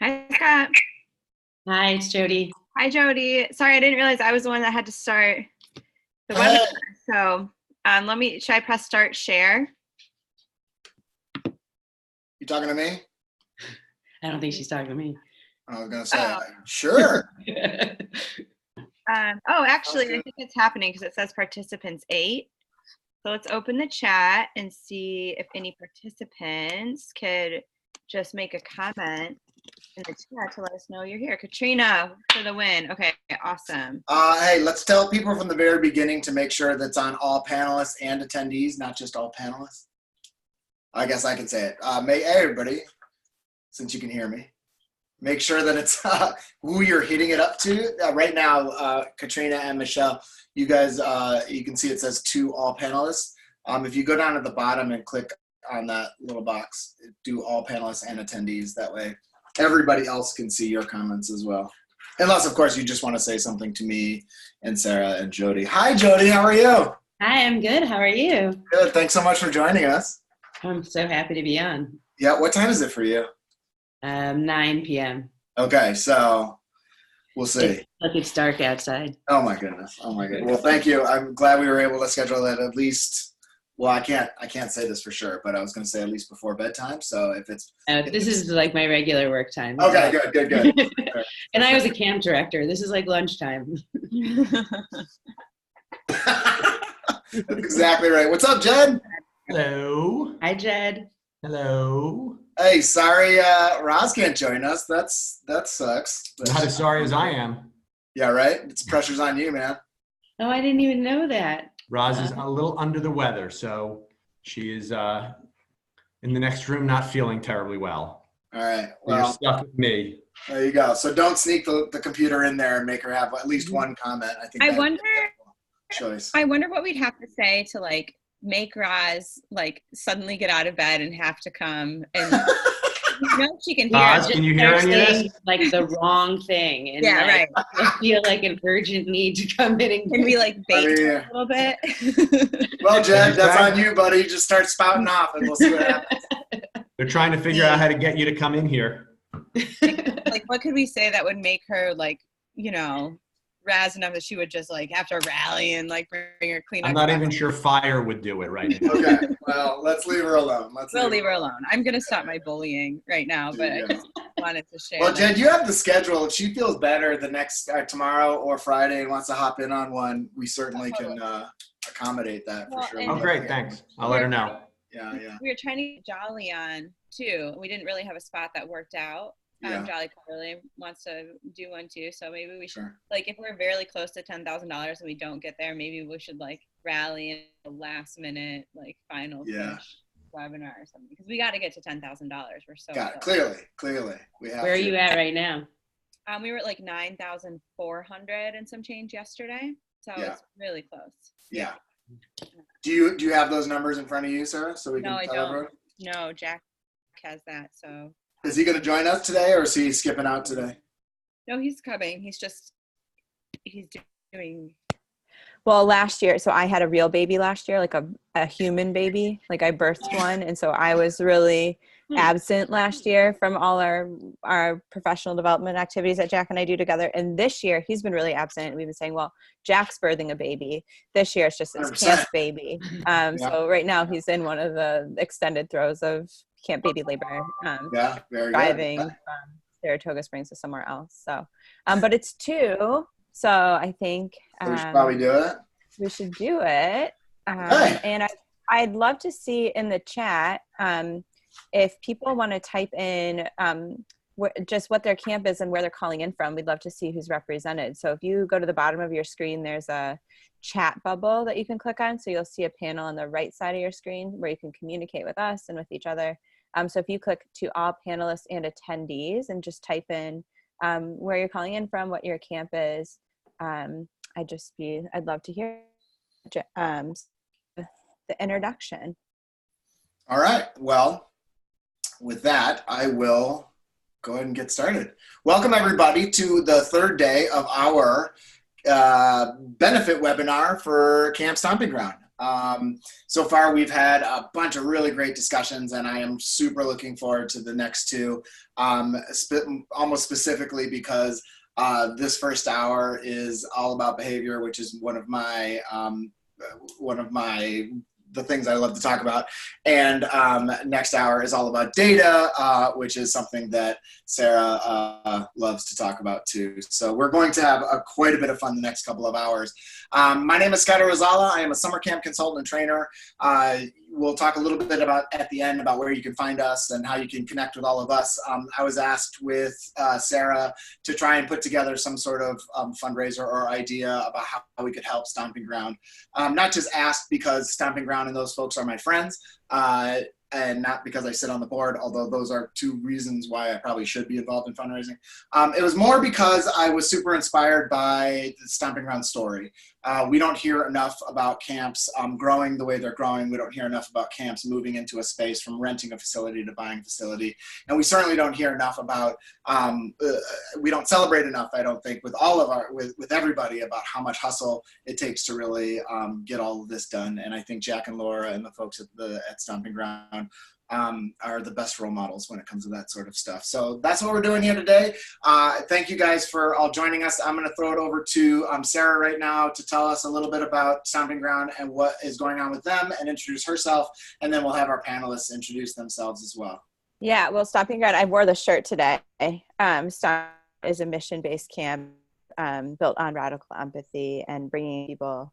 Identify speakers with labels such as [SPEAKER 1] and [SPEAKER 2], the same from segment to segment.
[SPEAKER 1] Hi, Scott.
[SPEAKER 2] Hi, it's Jodi.
[SPEAKER 1] Hi, Jody. Sorry, I didn't realize I was the one that had to start the
[SPEAKER 3] Hey.
[SPEAKER 1] webinar. So should I press start share?
[SPEAKER 3] You talking to me?
[SPEAKER 2] I don't think she's talking to me.
[SPEAKER 3] I was going to say, sure.
[SPEAKER 1] Actually,
[SPEAKER 3] Okay.
[SPEAKER 1] I think it's happening because it says participants 8. So let's open the chat and see if any participants could just make a comment in the chat to let us know you're here. Katrina for the win. Okay, awesome.
[SPEAKER 3] Hey, let's tell people from the very beginning to make sure that's on all panelists and attendees, not just all panelists. I guess I can say it. Hey, everybody, since you can hear me, make sure that it's who you're hitting it up to. Right now, Katrina and Michelle, you guys, you can see it says to all panelists. If you go down at the bottom and click on that little box, do all panelists and attendees. That way, everybody else can see your comments as well. Unless, of course, you just want to say something to me and Sarah and Jodi. Hi, Jodi. How are you?
[SPEAKER 2] Hi, I'm good. How are you?
[SPEAKER 3] Good. Thanks so much for joining us.
[SPEAKER 2] I'm so happy to be on.
[SPEAKER 3] Yeah. What time is it for you?
[SPEAKER 2] 9 p.m.
[SPEAKER 3] Okay. So we'll see.
[SPEAKER 2] It's dark outside.
[SPEAKER 3] Oh my goodness. Oh my goodness. Well, thank you. I'm glad we were able to schedule it at least. Well, I can't say this for sure, but I was going to say at least before bedtime. So if it's
[SPEAKER 2] This is like my regular work time.
[SPEAKER 3] okay, good.
[SPEAKER 2] And I was a camp director. This is like lunchtime.
[SPEAKER 3] That's exactly right. What's up, Jed?
[SPEAKER 4] Hello.
[SPEAKER 2] Hi, Jed.
[SPEAKER 4] Hello.
[SPEAKER 3] Hey, sorry, Roz can't join us. That sucks. But,
[SPEAKER 4] Not as sorry as I am.
[SPEAKER 3] yeah, right. It's pressure's on you, man.
[SPEAKER 2] Oh, I didn't even know that.
[SPEAKER 4] Roz is a little under the weather, so she is in the next room not feeling terribly well.
[SPEAKER 3] All right.
[SPEAKER 4] You're
[SPEAKER 3] Well,
[SPEAKER 4] stuck with me.
[SPEAKER 3] there you go. So don't sneak the computer in there and make her have at least one comment. I think.
[SPEAKER 1] I
[SPEAKER 3] that'd be
[SPEAKER 1] wonder.
[SPEAKER 3] a choice.
[SPEAKER 1] I wonder what we'd have to say to like make Roz like suddenly get out of bed and have to come and she can hear.
[SPEAKER 4] Roz, can you hear any of this?
[SPEAKER 2] Like the wrong thing. And
[SPEAKER 1] Yeah, right.
[SPEAKER 2] I feel like an urgent need to come in and
[SPEAKER 1] Can we like bait
[SPEAKER 3] I
[SPEAKER 1] a little bit?
[SPEAKER 3] Well, Jed, that's on you, buddy. Just start spouting off, and we'll see what happens.
[SPEAKER 4] They're trying to figure out how to get you to come in here.
[SPEAKER 1] Like, what could we say that would make her like, razz enough that she would just like have to rally and like bring her clean up?
[SPEAKER 4] I'm not even sure fire would do it right now.
[SPEAKER 3] Okay. Well, let's leave her alone.
[SPEAKER 1] We'll leave her alone. I'm gonna stop my bullying right now, but I
[SPEAKER 3] Yeah.
[SPEAKER 1] just wanted to share.
[SPEAKER 3] Well,
[SPEAKER 1] that.
[SPEAKER 3] Jed, you have the schedule. If she feels better the next tomorrow or Friday and wants to hop in on one, we certainly can accommodate that
[SPEAKER 1] Well,
[SPEAKER 3] for sure.
[SPEAKER 1] and-
[SPEAKER 4] Oh, great. Thanks. I'll let her know.
[SPEAKER 3] Yeah.
[SPEAKER 1] We were trying to get Jolly on too. We didn't really have a spot that worked out.
[SPEAKER 3] Yeah.
[SPEAKER 1] Jolly Carly wants to do one too, so maybe we should
[SPEAKER 3] Sure.
[SPEAKER 1] like if we're very close to $10,000 and we don't get there, maybe we should like rally in the last minute like final
[SPEAKER 3] Yeah.
[SPEAKER 1] finish webinar or something because we got to get to $10,000. We're so
[SPEAKER 3] Got it.
[SPEAKER 1] close.
[SPEAKER 3] Clearly. We have
[SPEAKER 2] Where are
[SPEAKER 3] to.
[SPEAKER 2] you at right now?
[SPEAKER 1] We were at like 9,400 and some change yesterday, so
[SPEAKER 3] Yeah.
[SPEAKER 1] it's really close.
[SPEAKER 3] Yeah. Do you have those numbers in front of you, Sarah? So we can
[SPEAKER 1] No, I
[SPEAKER 3] tell
[SPEAKER 1] don't.
[SPEAKER 3] everyone?
[SPEAKER 1] No, Jack has that, so.
[SPEAKER 3] Is he going to join us today, or is he skipping out today?
[SPEAKER 1] No, he's coming. He's doing.
[SPEAKER 5] Well, last year, so I had a real baby last year, like a human baby, like I birthed one. And so I was really absent last year from all our professional development activities that Jack and I do together. And this year he's been really absent. We've been saying, well, Jack's birthing a baby. This year it's just his
[SPEAKER 3] 100%.
[SPEAKER 5] camp baby. So right now he's in one of the extended throes of camp baby labor,
[SPEAKER 3] Yeah, very
[SPEAKER 5] driving
[SPEAKER 3] good.
[SPEAKER 5] from Saratoga Springs to somewhere else. So, but it's 2. So I think
[SPEAKER 3] So we should probably do it.
[SPEAKER 5] we should do it.
[SPEAKER 3] Okay.
[SPEAKER 5] And I'd love to see in the chat if people want to type in just what their camp is and where they're calling in from. We'd love to see who's represented. So if you go to the bottom of your screen, there's a chat bubble that you can click on. So you'll see a panel on the right side of your screen where you can communicate with us and with each other. So if you click to all panelists and attendees and just type in where you're calling in from, what your camp is, I'd love to hear the introduction.
[SPEAKER 3] All right. Well, with that, I will go ahead and get started. Welcome, everybody, to the third day of our benefit webinar for Camp Stomping Ground. So far, we've had a bunch of really great discussions, and I am super looking forward to the next two, almost specifically because this first hour is all about behavior, which is one of the things I love to talk about. And next hour is all about data, which is something that Sarah loves to talk about too. So we're going to have quite a bit of fun the next couple of hours. My name is Scott Rosala. I am a summer camp consultant and trainer. We'll talk a little bit about at the end about where you can find us and how you can connect with all of us. I was asked with Sarah to try and put together some sort of fundraiser or idea about how we could help Stomping Ground. Not just asked because Stomping Ground and those folks are my friends, and not because I sit on the board, although those are two reasons why I probably should be involved in fundraising. It was more because I was super inspired by the Stomping Ground story. We don't hear enough about camps growing the way they're growing. We don't hear enough about camps moving into a space from renting a facility to buying a facility. And we certainly don't hear enough about, we don't celebrate enough, I don't think, with everybody about how much hustle it takes to really get all of this done. And I think Jack and Laura and the folks at Stomping Ground are the best role models when it comes to that sort of stuff. So that's what we're doing here today. Thank you guys for all joining us. I'm going to throw it over to Sarah right now to tell us a little bit about Stomping Ground and what is going on with them and introduce herself. And then we'll have our panelists introduce themselves as well.
[SPEAKER 5] Yeah, well, Stomping Ground, I wore the shirt today. Stomping is a mission-based camp built on radical empathy and bringing people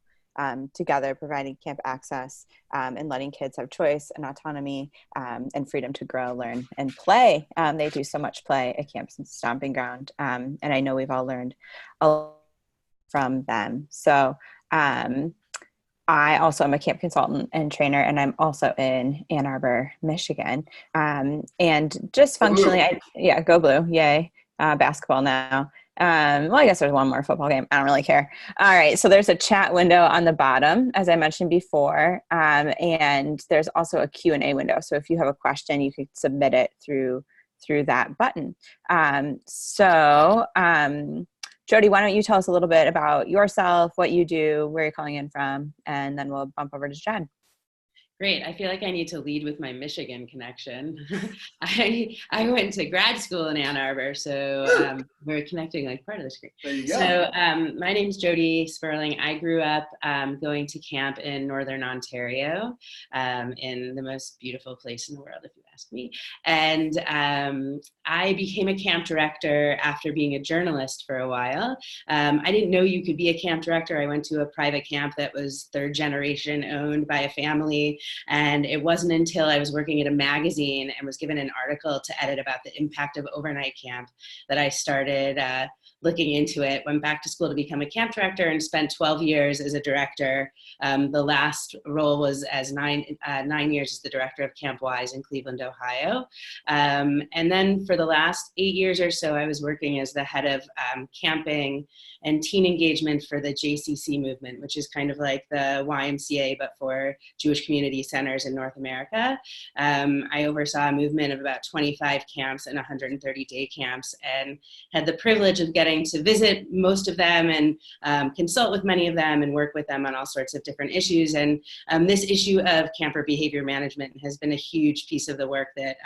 [SPEAKER 5] together, providing camp access and letting kids have choice and autonomy and freedom to grow, learn, and play. They do so much play at Camp Stomping Ground, and I know we've all learned a lot from them. So I also am a camp consultant and trainer, and I'm also in Ann Arbor, Michigan. And just functionally, go Blue, yay, basketball now. Well, I guess there's one more football game. I don't really care. All right. So there's a chat window on the bottom, as I mentioned before. And there's also a Q&A window. So if you have a question, you could submit it through that button. Jodi, why don't you tell us a little bit about yourself, what you do, where you're calling in from, and then we'll bump over to Jen.
[SPEAKER 2] Great. I feel like I need to lead with my Michigan connection. I went to grad school in Ann Arbor, so we're connecting like part of the screen.
[SPEAKER 3] There you go.
[SPEAKER 2] So my name's Jodie Sperling. I grew up going to camp in Northern Ontario, in the most beautiful place in the world, if you ask me. And I became a camp director after being a journalist for a while. I didn't know you could be a camp director. I went to a private camp that was third generation owned by a family. And it wasn't until I was working at a magazine and was given an article to edit about the impact of overnight camp that I started looking into it. Went back to school to become a camp director and spent 12 years as a director. The last role was as 9 years as the director of Camp Wise in Cleveland, Ohio. And then for the last 8 years or so, I was working as the head of camping and teen engagement for the JCC movement, which is kind of like the YMCA, but for Jewish community centers in North America. I oversaw a movement of about 25 camps and 130 day camps, and had the privilege of getting to visit most of them and consult with many of them and work with them on all sorts of different issues. And this issue of camper behavior management has been a huge piece of the work that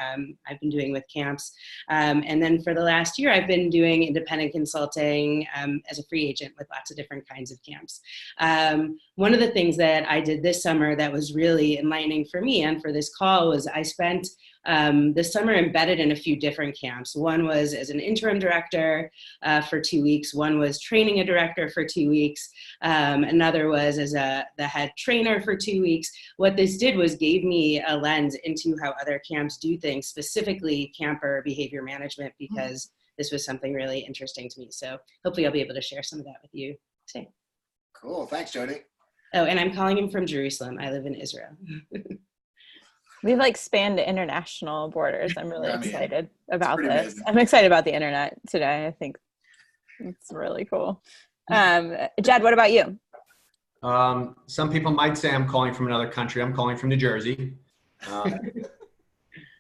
[SPEAKER 2] I've been doing with camps. And then for the last year, I've been doing independent consulting as a free agent with lots of different kinds of camps. One of the things that I did this summer that was really enlightening for me and for this call was I spent the summer embedded in a few different camps. One was as an interim director for 2 weeks. One was training a director for 2 weeks. Another was as the head trainer for 2 weeks. What this did was gave me a lens into how other camps do things, specifically camper behavior management, because this was something really interesting to me. So hopefully I'll be able to share some of that with you today.
[SPEAKER 3] Cool. Thanks, Jodi.
[SPEAKER 2] Oh, and I'm calling him from Jerusalem. I live in Israel.
[SPEAKER 5] We've like spanned international borders. I'm really excited about this.
[SPEAKER 3] Amazing.
[SPEAKER 5] I'm excited about the internet today. I think it's really cool. Jed, what about you?
[SPEAKER 4] Some people might say I'm calling from another country. I'm calling from New Jersey.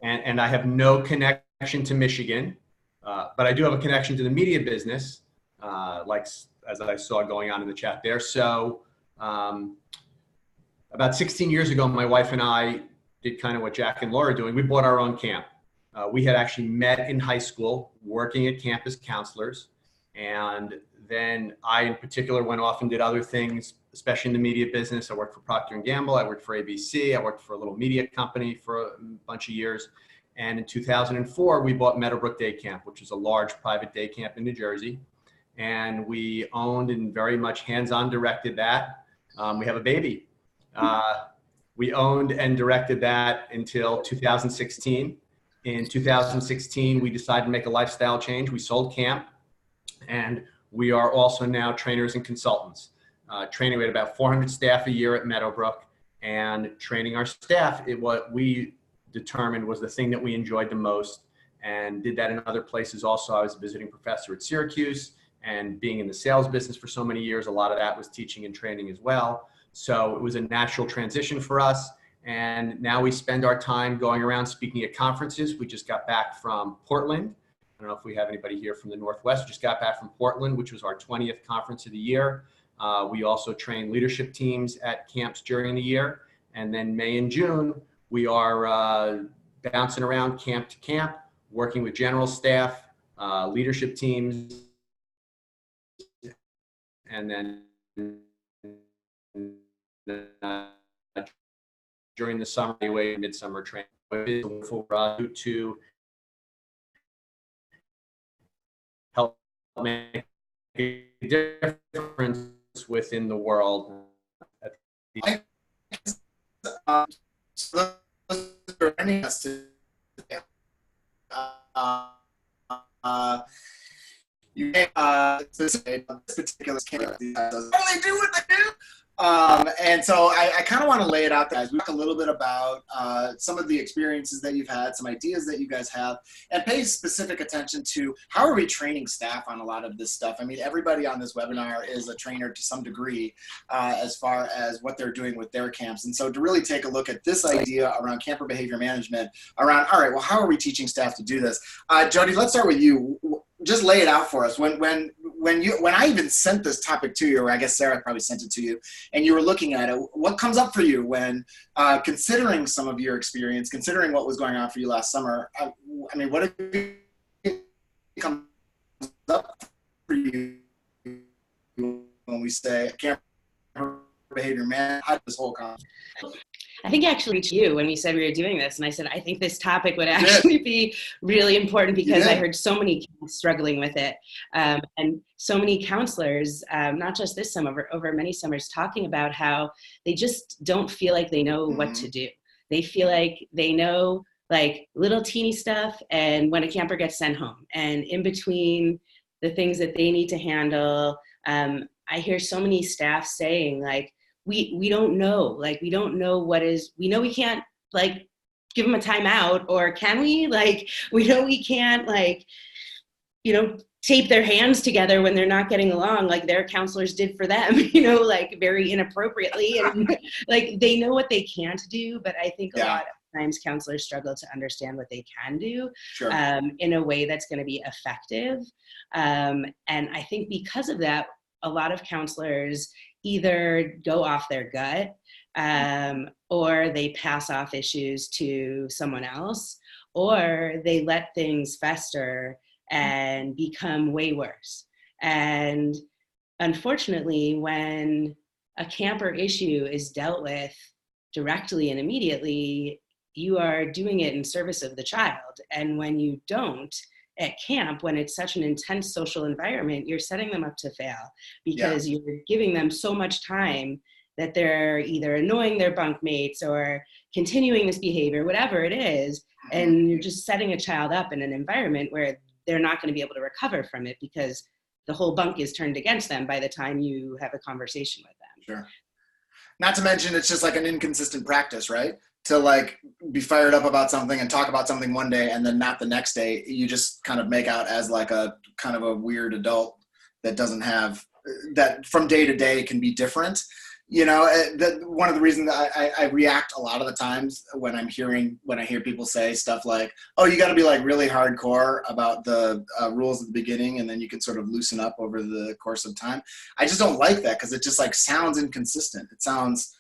[SPEAKER 4] And I have no connection to Michigan, but I do have a connection to the media business, like as I saw going on in the chat there. So about 16 years ago, my wife and I did kind of what Jack and Laura are doing. We bought our own camp. We had actually met in high school working at camp as counselors. And then I, in particular, went off and did other things, especially in the media business. I worked for Procter & Gamble. I worked for ABC. I worked for a little media company for a bunch of years. And in 2004, we bought Meadowbrook Day Camp, which is a large private day camp in New Jersey. And we owned and very much hands-on directed that. We have a baby. We owned and directed that until 2016. In 2016, we decided to make a lifestyle change. We sold camp, and we are also now trainers and consultants. Training, we had about 400 staff a year at Meadowbrook, and training our staff, what we determined was the thing that we enjoyed the most, and did that in other places also. I was a visiting professor at Syracuse, and being in the sales business for so many years, a lot of that was teaching and training as well. So it was a natural transition for us. And now we spend our time going around speaking at conferences. We just got back from Portland. I don't know if we have anybody here from the Northwest. We just got back from Portland, which was our 20th conference of the year. We also train leadership teams at camps during the year. And then May and June, we are bouncing around camp to camp, working with general staff, leadership teams, and then during the summer, anyway, midsummer training to help make a difference within the world.
[SPEAKER 3] So those are joining us today. You may this particular case doesn't really do what they do. And so I kind of want to lay it out there, guys. We talk a little bit about some of the experiences that you've had, some ideas that you guys have, and pay specific attention to how are we training staff on a lot of this stuff. I mean, everybody on this webinar is a trainer to some degree as far as what they're doing with their camps. And so to really take a look at this idea around camper behavior management, around, all right, well, how are we teaching staff to do this? Jodi, let's start with you. Just lay it out for us. When I even sent this topic to you, or I guess Sarah probably sent it to you, and you were looking at it, what comes up for you when considering some of your experience, considering what was going on for you last summer? I mean, what comes up for you when we say camper behavior man? How did this whole concept?
[SPEAKER 2] I think I actually reached you when we said we were doing this, and I said, I think this topic would actually be really important because I heard so many kids struggling with it. And so many counselors, not just this summer, over many summers, talking about how they just don't feel like they know what to do. They feel like they know like little teeny stuff, and when a camper gets sent home, and in between the things that they need to handle, I hear so many staff saying like, we don't know, like, we don't know what is, we know we can't like give them a timeout, or can we? Like, we know we can't like, you know, tape their hands together when they're not getting along like their counselors did for them, you know, like very inappropriately. And like, they know what they can't do, but I think a lot of times counselors struggle to understand what they can do in a way that's going to be effective. And I think because of that, a lot of counselors either go off their gut or they pass off issues to someone else, or they let things fester and become way worse. And unfortunately, when a camper issue is dealt with directly and immediately, you are doing it in service of the child. And when you don't, at camp, when it's such an intense social environment, you're setting them up to fail because you're giving them so much time that they're either annoying their bunk mates or continuing this behavior, whatever it is. And you're just setting a child up in an environment where they're not going to be able to recover from it because the whole bunk is turned against them by the time you have a conversation with them.
[SPEAKER 3] Sure. Not to mention, it's just like an inconsistent practice, right? To like be fired up about something and talk about something one day and then not the next day. You just kind of make out as like a kind of a weird adult that doesn't have, that from day to day can be different. You know, one of the reasons that I react a lot of the times when I hear people say stuff like, oh, you got to be like really hardcore about the rules at the beginning and then you can sort of loosen up over the course of time. I just don't like that because it just like sounds inconsistent. It sounds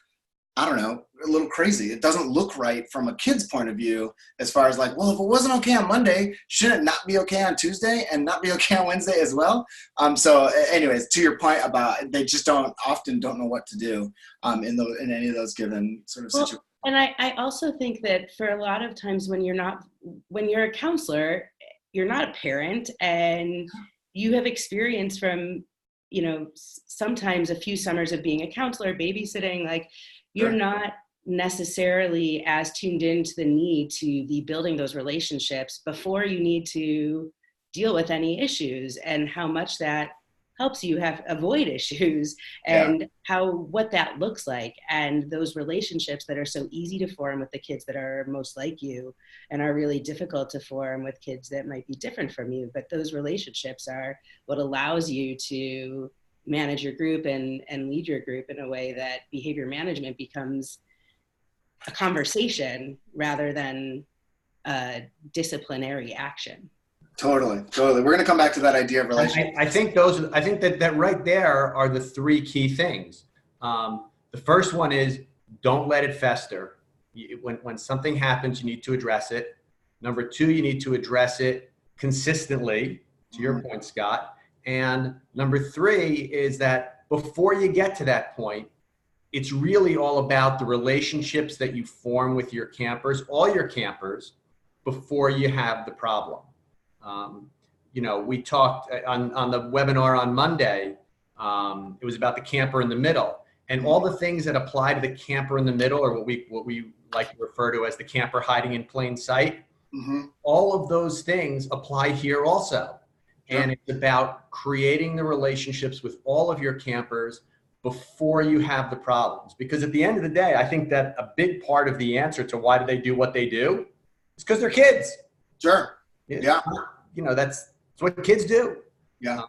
[SPEAKER 3] I don't know, a little crazy. It doesn't look right from a kid's point of view as far as like, well, if it wasn't okay on Monday, should it not be okay on Tuesday and not be okay on Wednesday as well? So anyways, to your point about they just often don't know what to do in any of those given sort of situations.
[SPEAKER 2] And I also think that for a lot of times when you're a counselor, you're not a parent, and you have experience from, you know, sometimes a few summers of being a counselor, babysitting, like you're not necessarily as tuned into the need to be building those relationships before you need to deal with any issues, and how much that helps you avoid issues, and what that looks like, and those relationships that are so easy to form with the kids that are most like you and are really difficult to form with kids that might be different from you. But those relationships are what allows you to manage your group and lead your group in a way that behavior management becomes a conversation rather than a disciplinary action.
[SPEAKER 3] Totally. We're going to come back to that idea of relationship.
[SPEAKER 4] I think that right there are the three key things. The first one is don't let it fester. When something happens, you need to address it. Number two, you need to address it consistently, to your point, Scott. And number three is that before you get to that point, it's really all about the relationships that you form with your campers, all your campers, before you have the problem. You know, we talked on the webinar on Monday, it was about the camper in the middle, and all the things that apply to the camper in the middle, or what we like to refer to as the camper hiding in plain sight. All of those things apply here also. And it's about creating the relationships with all of your campers before you have the problems. Because at the end of the day, I think that a big part of the answer to why do they do what they do is because they're kids.
[SPEAKER 3] Sure. Yeah.
[SPEAKER 4] You know, that's what kids do.
[SPEAKER 3] Yeah.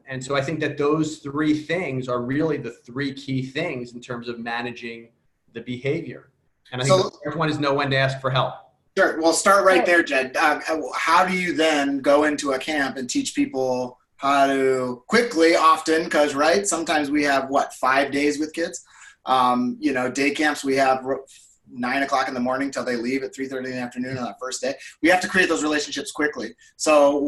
[SPEAKER 4] And so I think that those three things are really the three key things in terms of managing the behavior. And I think the first one is know when to ask for help.
[SPEAKER 3] Sure. Well, start right there, Jed. How do you then go into a camp and teach people how to quickly, often, because, right, sometimes we have, 5 days with kids? You know, day camps, we have 9 o'clock in the morning till they leave at 3:30 in the afternoon on that first day. We have to create those relationships quickly. So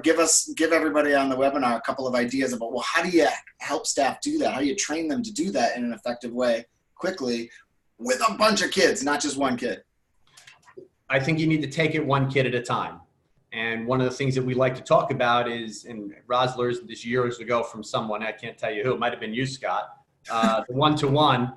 [SPEAKER 3] give everybody on the webinar a couple of ideas about, well, how do you help staff do that? How do you train them to do that in an effective way quickly with a bunch of kids, not just one kid?
[SPEAKER 4] I think you need to take it one kid at a time. And one of the things that we like to talk about is, and Roz learned this years ago from someone, I can't tell you who, it might have been you, Scott, the one-to-one.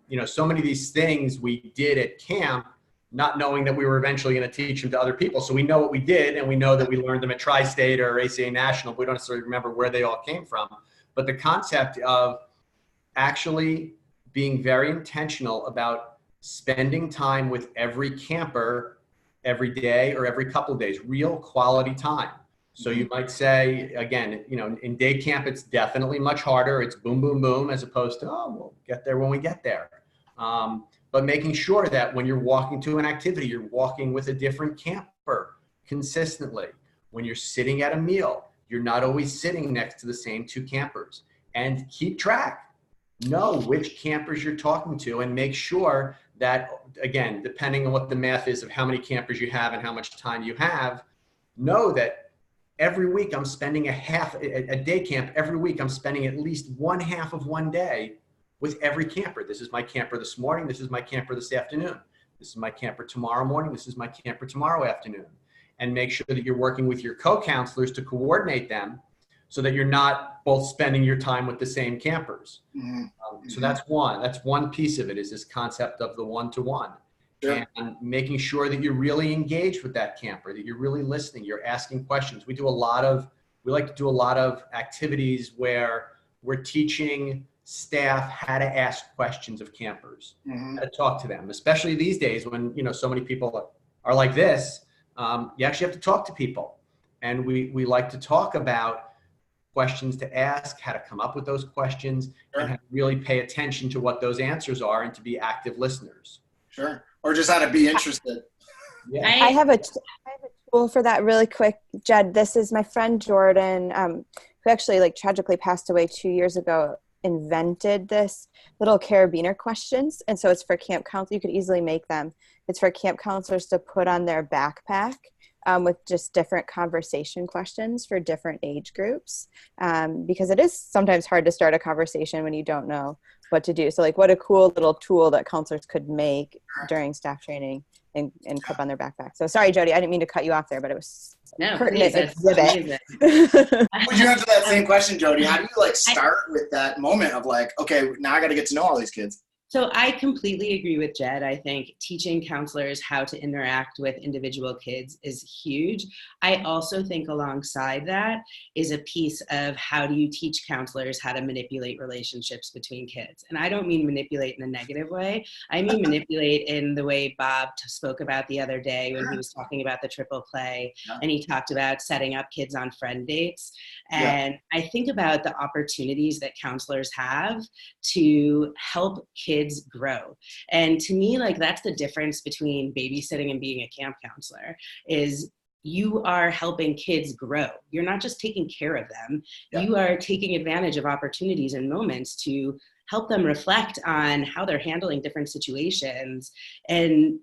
[SPEAKER 4] You know, so many of these things we did at camp, not knowing that we were eventually going to teach them to other people. So we know what we did, and we know that we learned them at Tri-State or ACA National, but we don't necessarily remember where they all came from. But the concept of actually being very intentional about spending time with every camper every day or every couple of days, real quality time. So you might say, again, you know, in day camp, it's definitely much harder. It's boom, boom, boom, as opposed to, oh, we'll get there when we get there. But making sure that when you're walking to an activity, you're walking with a different camper consistently. When you're sitting at a meal, you're not always sitting next to the same two campers. And keep track. Know which campers you're talking to, and make sure that, again, depending on what the math is of how many campers you have and how much time you have, know that every week I'm spending a day camp. Every week I'm spending at least one half of one day with every camper. This is my camper this morning. This is my camper this afternoon. This is my camper tomorrow morning. This is my camper tomorrow afternoon. And make sure that you're working with your co-counselors to coordinate them so that you're not both spending your time with the same campers. So that's one piece of it, is this concept of the one-to-one. Sure. And making sure that you're really engaged with that camper, that you're really listening, you're asking questions. We like to do a lot of activities where we're teaching staff how to ask questions of campers, how to talk to them, especially these days when, you know, so many people are like this. You actually have to talk to people. And we like to talk about questions to ask, how to come up with those questions, and how to really pay attention to what those answers are and to be active listeners.
[SPEAKER 3] Sure. Or just how to be interested.
[SPEAKER 5] Yeah. I have a tool for that really quick, Jed. This is my friend Jordan, who actually tragically passed away 2 years ago invented this little carabiner questions. And so it's for camp counselors. You could easily make them. It's for camp counselors to put on their backpack with just different conversation questions for different age groups. Because it is sometimes hard to start a conversation when you don't know what to do. So like what a cool little tool that counselors could make during staff training and clip on their backpack. So sorry, Jodi, I didn't mean to cut you off there, but it was pertinent exhibit.
[SPEAKER 3] Would you answer that same question, Jodi? How do you like start with that moment of like, okay, now I got to get to know all these kids?
[SPEAKER 2] So I completely agree with Jed. I think teaching counselors how to interact with individual kids is huge. I also think alongside that is a piece of how do you teach counselors how to manipulate relationships between kids. And I don't mean manipulate in a negative way. I mean manipulate in the way Bob spoke about the other day when he was talking about the triple play, and he talked about setting up kids on friend dates. And I think about the opportunities that counselors have to help kids grow. And to me, like that's the difference between babysitting and being a camp counselor is you are helping kids grow. You're not just taking care of them. You are taking advantage of opportunities and moments to help them reflect on how they're handling different situations and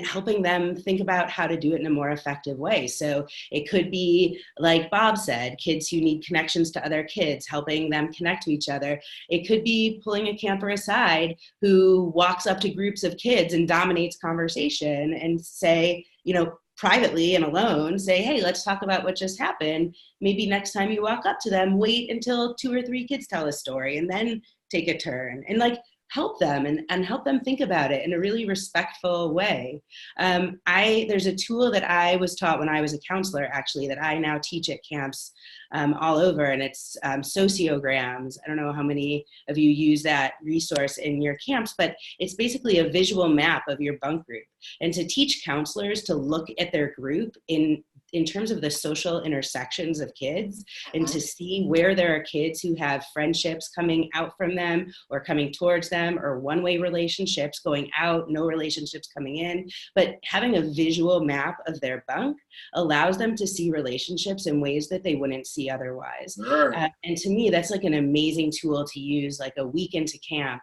[SPEAKER 2] helping them think about how to do it in a more effective way. So it could be, like Bob said, kids who need connections to other kids, helping them connect to each other. It could be pulling a camper aside who walks up to groups of kids and dominates conversation and say, you know, privately and alone, say, hey, let's talk about what just happened. Maybe next time you walk up to them, wait until 2 or 3 kids tell a story and then take a turn. And like, help them and help them think about it in a really respectful way. There's a tool that I was taught when I was a counselor, actually, that I now teach at camps all over, and it's Sociograms. I don't know how many of you use that resource in your camps, but it's basically a visual map of your bunk group. And to teach counselors to look at their group in terms of the social intersections of kids and to see where there are kids who have friendships coming out from them or coming towards them or one-way relationships going out, no relationships coming in. But having a visual map of their bunk allows them to see relationships in ways that they wouldn't see otherwise. And to me, that's like an amazing tool to use like a week into camp.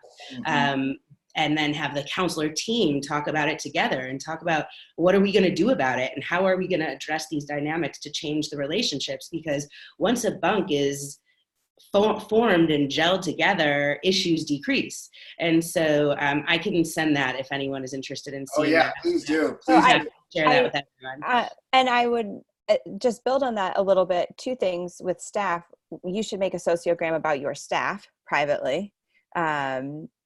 [SPEAKER 2] And then have the counselor team talk about it together and talk about what are we going to do about it and how are we going to address these dynamics to change the relationships, because once a bunk is formed and gelled together, issues decrease. And so I can send that if anyone is interested in seeing that.
[SPEAKER 3] Please do.
[SPEAKER 5] Please
[SPEAKER 2] share that with everyone.
[SPEAKER 5] And I would just build on that a little bit. 2 things with staff. You should make a sociogram about your staff privately.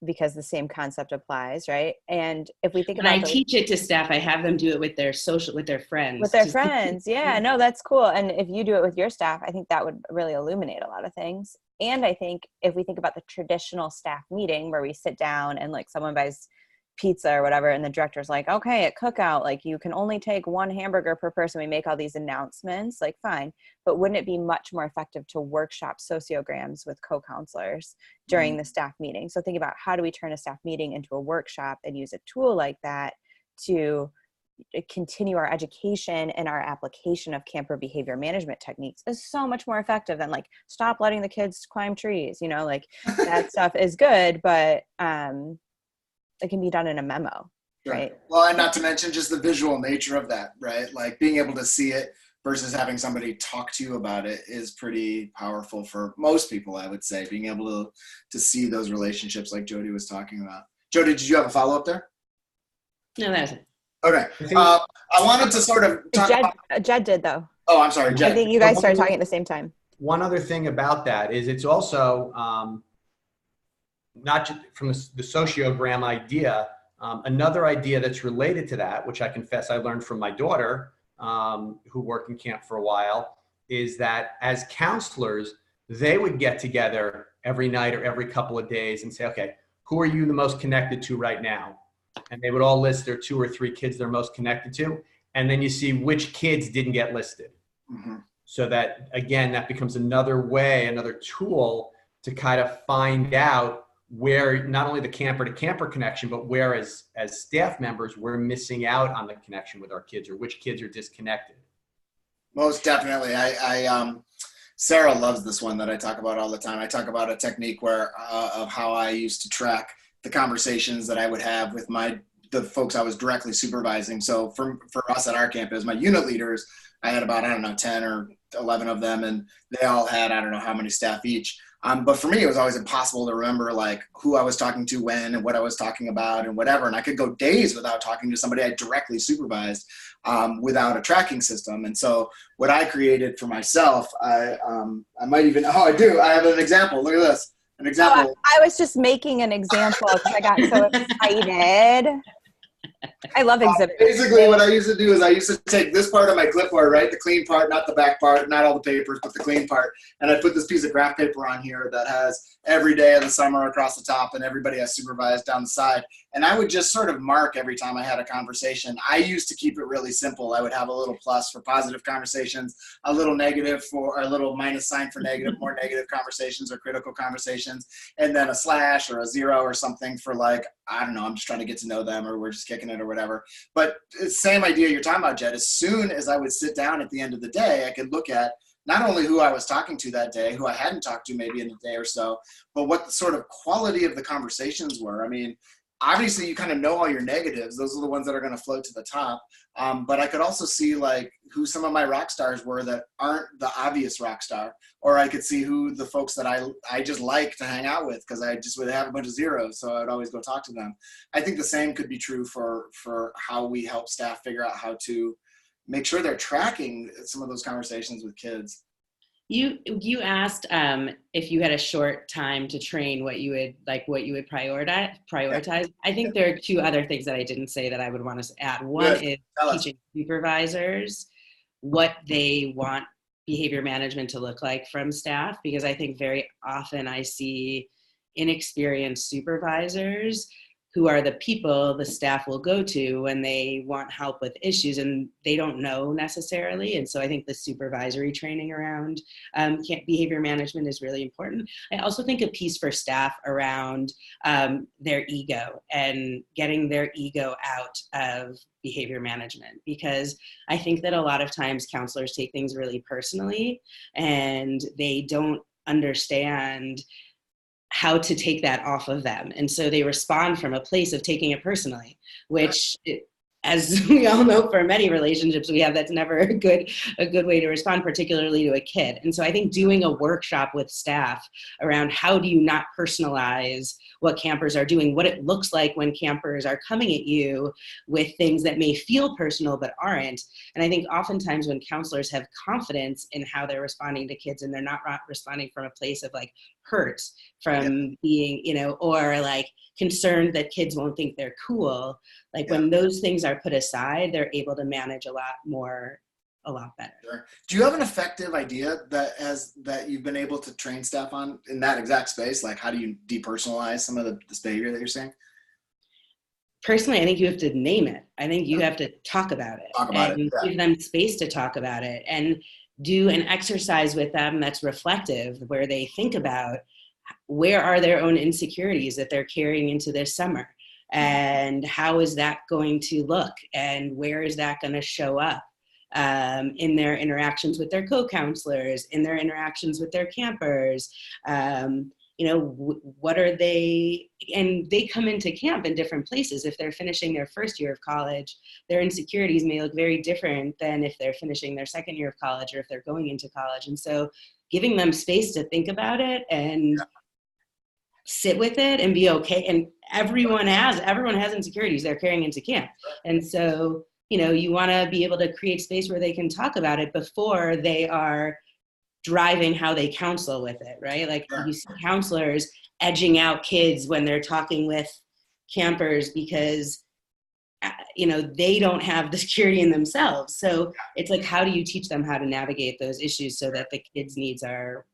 [SPEAKER 5] Because the same concept applies, right? And if we think about
[SPEAKER 2] I teach it to staff, I have them do it with their friends.
[SPEAKER 5] With their friends, yeah, no, that's cool. And if you do it with your staff, I think that would really illuminate a lot of things. And I think if we think about the traditional staff meeting where we sit down and like someone buys pizza or whatever, and the director's like, okay, at cookout, like you can only take 1 hamburger per person. We make all these announcements, like fine. But wouldn't it be much more effective to workshop sociograms with co-counselors during the staff meeting? So think about how do we turn a staff meeting into a workshop and use a tool like that to continue our education and our application of camper behavior management techniques is so much more effective than like stop letting the kids climb trees, you know, like that stuff is good, but it can be done in a memo, right?
[SPEAKER 3] Well, and not to mention just the visual nature of that, right? Like being able to see it versus having somebody talk to you about it is pretty powerful for most people, I would say, being able to see those relationships like Jodi was talking about. Jodi, did you have a follow-up there?
[SPEAKER 2] No, that was it.
[SPEAKER 3] Okay. I wanted to sort of talk
[SPEAKER 5] Jed did, though.
[SPEAKER 3] Oh, I'm sorry, Jed.
[SPEAKER 5] I think you guys started talking at the same time.
[SPEAKER 4] One other thing about that is it's also not just from the sociogram idea, another idea that's related to that, which I confess I learned from my daughter, who worked in camp for a while, is that as counselors, they would get together every night or every couple of days and say, okay, who are you the most connected to right now? And they would all list their 2 or 3 kids they're most connected to. And then you see which kids didn't get listed. So that, again, that becomes another way, another tool to kind of find out where not only the camper to camper connection, but where as staff members, we're missing out on the connection with our kids or which kids are disconnected.
[SPEAKER 3] Most definitely. I Sarah loves this one that I talk about all the time. I talk about a technique where of how I used to track the conversations that I would have with the folks I was directly supervising. So for us at our campus, my unit leaders, I had about, I don't know, 10 or 11 of them, and they all had, I don't know how many staff each. But for me, it was always impossible to remember like who I was talking to when and what I was talking about and whatever. And I could go days without talking to somebody I directly supervised without a tracking system. And so what I created for myself, I might even, I do. I have an example. Look at this. An example.
[SPEAKER 5] I was just making an example because I got so excited. I love exhibits.
[SPEAKER 3] Basically, what I used to do is I used to take this part of my clipboard, right? The clean part, not the back part, not all the papers, but the clean part. And I put this piece of graph paper on here that has every day of the summer across the top and everybody I supervised down the side. And I would just sort of mark every time I had a conversation. I used to keep it really simple. I would have a little plus for positive conversations, a little negative or a little minus sign for negative, more negative conversations or critical conversations, and then a slash or a 0 or something for like, I don't know, I'm just trying to get to know them or we're just kicking it or whatever. But it's the same idea you're talking about, Jed. As soon as I would sit down at the end of the day, I could look at not only who I was talking to that day, who I hadn't talked to maybe in a day or so, but what the sort of quality of the conversations were. I mean, obviously you kind of know all your negatives. Those are the ones that are going to float to the top. But I could also see like who some of my rock stars were that aren't the obvious rock star, or I could see who the folks that I just like to hang out with because I just would have a bunch of zeros. So I would always go talk to them. I think the same could be true for how we help staff figure out how to make sure they're tracking some of those conversations with kids.
[SPEAKER 2] You asked if you had a short time to train what you would prioritize.
[SPEAKER 3] Yeah.
[SPEAKER 2] I think there are 2 other things that I didn't say that I would want to add. One is teaching supervisors what they want behavior management to look like from staff, because I think very often I see inexperienced supervisors who are the people the staff will go to when they want help with issues and they don't know necessarily. And so I think the supervisory training around behavior management is really important. I also think a piece for staff around their ego and getting their ego out of behavior management, because I think that a lot of times counselors take things really personally and they don't understand how to take that off of them. And so they respond from a place of taking it personally, which, as we all know, for many relationships we have, that's never a good way to respond, particularly to a kid. And so I think doing a workshop with staff around how do you not personalize what campers are doing, what it looks like when campers are coming at you with things that may feel personal but aren't. And I think oftentimes when counselors have confidence in how they're responding to kids and they're not responding from a place of like hurt from being, or like concerned that kids won't think they're cool, like when those things are put aside, they're able to manage a lot better.
[SPEAKER 3] Sure. Do you have an effective idea that you've been able to train staff on in that exact space? Like how do you depersonalize some of this behavior that you're saying?
[SPEAKER 2] Personally, I think you have to name it. I think you have to talk about it. Give them space to talk about it and do an exercise with them that's reflective, where they think about where are their own insecurities that they're carrying into this summer, and how is that going to look, and where is that going to show up in their interactions with their co-counselors, in their interactions with their campers. What are they, and they come into camp in different places. If they're finishing their first year of college, their insecurities may look very different than if they're finishing their second year of college or if they're going into college. And so giving them space to think about it and sit with it and be okay. And everyone has insecurities they're carrying into camp. And so, you want to be able to create space where they can talk about it before they are driving how they counsel with it, right? Like you see counselors edging out kids when they're talking with campers because, they don't have the security in themselves. So it's like, how do you teach them how to navigate those issues so that the kids' needs are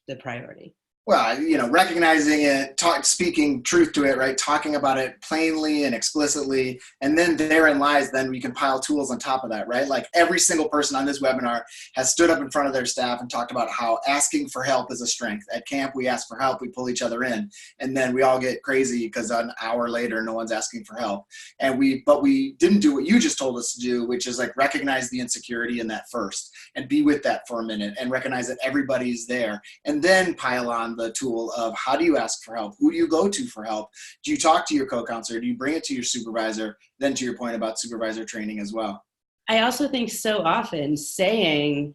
[SPEAKER 2] the priority?
[SPEAKER 3] Well, recognizing it, speaking truth to it, right? Talking about it plainly and explicitly. And then therein lies, then we can pile tools on top of that, right? Like every single person on this webinar has stood up in front of their staff and talked about how asking for help is a strength. At camp, we ask for help, we pull each other in. And then we all get crazy because an hour later, no one's asking for help. But we didn't do what you just told us to do, which is like recognize the insecurity in that first and be with that for a minute and recognize that everybody's there. And then pile on the tool of how do you ask for help? Who do you go to for help? Do you talk to your co-counselor? Do you bring it to your supervisor? Then to your point about supervisor training as well.
[SPEAKER 2] I also think so often saying,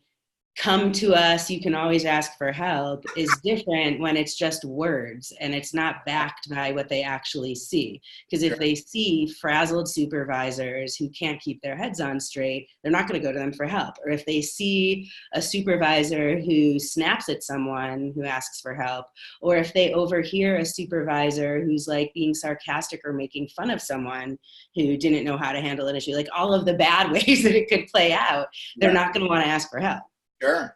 [SPEAKER 2] come to us, you can always ask for help, is different when it's just words and it's not backed by what they actually see. Because if they see frazzled supervisors who can't keep their heads on straight, they're not going to go to them for help. Or if they see a supervisor who snaps at someone who asks for help, or if they overhear a supervisor who's like being sarcastic or making fun of someone who didn't know how to handle an issue, like all of the bad ways that it could play out, they're not going to want to ask for help.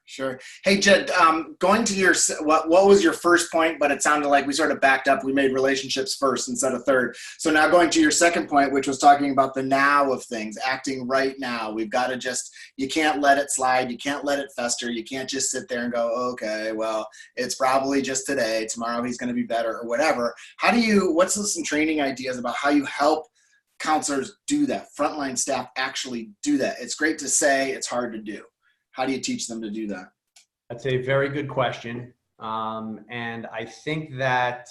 [SPEAKER 3] Sure. Hey, Jed, going to your, what was your first point, but it sounded like we sort of backed up. We made relationships first instead of third. So now going to your second point, which was talking about the now of things, acting right now. We've got to you can't let it slide. You can't let it fester. You can't just sit there and go, okay, well, it's probably just today. Tomorrow he's going to be better or whatever. What's some training ideas about how you help counselors do that, frontline staff actually do that? It's great to say, it's hard to do. How do you teach them to do that?
[SPEAKER 4] That's a very good question. And I think that,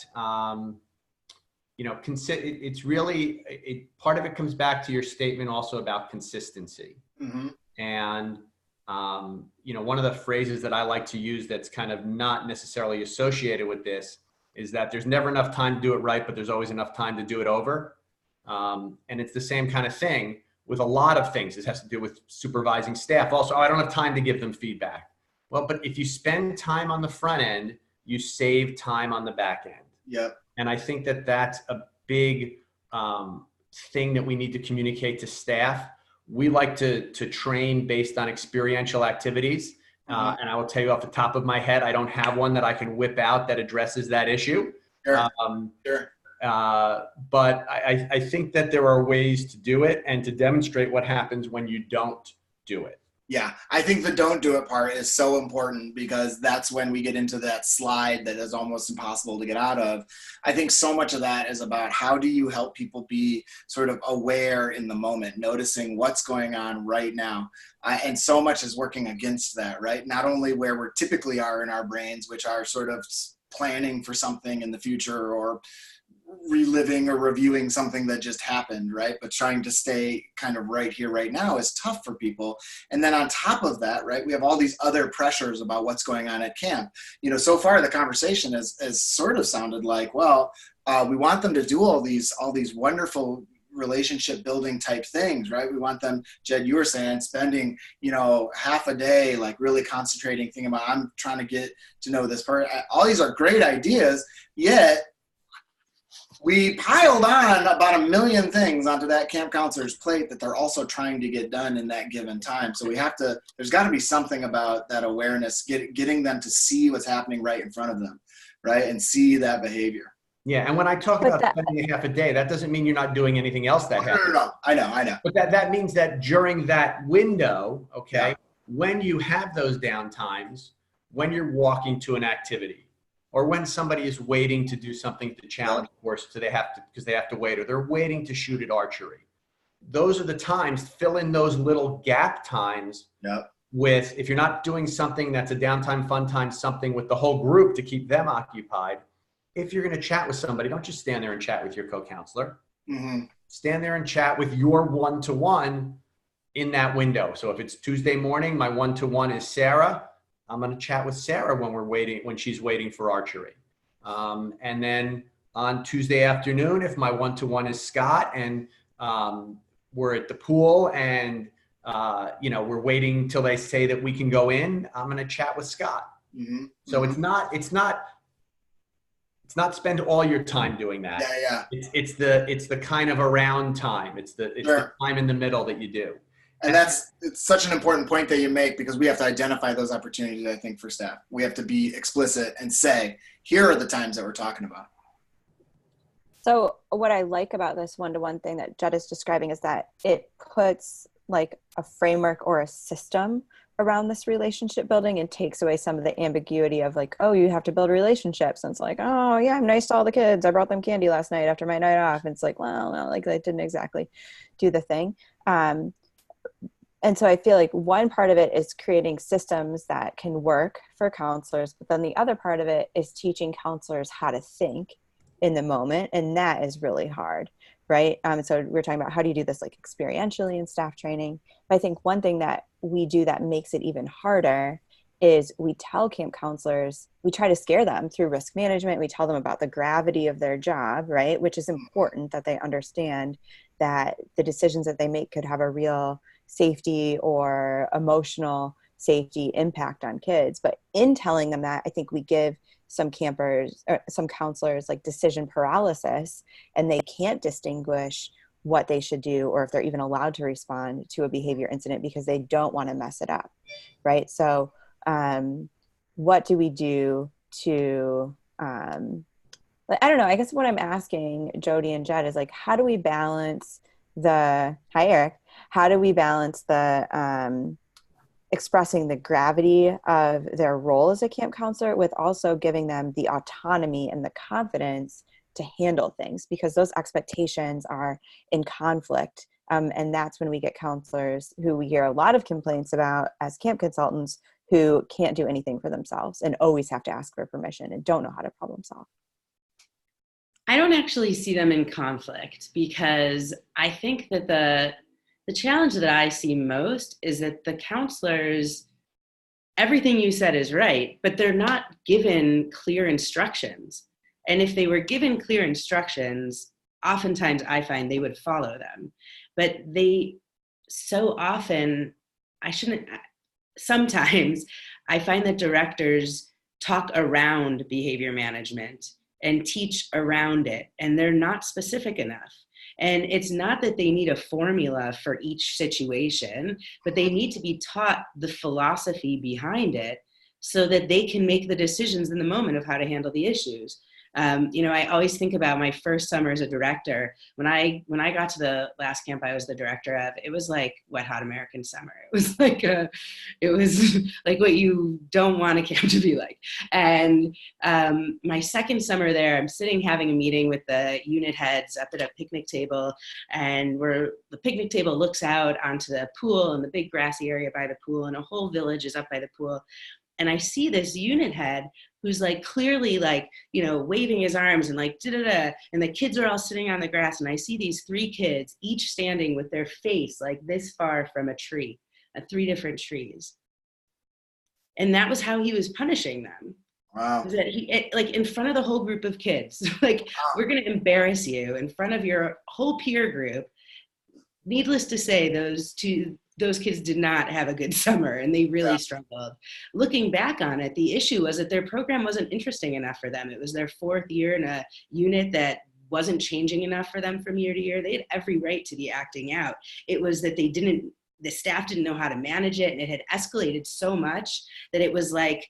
[SPEAKER 4] it's really, part of it comes back to your statement also about consistency. Mm-hmm. And, one of the phrases that I like to use that's kind of not necessarily associated with this is that there's never enough time to do it right, but there's always enough time to do it over. And it's the same kind of thing with a lot of things. This has to do with supervising staff. Also, I don't have time to give them feedback. Well, but if you spend time on the front end, you save time on the back end.
[SPEAKER 3] Yep.
[SPEAKER 4] And I think that that's a big thing that we need to communicate to staff. We like to train based on experiential activities. Mm-hmm. And I will tell you off the top of my head, I don't have one that I can whip out that addresses that issue.
[SPEAKER 3] Sure.
[SPEAKER 4] Sure. But I think that there are ways to do it and to demonstrate what happens when you don't do it.
[SPEAKER 3] Yeah, I think the don't do it part is so important because that's when we get into that slide that is almost impossible to get out of. I think so much of that is about how do you help people be sort of aware in the moment, noticing what's going on right now. And so much is working against that, right? Not only where we typically are in our brains, which are sort of planning for something in the future or reliving or reviewing something that just happened, right? But trying to stay kind of right here, right now is tough for people. And then on top of that, right, we have all these other pressures about what's going on at camp. So far the conversation has sort of sounded like, well, we want them to do all these wonderful relationship building type things, right? We want them, Jed, you were saying, spending, half a day, like really concentrating, thinking about, I'm trying to get to know this person. All these are great ideas, yet we piled on about 1 million things onto that camp counselor's plate that they're also trying to get done in that given time. So there's got to be something about that awareness, getting them to see what's happening right in front of them, right? And see that behavior.
[SPEAKER 4] Yeah, and when I talk about spending half a day, that doesn't mean you're not doing anything else that half a day.
[SPEAKER 3] No, I know.
[SPEAKER 4] But that means that during that window, okay, when you have those downtimes, when you're walking to an activity, or when somebody is waiting to do something to challenge course, so because they have to wait, or they're waiting to shoot at archery. Those are the times, fill in those little gap times with, if you're not doing something that's a downtime, fun time, something with the whole group to keep them occupied. If you're going to chat with somebody, don't just stand there and chat with your co-counselor. Mm-hmm. Stand there and chat with your one-to-one in that window. So if it's Tuesday morning, my one-to-one is Sarah. I'm going to chat with Sarah when she's waiting for archery. And then on Tuesday afternoon, if my one-to-one is Scott and we're at the pool and, we're waiting till they say that we can go in, I'm going to chat with Scott. Mm-hmm. So it's not spend all your time doing that.
[SPEAKER 3] Yeah.
[SPEAKER 4] It's the kind of around time. It's the time in the middle that you do.
[SPEAKER 3] And it's such an important point that you make because we have to identify those opportunities, I think, for staff. We have to be explicit and say, here are the times that we're talking about.
[SPEAKER 5] So what I like about this one-to-one thing that Jed is describing is that it puts like a framework or a system around this relationship building and takes away some of the ambiguity of like, oh, you have to build relationships. And it's like, oh yeah, I'm nice to all the kids. I brought them candy last night after my night off. And it's like, well, no, like they didn't exactly do the thing. And so I feel like one part of it is creating systems that can work for counselors, but then the other part of it is teaching counselors how to think in the moment. And that is really hard, right? So we're talking about how do you do this like experientially in staff training. But I think one thing that we do that makes it even harder is we tell camp counselors, we try to scare them through risk management. We tell them about the gravity of their job, right? Which is important that they understand that the decisions that they make could have a real safety or emotional safety impact on kids. But in telling them that, I think we give some campers or some counselors like decision paralysis, and they can't distinguish what they should do or if they're even allowed to respond to a behavior incident because they don't want to mess it up, right? So what do we do to I don't know, I guess what I'm asking Jodi and Jed is like, how do we balance hi Eric, how do we balance the expressing the gravity of their role as a camp counselor with also giving them the autonomy and the confidence to handle things, because those expectations are in conflict. And that's when we get counselors who we hear a lot of complaints about as camp consultants who can't do anything for themselves and always have to ask for permission and don't know how to problem solve.
[SPEAKER 2] I don't actually see them in conflict, because I think that the challenge that I see most is that the counselors, everything you said is right, but they're not given clear instructions. And if they were given clear instructions, oftentimes I find they would follow them. But they so often, sometimes I find that directors talk around behavior management and teach around it, and they're not specific enough. And it's not that they need a formula for each situation, but they need to be taught the philosophy behind it so that they can make the decisions in the moment of how to handle the issues. I always think about my first summer as a director. When I got to the last camp I was the director of, it was like Wet Hot American Summer. It was like what you don't want a camp to be like. And my second summer there, I'm sitting having a meeting with the unit heads up at a picnic table, and the picnic table looks out onto the pool and the big grassy area by the pool, and a whole village is up by the pool. And I see this unit head who's like clearly like, waving his arms and like da-da-da. And the kids are all sitting on the grass. And I see these 3 kids, each standing with their face like this far from a tree, 3 different trees. And that was how he was punishing them.
[SPEAKER 3] Wow.
[SPEAKER 2] That like in front of the whole group of kids, like, wow, we're going to embarrass you in front of your whole peer group. Needless to say, those kids did not have a good summer, and they really struggled. Looking back on it, the issue was that their program wasn't interesting enough for them. It was their 4th year in a unit that wasn't changing enough for them from year to year. They had every right to be acting out. It was that the staff didn't know how to manage it, and it had escalated so much that it was like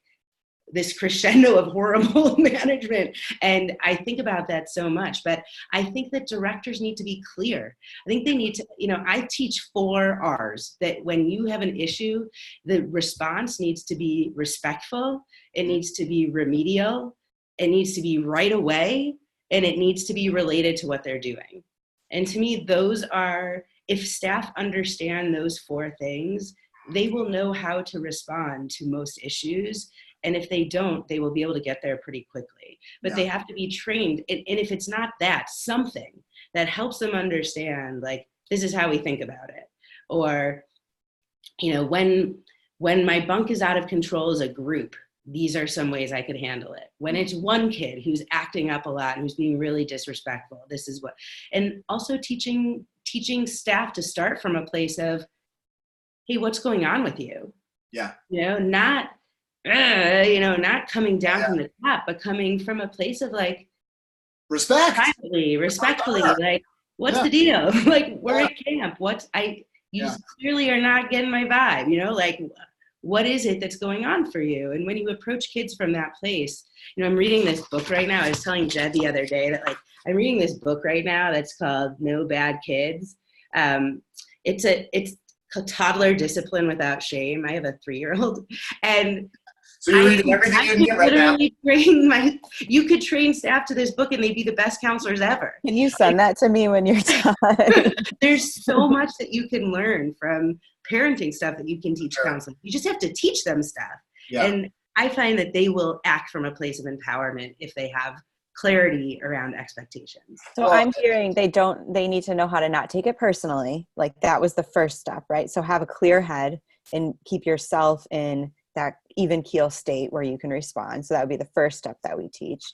[SPEAKER 2] this crescendo of horrible management. And I think about that so much, but I think that directors need to be clear. I think they need to, I teach 4 R's, that when you have an issue, the response needs to be respectful, it needs to be remedial, it needs to be right away, and it needs to be related to what they're doing. And to me, if staff understand those 4 things, they will know how to respond to most issues. And if they don't, they will be able to get there pretty quickly. But they have to be trained. And if it's not that, something that helps them understand, like, this is how we think about it. Or, when my bunk is out of control as a group, these are some ways I could handle it. When it's one kid who's acting up a lot and who's being really disrespectful, this is what. And also teaching staff to start from a place of, hey, what's going on with you? Yeah. Not coming down from the top, but coming from a place of like respectfully, like, what's the deal? Like, we're at camp. You clearly are not getting my vibe, like, what is it that's going on for you? And when you approach kids from that place, I'm reading this book right now. I was telling Jed the other day that I'm reading this book right now that's called No Bad Kids. It's toddler discipline without shame. I have a 3-year-old, and
[SPEAKER 3] So you're reading everything you can get right now.
[SPEAKER 2] You could train staff to this book and they'd be the best counselors ever.
[SPEAKER 5] Can you send that to me when you're done?
[SPEAKER 2] There's so much that you can learn from parenting stuff that you can teach counseling. You just have to teach them stuff.
[SPEAKER 3] Yeah.
[SPEAKER 2] And I find that they will act from a place of empowerment if they have clarity around expectations.
[SPEAKER 5] So I'm hearing they need to know how to not take it personally. Like that was the first step, right? So have a clear head and keep yourself in that even keel state where you can respond. So that would be the first step that we teach.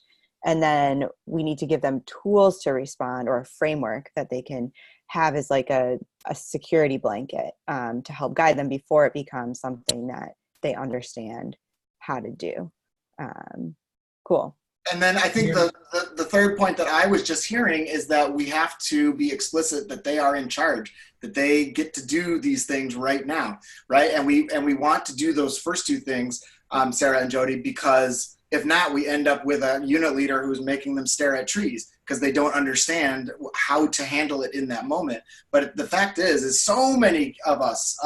[SPEAKER 5] And then we need to give them tools to respond, or a framework that they can have as like a security blanket to help guide them before it becomes something that they understand how to do. Cool.
[SPEAKER 3] And then I think the third point that I was just hearing is that we have to be explicit that they are in charge, that they get to do these things right now, right? And we want to do those first two things, Sarah and Jodi, because if not, we end up with a unit leader who's making them stare at trees because they don't understand how to handle it in that moment. But the fact is so many of us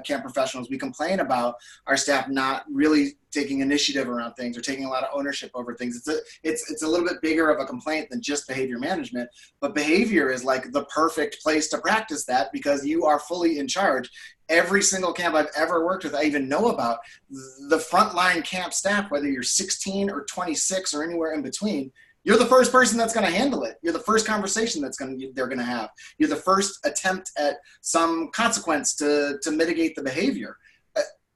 [SPEAKER 3] camp professionals, we complain about our staff not really taking initiative around things or taking a lot of ownership over things. It's a little bit bigger of a complaint than just behavior management, but behavior is like the perfect place to practice that because you are fully in charge. Every single camp I've ever worked with, I even know about, the frontline camp staff, whether you're 16 or 26 or anywhere in between, you're the first person that's going to handle it. You're the first conversation they're going to have. You're the first attempt at some consequence to mitigate the behavior.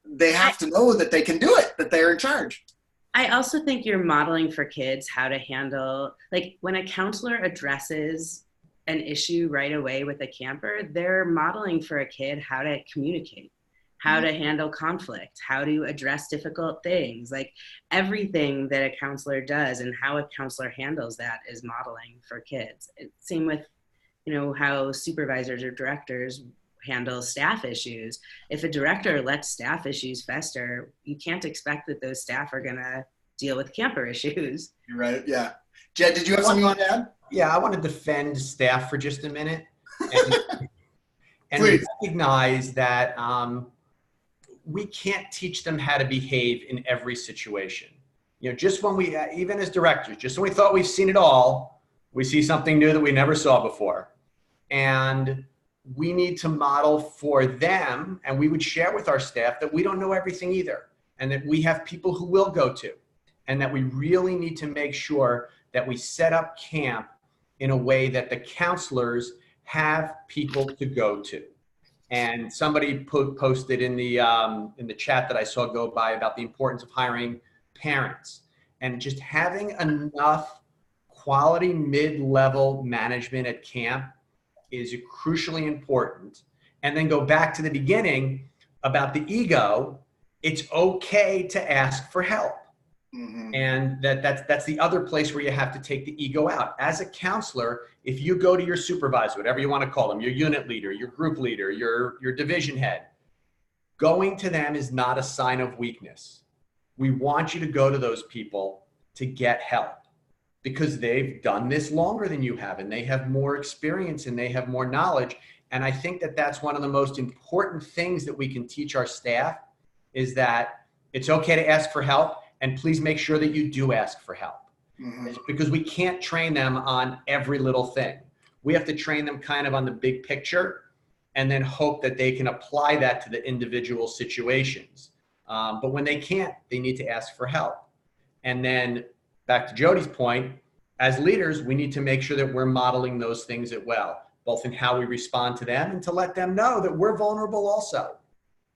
[SPEAKER 3] They have to know that they can do it, that they're in charge.
[SPEAKER 2] I also think you're modeling for kids how to handle, like when a counselor addresses an issue right away with a camper, they're modeling for a kid how to communicate, how to handle conflict, how to address difficult things. Like everything that a counselor does and how a counselor handles that is modeling for kids. Same with, how supervisors or directors handle staff issues. If a director lets staff issues fester, you can't expect that those staff are gonna deal with camper issues.
[SPEAKER 3] You're right, yeah. Jed, did you have something you want to add?
[SPEAKER 4] Yeah, I want to defend staff for just a minute and recognize that we can't teach them how to behave in every situation. Just when we, even as directors, just when we thought we've seen it all, we see something new that we never saw before. And we need to model for them, and we would share with our staff that we don't know everything either, and that we have people who will go to, and that we really need to make sure that we set up camp in a way that the counselors have people to go to. And somebody posted in the chat that I saw go by about the importance of hiring parents and just having enough quality mid-level management at camp is crucially important. And then go back to the beginning about the ego. It's okay to ask for help. Mm-hmm. And that's the other place where you have to take the ego out. As a counselor, if you go to your supervisor, whatever you want to call them, your unit leader, your group leader, your division head, going to them is not a sign of weakness. We want you to go to those people to get help because they've done this longer than you have, and they have more experience and they have more knowledge. And I think that that's one of the most important things that we can teach our staff is that it's okay to ask for help. And please make sure that you do ask for help. Mm-hmm. Because we can't train them on every little thing. We have to train them kind of on the big picture and then hope that they can apply that to the individual situations. But when they can't, they need to ask for help. And then back to Jodi's point, as leaders, we need to make sure that we're modeling those things as well, both in how we respond to them and to let them know that we're vulnerable also.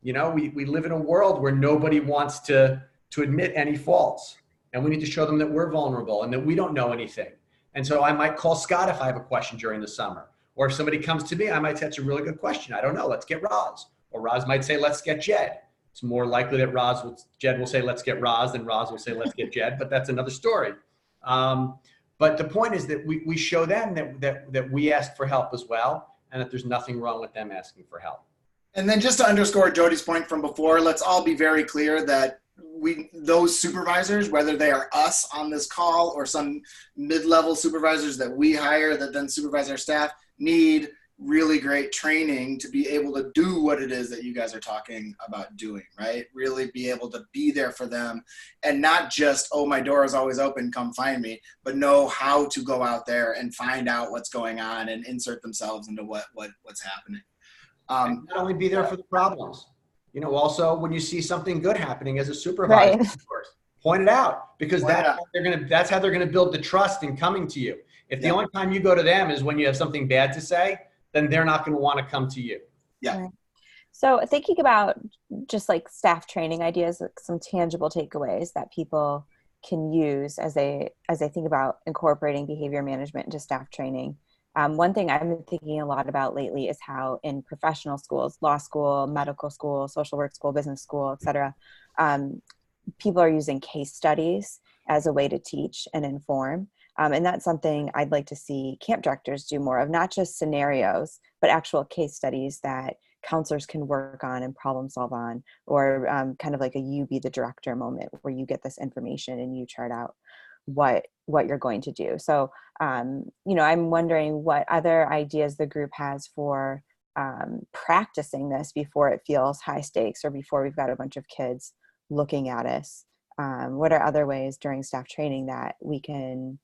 [SPEAKER 4] We live in a world where nobody wants to admit any faults. And we need to show them that we're vulnerable and that we don't know anything. And so I might call Scott if I have a question during the summer. Or if somebody comes to me, I might say, that's a really good question. I don't know, let's get Roz. Or Roz might say, let's get Jed. It's more likely that Jed will say, let's get Roz, than Roz will say, let's get Jed, but that's another story. But the point is that we show them that we ask for help as well, and that there's nothing wrong with them asking for help.
[SPEAKER 3] And then just to underscore Jodie's point from before, let's all be very clear that those supervisors, whether they are us on this call or some mid-level supervisors that we hire that then supervise our staff, need really great training to be able to do what it is that you guys are talking about doing, right? Really be able to be there for them and not just, oh, my door is always open, come find me, but know how to go out there and find out what's going on and insert themselves into what's happening.
[SPEAKER 4] And not only be there for the problems, you know, also when you see something good happening as a supervisor,
[SPEAKER 5] Right.
[SPEAKER 4] of course, point it out, because that's how they're gonna build the trust in coming to you. If the only time you go to them is when you have something bad to say, then they're not gonna wanna come to you.
[SPEAKER 3] Yeah.
[SPEAKER 5] Right. So thinking about just like staff training ideas, like some tangible takeaways that people can use as they think about incorporating behavior management into staff training. One thing I've been thinking a lot about lately is how in professional schools, law school, medical school, social work school, business school, et cetera, people are using case studies as a way to teach and inform. And that's something I'd like to see camp directors do more of, not just scenarios, but actual case studies that counselors can work on and problem solve on, or kind of like a you be the director moment where you get this information and you chart out what you're going to do. So, you know, I'm wondering what other ideas the group has for practicing this before it feels high stakes or before we've got a bunch of kids looking at us. What are other ways during staff training that we can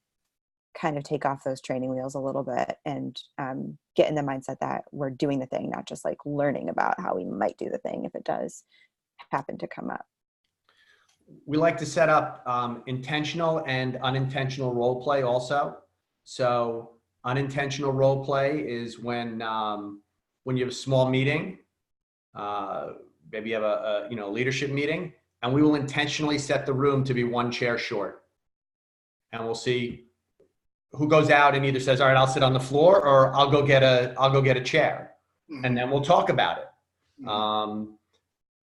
[SPEAKER 5] kind of take off those training wheels a little bit and get in the mindset that we're doing the thing, not just like learning about how we might do the thing if it does happen to come up?
[SPEAKER 4] We like to set up intentional and unintentional role play also. So unintentional role play is when you have a small meeting, maybe you have a leadership meeting, and we will intentionally set the room to be one chair short. And we'll see who goes out and either says, all right, I'll sit on the floor, or I'll go get a chair. Mm-hmm. And then we'll talk about it. Mm-hmm.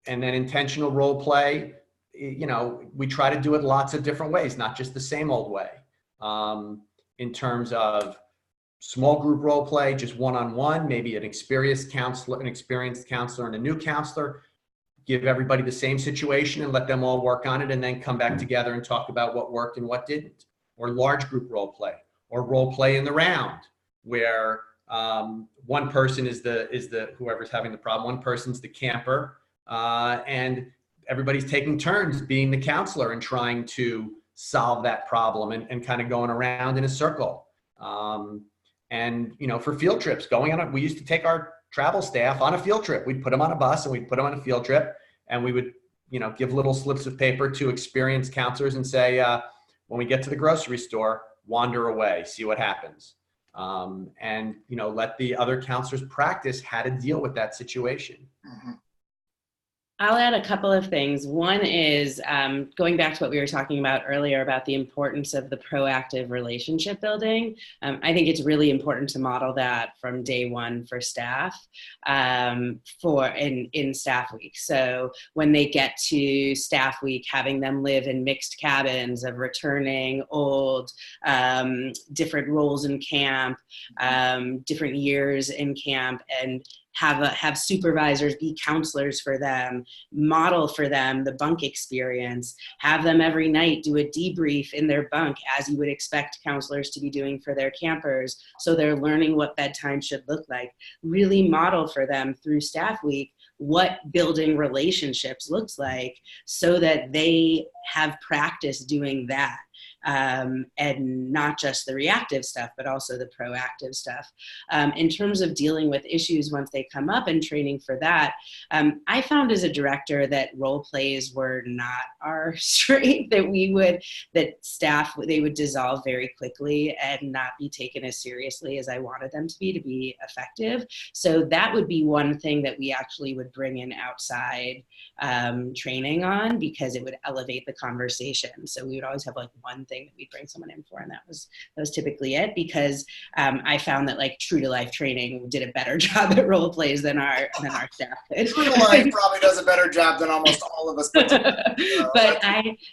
[SPEAKER 4] And then intentional role play, you know, we try to do it lots of different ways, not just the same old way. In terms of small group role play, just one-on-one, maybe an experienced counselor and a new counselor, give everybody the same situation and let them all work on it and then come back together and talk about what worked and what didn't. Or large group role play, or role play in the round where one person is the whoever's having the problem, one person's the camper, and everybody's taking turns being the counselor and trying to solve that problem and kind of going around in a circle. And, you know, for field trips, we used to take our travel staff on a field trip. We'd put them on a bus and we'd put them on a field trip, and we would, you know, give little slips of paper to experienced counselors and say, when we get to the grocery store, wander away, see what happens. And, you know, let the other counselors practice how to deal with that situation.
[SPEAKER 3] Mm-hmm.
[SPEAKER 2] I'll add a couple of things. One is going back to what we were talking about earlier about the importance of the proactive relationship building. I think it's really important to model that from day one for staff in staff week. So when they get to staff week, having them live in mixed cabins of returning, old, different roles in camp, different years in camp, and have supervisors be counselors for them, model for them the bunk experience, have them every night do a debrief in their bunk as you would expect counselors to be doing for their campers, so they're learning what bedtime should look like. Really model for them through staff week what building relationships looks like so that they have practice doing that. And not just the reactive stuff, but also the proactive stuff. In terms of dealing with issues once they come up and training for that, I found as a director that role plays were not our strength, that staff, they would dissolve very quickly and not be taken as seriously as I wanted them to be effective. So that would be one thing that we actually would bring in outside training on, because it would elevate the conversation. So we would always have like one thing thing that we'd bring someone in for. And that was typically it, because I found that like True to Life training did a better job at role plays than our staff did.
[SPEAKER 3] True to Life probably does a better job than almost all of us. But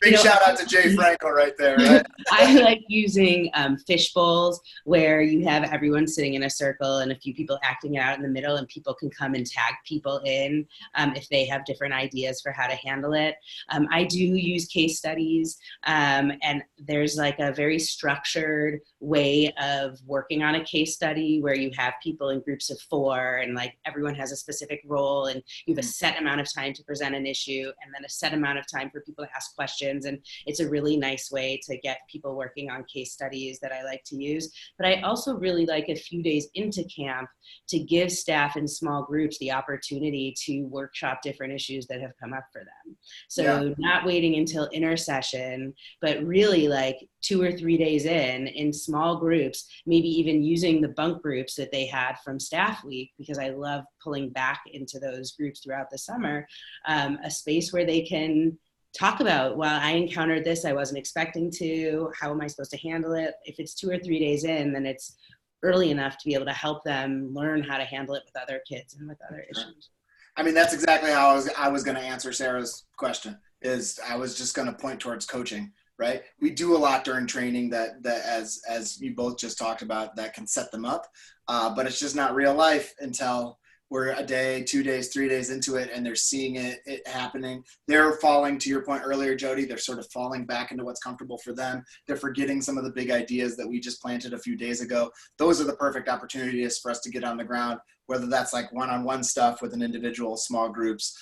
[SPEAKER 3] big shout out to Jay Franco right there. Right?
[SPEAKER 2] I like using fish bowls where you have everyone sitting in a circle and a few people acting out in the middle, and people can come and tag people in if they have different ideas for how to handle it. I do use case studies, and there's like a very structured way of working on a case study where you have people in groups of 4 and like everyone has a specific role, and you have a set amount of time to present an issue and then a set amount of time for people to ask questions. And it's a really nice way to get people working on case studies that I like to use. But I also really like a few days into camp to give staff in small groups the opportunity to workshop different issues that have come up for them. So not waiting until intersession, but really like 2 or 3 days in small groups, maybe even using the bunk groups that they had from staff week, because I love pulling back into those groups throughout the summer, a space where they can talk about, well, I encountered this, I wasn't expecting to, how am I supposed to handle it? If it's 2 or 3 days in, then it's early enough to be able to help them learn how to handle it with other kids and with other issues.
[SPEAKER 3] I mean, that's exactly how I was going to answer Sarah's question. Is I was just going to point towards coaching, right? We do a lot during training that as you both just talked about, that can set them up, but it's just not real life until we're a day, 2 days, 3 days into it, and they're seeing it happening. They're falling, to your point earlier, Jodi, they're sort of falling back into what's comfortable for them. They're forgetting some of the big ideas that we just planted a few days ago. Those are the perfect opportunities for us to get on the ground, whether that's like one-on-one stuff with an individual, small groups.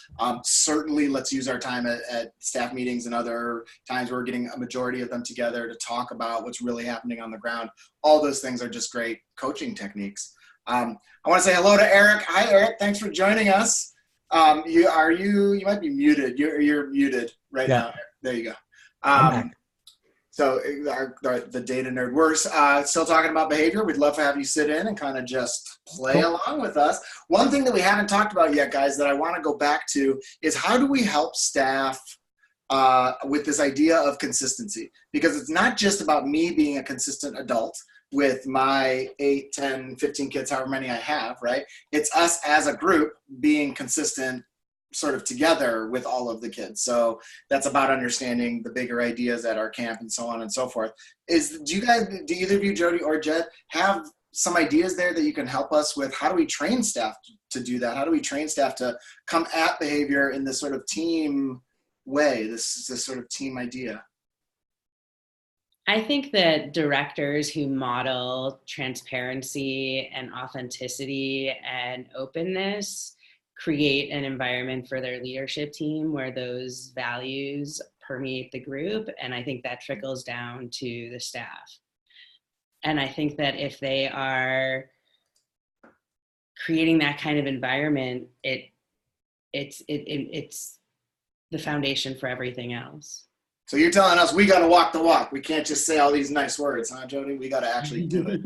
[SPEAKER 3] Certainly let's use our time at staff meetings and other times where we're getting a majority of them together to talk about what's really happening on the ground. All those things are just great coaching techniques. I want to say hello to Eric. Hi, Eric. Thanks for joining us. You might be muted. You're muted right now. There you go. So the data nerd, we're still talking about behavior. We'd love to have you sit in and kind of just play along with us. One thing that we haven't talked about yet, guys, that I want to go back to is how do we help staff with this idea of consistency? Because it's not just about me being a consistent adult with my 8, 10, 15 kids, however many I have, right? It's us as a group being consistent sort of together with all of the kids. So that's about understanding the bigger ideas at our camp and so on and so forth. Do either of you, Jodi or Jed, have some ideas there that you can help us with? How do we train staff to do that? How do we train staff to come at behavior in this sort of team way, this sort of team idea?
[SPEAKER 2] I think that directors who model transparency and authenticity and openness create an environment for their leadership team where those values permeate the group. And I think that trickles down to the staff. And I think that if they are creating that kind of environment, it's the foundation for everything else.
[SPEAKER 3] So you're telling us we got to walk the walk. We can't just say all these nice words, huh, Jodi? We got to actually do it.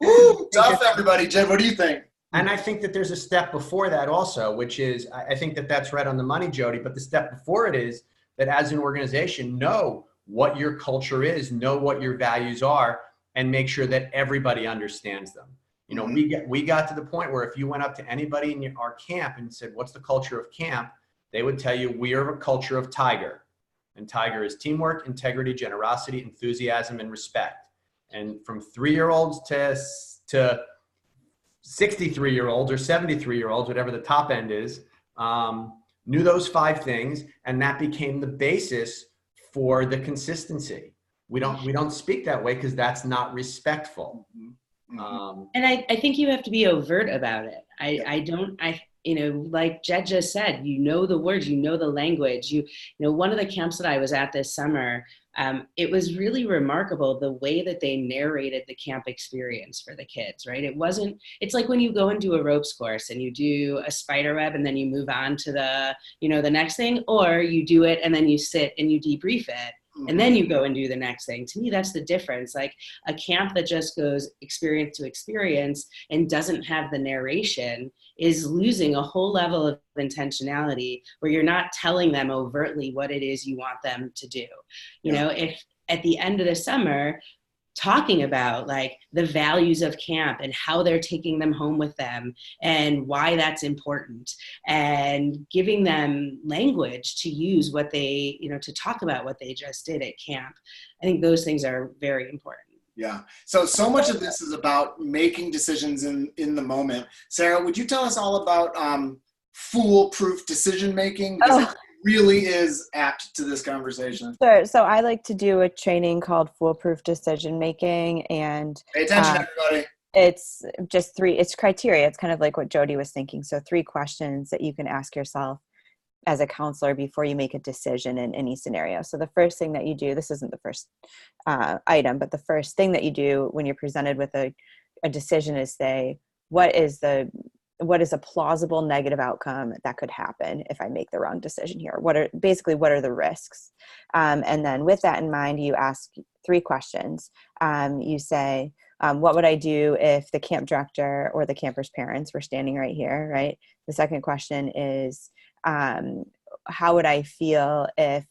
[SPEAKER 3] Woo, tough, everybody. Jed, what do you think?
[SPEAKER 4] And I think that there's a step before that also, which is, I think that that's right on the money, Jodi, but the step before it is that as an organization, know what your culture is, know what your values are, and make sure that everybody understands them. You know, we got to the point where if you went up to anybody in our camp and said, what's the culture of camp? They would tell you, we are a culture of Tiger. And Tiger is teamwork, integrity, generosity, enthusiasm, and respect. And from 3-year-olds to 63-year-olds or 73-year-olds, whatever the top end is, knew those 5 things, and that became the basis for the consistency. We don't speak that way because that's not respectful.
[SPEAKER 2] And I think you have to be overt about it. Like Jed just said, you know the words, you know the language. You know, one of the camps that I was at this summer, it was really remarkable the way that they narrated the camp experience for the kids, right? It's like when you go and do a ropes course and you do a spider web and then you move on to the next thing, or you do it and then you sit and you debrief it. And then you go and do the next thing. To me, that's the difference. Like a camp that just goes experience to experience and doesn't have the narration is losing a whole level of intentionality where you're not telling them overtly what it is you want them to do. You know, at the end of the summer, talking about like the values of camp and how they're taking them home with them and why that's important, and giving them language to use what they, to talk about what they just did at camp. I think those things are very important.
[SPEAKER 3] Yeah. So much of this is about making decisions in the moment. Sarah, would you tell us all about foolproof decision-making? Because it really is apt to this conversation.
[SPEAKER 5] Sure. So I like to do a training called Foolproof Decision-Making, and
[SPEAKER 3] pay attention, everybody.
[SPEAKER 5] It's just it's criteria. It's kind of like what Jodi was thinking. So 3 questions that you can ask yourself as a counselor before you make a decision in any scenario. So the first thing that you do, this isn't the first item, but the first thing that you do when you're presented with a decision is say, what is a plausible negative outcome that could happen if I make the wrong decision here? What are the risks? And then with that in mind, you ask 3 questions. You say, what would I do if the camp director or the camper's parents were standing right here, right? The second question is, how would I feel if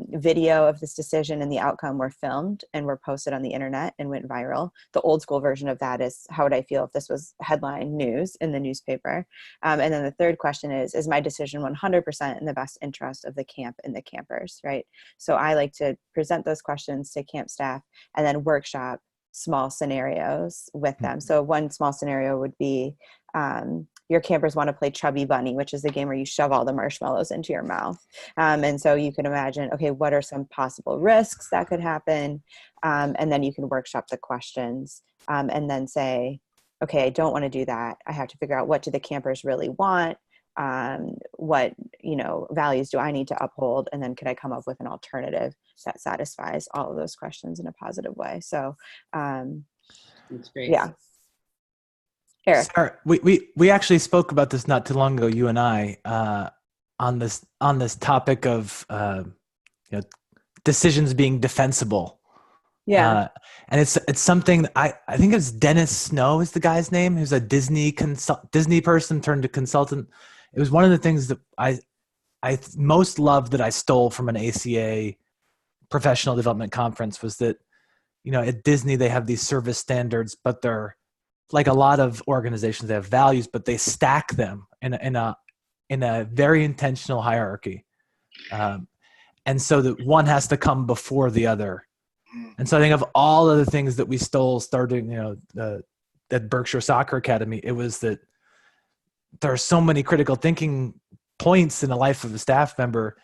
[SPEAKER 5] video of this decision and the outcome were filmed and were posted on the internet and went viral? The old school version of that is, how would I feel if this was headline news in the newspaper? And then the third question is my decision 100% in the best interest of the camp and the campers, right? So I like to present those questions to camp staff and then workshop small scenarios with them. So one small scenario would be, your campers want to play Chubby Bunny, which is the game where you shove all the marshmallows into your mouth. And so you can imagine, okay, what are some possible risks that could happen? And then you can workshop the questions and then say, okay, I don't want to do that. I have to figure out, what do the campers really want? What, values do I need to uphold? And then could I come up with an alternative that satisfies all of those questions in a positive way? So,
[SPEAKER 2] that's great.
[SPEAKER 5] Yeah. Eric.
[SPEAKER 6] Sarah, we actually spoke about this not too long ago, you and I, on this topic of decisions being defensible.
[SPEAKER 5] Yeah.
[SPEAKER 6] And it's something I think it's Dennis Snow is the guy's name, who's a Disney person turned to consultant. It was one of the things that I most loved that I stole from an ACA professional development conference, was that, at Disney they have these service standards, but they're like a lot of organizations, they have values, but they stack them in a very intentional hierarchy. And so that one has to come before the other. And so I think of all of the things that we stole starting, at Berkshire Soccer Academy, it was that there are so many critical thinking points in the life of a staff member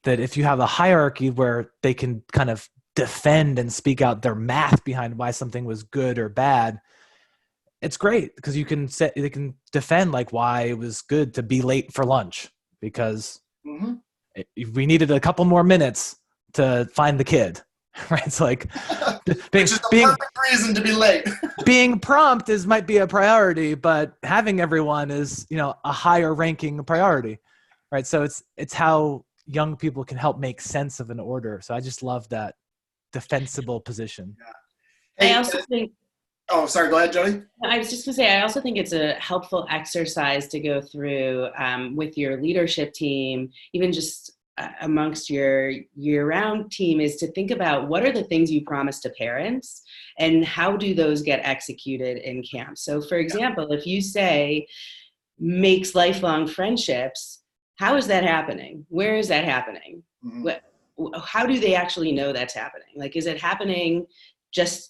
[SPEAKER 6] that if you have a hierarchy where they can kind of defend and speak out their math behind why something was good or bad, it's great, because they can defend like why it was good to be late for lunch because we needed a couple more minutes to find the kid, right? It's like
[SPEAKER 3] which is the perfect reason to be late.
[SPEAKER 6] Being prompt might be a priority, but having everyone is, a higher ranking priority, right? So it's how young people can help make sense of an order. So I just love that defensible position.
[SPEAKER 3] Yeah. Hey,
[SPEAKER 2] I also think.
[SPEAKER 3] Oh, sorry. Go ahead, Jodi.
[SPEAKER 2] I was just going to say, I also think it's a helpful exercise to go through with your leadership team, even just amongst your year-round team, is to think about what are the things you promise to parents and how do those get executed in camp. So, for example, if you say makes lifelong friendships, how is that happening? Where is that happening? How do they actually know that's happening? Like, is it happening just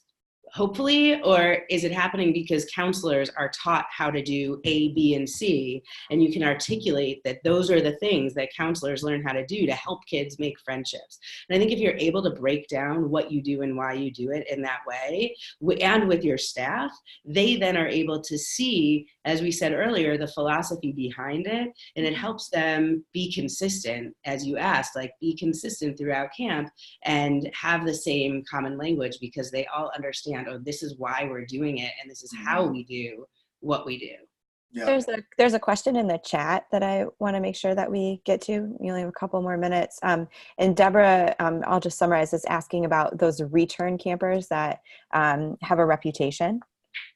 [SPEAKER 2] hopefully, or is it happening because counselors are taught how to do A, B, and C, and you can articulate that those are the things that counselors learn how to do to help kids make friendships? And I think if you're able to break down what you do and why you do it in that way, and with your staff, they then are able to see, as we said earlier, the philosophy behind it, and it helps them be consistent, as you asked, like be consistent throughout camp and have the same common language, because they all understand, oh, this is why we're doing it, and this is how we do what we do.
[SPEAKER 3] Yeah.
[SPEAKER 5] There's a question in the chat that I want to make sure that we get to. We only have a couple more minutes. And Deborah, I'll just summarize this, asking about those return campers that have a reputation,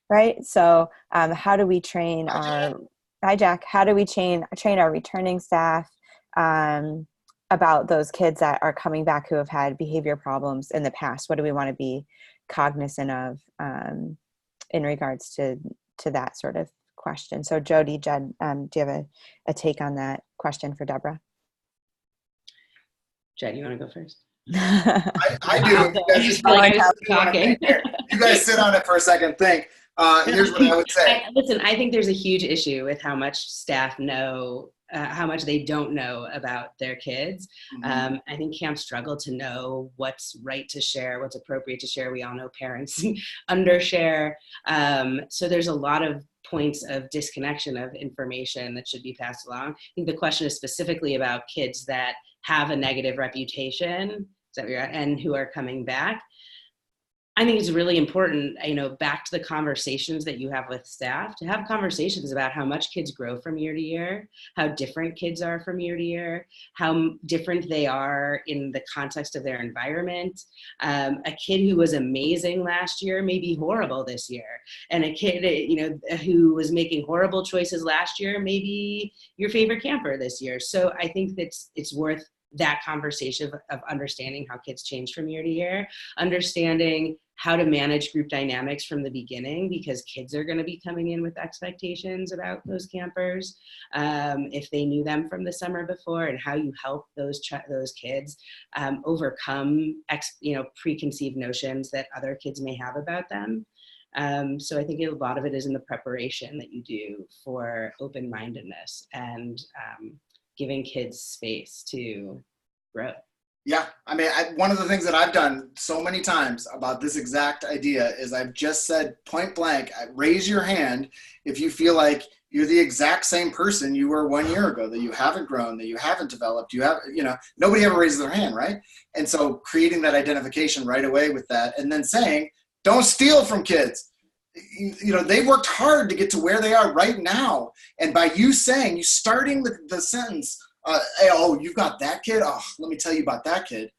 [SPEAKER 5] right? So how do we train Hi, Jack. How do we train our returning staff about those kids that are coming back who have had behavior problems in the past? What do we want to be cognizant of in regards to that sort of question? So Jodi, Jen, do you have a take on that question for Deborah?
[SPEAKER 2] Jen, you want to go first?
[SPEAKER 3] I do.
[SPEAKER 2] I just feel like I was talking.
[SPEAKER 3] You guys sit on it for a second. Think. Here's what I would say.
[SPEAKER 2] Listen, I think there's a huge issue with how much staff know, how much they don't know about their kids.
[SPEAKER 3] Mm-hmm.
[SPEAKER 2] I think camps struggle to know what's right to share, what's appropriate to share. We all know parents undershare. So there's a lot of points of disconnection of information that should be passed along. I think the question is specifically about kids that have a negative reputation, and who are coming back. I think it's really important, back to the conversations that you have with staff, to have conversations about how much kids grow from year to year, how different kids are from year to year, how different they are in the context of their environment. A kid who was amazing last year may be horrible this year. And a kid, who was making horrible choices last year may be your favorite camper this year. So I think that it's worth that conversation of understanding how kids change from year to year, understanding how to manage group dynamics from the beginning, because kids are going to be coming in with expectations about those campers, if they knew them from the summer before, and how you help those kids overcome preconceived notions that other kids may have about them. So I think a lot of it is in the preparation that you do for open-mindedness and giving kids space to grow.
[SPEAKER 3] Yeah, I mean, one of the things that I've done so many times about this exact idea is I've just said point blank, raise your hand if you feel like you're the exact same person you were 1 year ago, that you haven't grown, that you haven't developed, nobody ever raises their hand, right? And so creating that identification right away with that, and then saying, don't steal from kids. They worked hard to get to where they are right now. And by you starting the sentence, hey, oh, you've got that kid? Oh, let me tell you about that kid.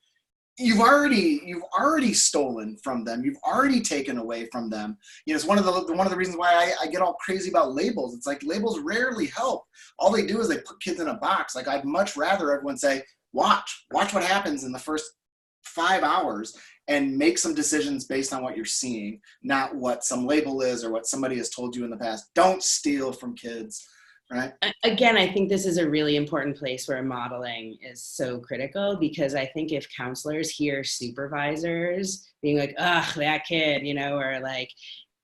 [SPEAKER 3] You've already stolen from them. You've already taken away from them. It's one of the reasons why I get all crazy about labels. It's like labels rarely help. All they do is they put kids in a box. Like, I'd much rather everyone say, watch what happens in the first 5 hours, and make some decisions based on what you're seeing, not what some label is or what somebody has told you in the past. Don't steal from kids, right?
[SPEAKER 2] Again, I think this is a really important place where modeling is so critical, because I think if counselors hear supervisors being like, ugh, that kid, or like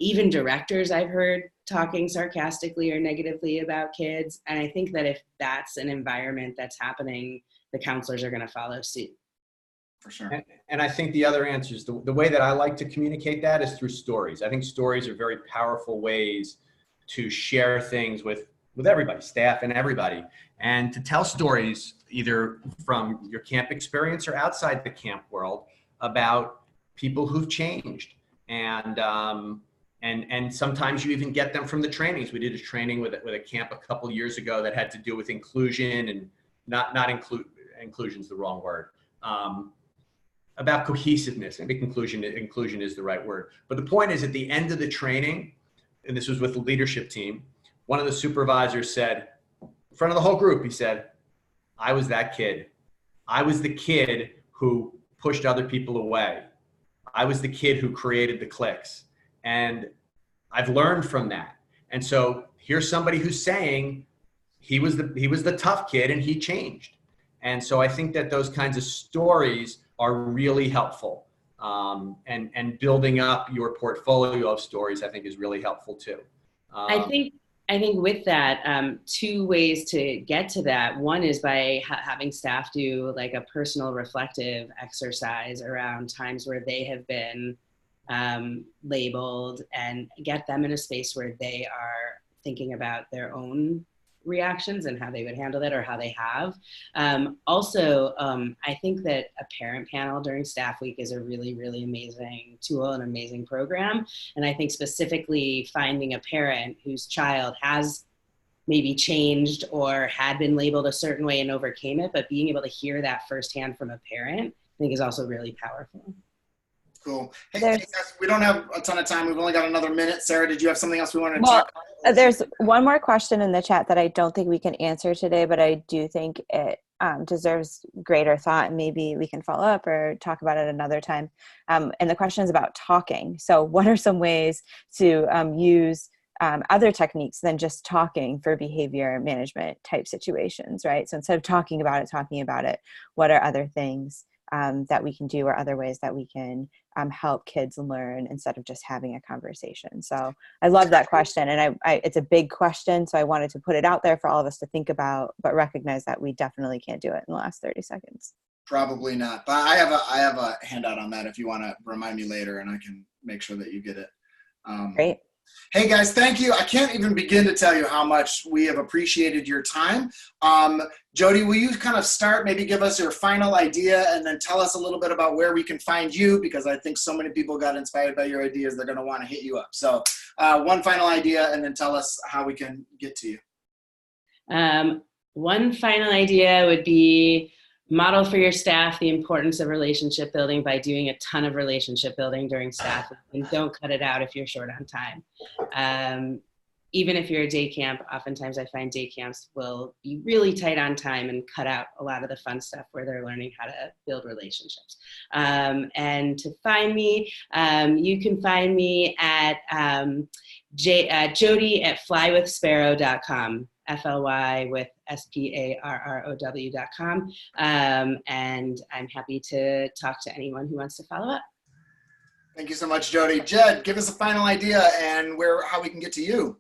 [SPEAKER 2] even directors I've heard talking sarcastically or negatively about kids. And I think that if that's an environment that's happening, the counselors are going to follow suit.
[SPEAKER 3] For sure.
[SPEAKER 4] And I think the other answer is the way that I like to communicate that is through stories. I think stories are very powerful ways to share things with everybody, staff and everybody, and to tell stories either from your camp experience or outside the camp world about people who've changed. And sometimes you even get them from the trainings. We did a training with a camp a couple years ago that had to do with inclusion, and inclusion is the wrong word. About cohesiveness. I think inclusion is the right word. But the point is, at the end of the training, and this was with the leadership team, one of the supervisors said, in front of the whole group, he said, I was that kid. I was the kid who pushed other people away. I was the kid who created the cliques. And I've learned from that. And so here's somebody who's saying he was the tough kid and he changed. And so I think that those kinds of stories are really helpful. And building up your portfolio of stories, I think, is really helpful too.
[SPEAKER 2] I think with that, two ways to get to that. One is by having staff do like a personal reflective exercise around times where they have been labeled, and get them in a space where they are thinking about their own reactions and how they would handle that, or how they have. Also, I think that a parent panel during staff week is a really, really amazing tool and amazing program. And I think specifically finding a parent whose child has maybe changed or had been labeled a certain way and overcame it, but being able to hear that firsthand from a parent, I think is also really powerful.
[SPEAKER 3] Cool. Hey,
[SPEAKER 5] There's-
[SPEAKER 3] guys, we don't have a ton of time. We've only got another minute. Sarah, did you have something else we wanted to
[SPEAKER 5] Well,
[SPEAKER 3] talk about?
[SPEAKER 5] there's one more question in the chat that I don't think we can answer today, but I do think it deserves greater thought, and maybe we can follow up or talk about it another time. And the question is about talking. So what are some ways to use other techniques than just talking for behavior management type situations, right? So instead of talking about it, what are other things that we can do, or other ways that we can help kids learn instead of just having a conversation? So I love that question, and I it's a big question, so I wanted to put it out there for all of us to think about, but recognize that we definitely can't do it in the last 30 seconds.
[SPEAKER 3] Probably not, but I have a handout on that if you want to remind me later, and I can make sure that you get it.
[SPEAKER 5] Great.
[SPEAKER 3] Hey guys, thank you. I can't even begin to tell you how much we have appreciated your time. Jodi, will you kind of start, maybe give us your final idea, and then tell us a little bit about where we can find you, because I think so many people got inspired by your ideas, they're going to want to hit you up. So one final idea, and then tell us how we can get to you.
[SPEAKER 2] One final idea would be model for your staff the importance of relationship building by doing a ton of relationship building during staff, and don't cut it out if you're short on time. Even if you're a day camp, oftentimes I find day camps will be really tight on time and cut out a lot of the fun stuff where they're learning how to build relationships. And to find me, you can find me at Jodi at flywithsparrow.com. FLY with SPARROW.com. And I'm happy to talk to anyone who wants to follow up.
[SPEAKER 3] Thank you so much, Jodi. Jed, give us a final idea and how we can get to you.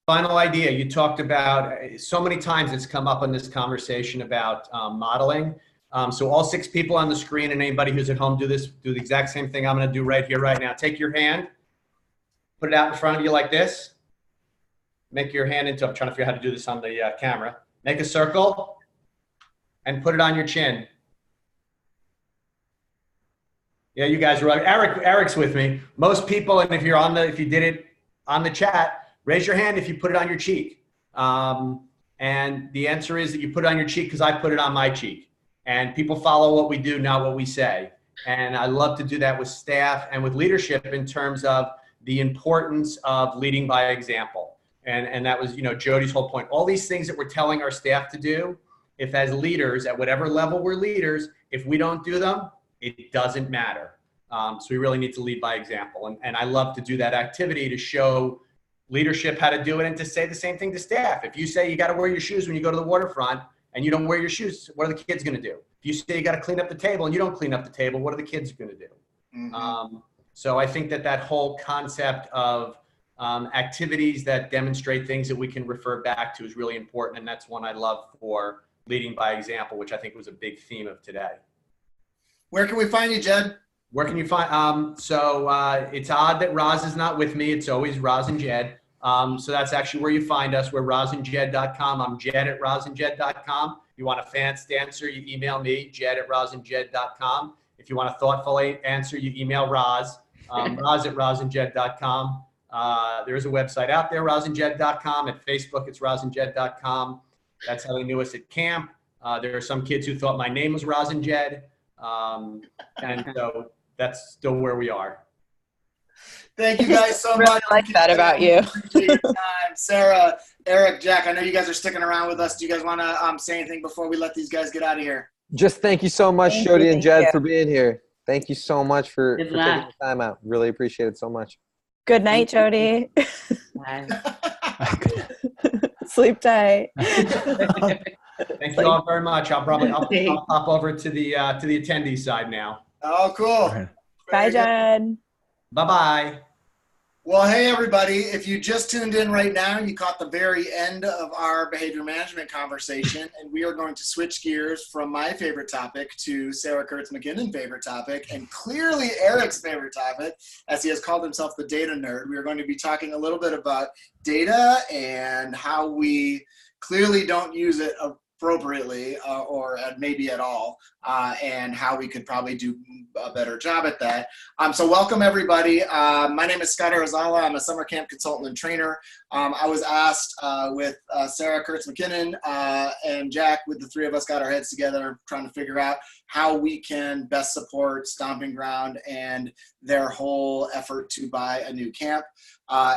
[SPEAKER 4] Final idea. You talked about, so many times it's come up in this conversation about modeling. So all 6 people on the screen, and anybody who's at home, do the exact same thing I'm going to do right here, right now. Take your hand, put it out in front of you like this. Make your hand into, I'm trying to figure out how to do this on the camera. Make a circle and put it on your chin. Yeah, you guys are right. Eric's with me. Most people, and if you did it on the chat, raise your hand if you put it on your cheek. And the answer is that you put it on your cheek because I put it on my cheek. And people follow what we do, not what we say. And I love to do that with staff and with leadership in terms of the importance of leading by example. And that was, Jodi's whole point. All these things that we're telling our staff to do, if as leaders, at whatever level we're leaders, if we don't do them, it doesn't matter. So we really need to lead by example. And I love to do that activity to show leadership how to do it and to say the same thing to staff. If you say you got to wear your shoes when you go to the waterfront and you don't wear your shoes, what are the kids going to do? If you say you got to clean up the table and you don't clean up the table, what are the kids going to do? Mm-hmm. So I think that whole concept of activities that demonstrate things that we can refer back to is really important. And that's one I love for leading by example, which I think was a big theme of today.
[SPEAKER 3] Where can we find you, Jed?
[SPEAKER 4] Where can you find, it's odd that Roz is not with me. It's always Roz and Jed. So that's actually where you find us. We're rozandjed.com. I'm Jed at rozandjed.com. If you want a fast answer, you email me, Jed at rozandjed.com. If you want a thoughtful answer, you email Roz, Roz at rozandjed.com. There is a website out there, rozandjed.com. At Facebook, it's rozandjed.com. That's how they knew us at camp. There are some kids who thought my name was Roz and Jed. And so that's still where we are.
[SPEAKER 3] Thank you guys so much.
[SPEAKER 5] I like that about you.
[SPEAKER 3] Appreciate your time. Sarah, Eric, Jack, I know you guys are sticking around with us. Do you guys want to say anything before we let these guys get out of here?
[SPEAKER 7] Just thank you so much, Jodi and Jed, for being here. Thank you so much for taking the time out. Really appreciate it so much.
[SPEAKER 5] Good night, Jodi. Sleep tight.
[SPEAKER 4] Thank you all very much. I'll pop over to the attendee side now.
[SPEAKER 3] Oh, cool.
[SPEAKER 5] Bye, Jed.
[SPEAKER 4] Bye-bye.
[SPEAKER 3] Well, hey, everybody. If you just tuned in right now, you caught the very end of our behavior management conversation, and we are going to switch gears from my favorite topic to Sarah Kurtz-McKinnon's favorite topic, and clearly Eric's favorite topic, as he has called himself the data nerd. We are going to be talking a little bit about data and how we clearly don't use it appropriately or maybe at all. and how we could probably do a better job at that. So welcome everybody. My name is Scott Arizala. I'm a summer camp consultant and trainer. I was asked with Sarah Kurtz-McKinnon and Jack, with the three of us got our heads together trying to figure out how we can best support Stomping Ground and their whole effort to buy a new camp.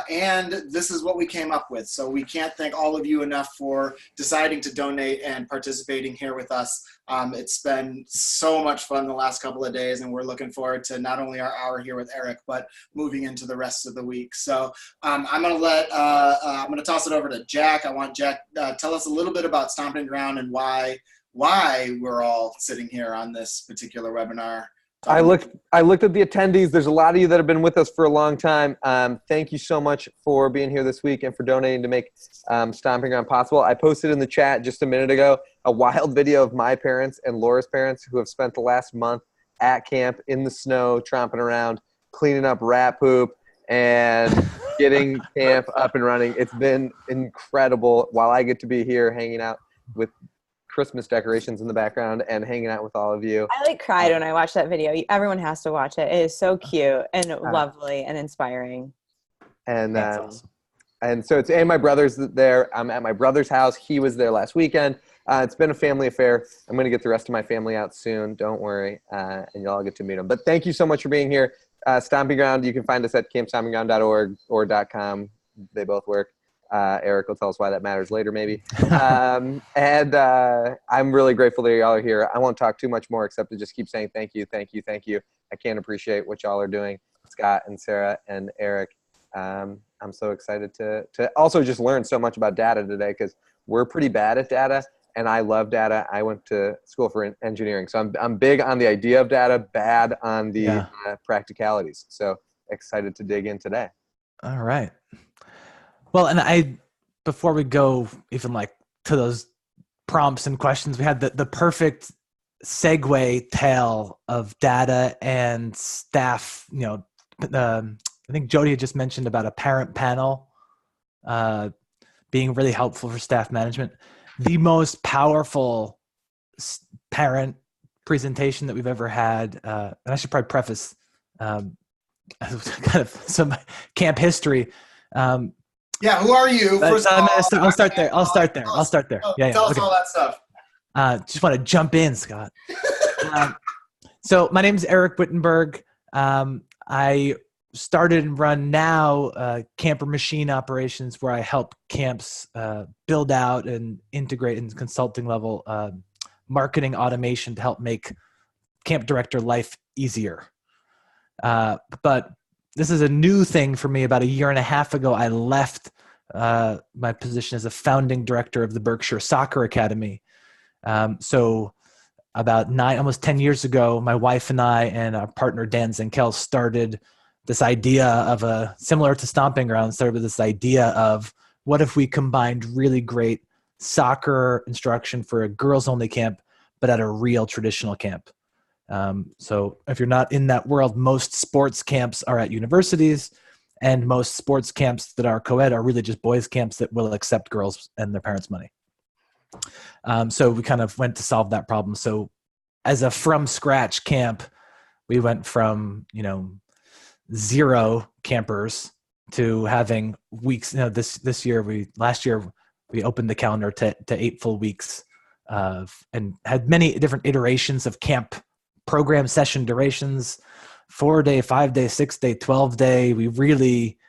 [SPEAKER 3] And this is what we came up with. So we can't thank all of you enough for deciding to donate and participating here with us. It's been so much fun the last couple of days, and we're looking forward to not only our hour here with Eric, but moving into the rest of the week. So I'm going to toss it over to Jack. I want Jack tell us a little bit about Stomping Ground and why we're all sitting here on this particular webinar.
[SPEAKER 7] I looked at the attendees. There's a lot of you that have been with us for a long time. Thank you so much for being here this week and for donating to make Stomping Ground possible. I posted in the chat just a minute ago a wild video of my parents and Laura's parents who have spent the last month at camp in the snow, tromping around, cleaning up rat poop, and getting camp up and running. It's been incredible while I get to be here hanging out with Christmas decorations in the background and hanging out with all of you.
[SPEAKER 5] I cried when I watched that video. Everyone has to watch it. It is so cute and lovely and inspiring.
[SPEAKER 7] And
[SPEAKER 6] Awesome.
[SPEAKER 7] And so and my brother's there. I'm at my brother's house. He was there last weekend. It's been a family affair. I'm going to get the rest of my family out soon. Don't worry. And you'll all get to meet them. But thank you so much for being here. Stomping Ground, you can find us at campstompingground.org or .com. They both work. Eric will tell us why that matters later, maybe. I'm really grateful that y'all are here. I won't talk too much more except to just keep saying thank you, thank you, thank you. I can't appreciate what y'all are doing, Scott and Sarah and Eric. I'm so excited to also just learn so much about data today, because we're pretty bad at data, and I love data. I went to school for engineering, so I'm big on the idea of data, bad on the practicalities. So excited to dig in today.
[SPEAKER 6] All right. Well, and before we go even to those prompts and questions, we had the perfect segue tale of data and staff. I think Jodi had just mentioned about a parent panel being really helpful for staff management. The most powerful parent presentation that we've ever had, and I should probably preface kind of some camp history.
[SPEAKER 3] Yeah, who are you?
[SPEAKER 6] I'll start there.
[SPEAKER 3] Tell us
[SPEAKER 6] Okay.
[SPEAKER 3] all that stuff.
[SPEAKER 6] Just want to jump in, Scott. So my name is Eric Wittenberg. I started and run now camper machine operations, where I help camps build out and integrate in consulting level marketing automation to help make camp director life easier. But this is a new thing for me. About a year and a half ago, I left my position as a founding director of the Berkshire Soccer Academy. So about almost 10 years ago, my wife and I and our partner, Dan Zenkel, started this idea of similar to Stomping Ground, started with this idea of what if we combined really great soccer instruction for a girls-only camp, but at a real traditional camp. So if you're not in that world, most sports camps are at universities, and most sports camps that are co-ed are really just boys camps that will accept girls and their parents' money. So we kind of went to solve that problem. So as a from scratch camp, we went from, 0 campers to having weeks. Last year we opened the calendar to 8 full weeks and had many different iterations of camp program session durations, 4-day, 5-day, 6-day, 12-day. We really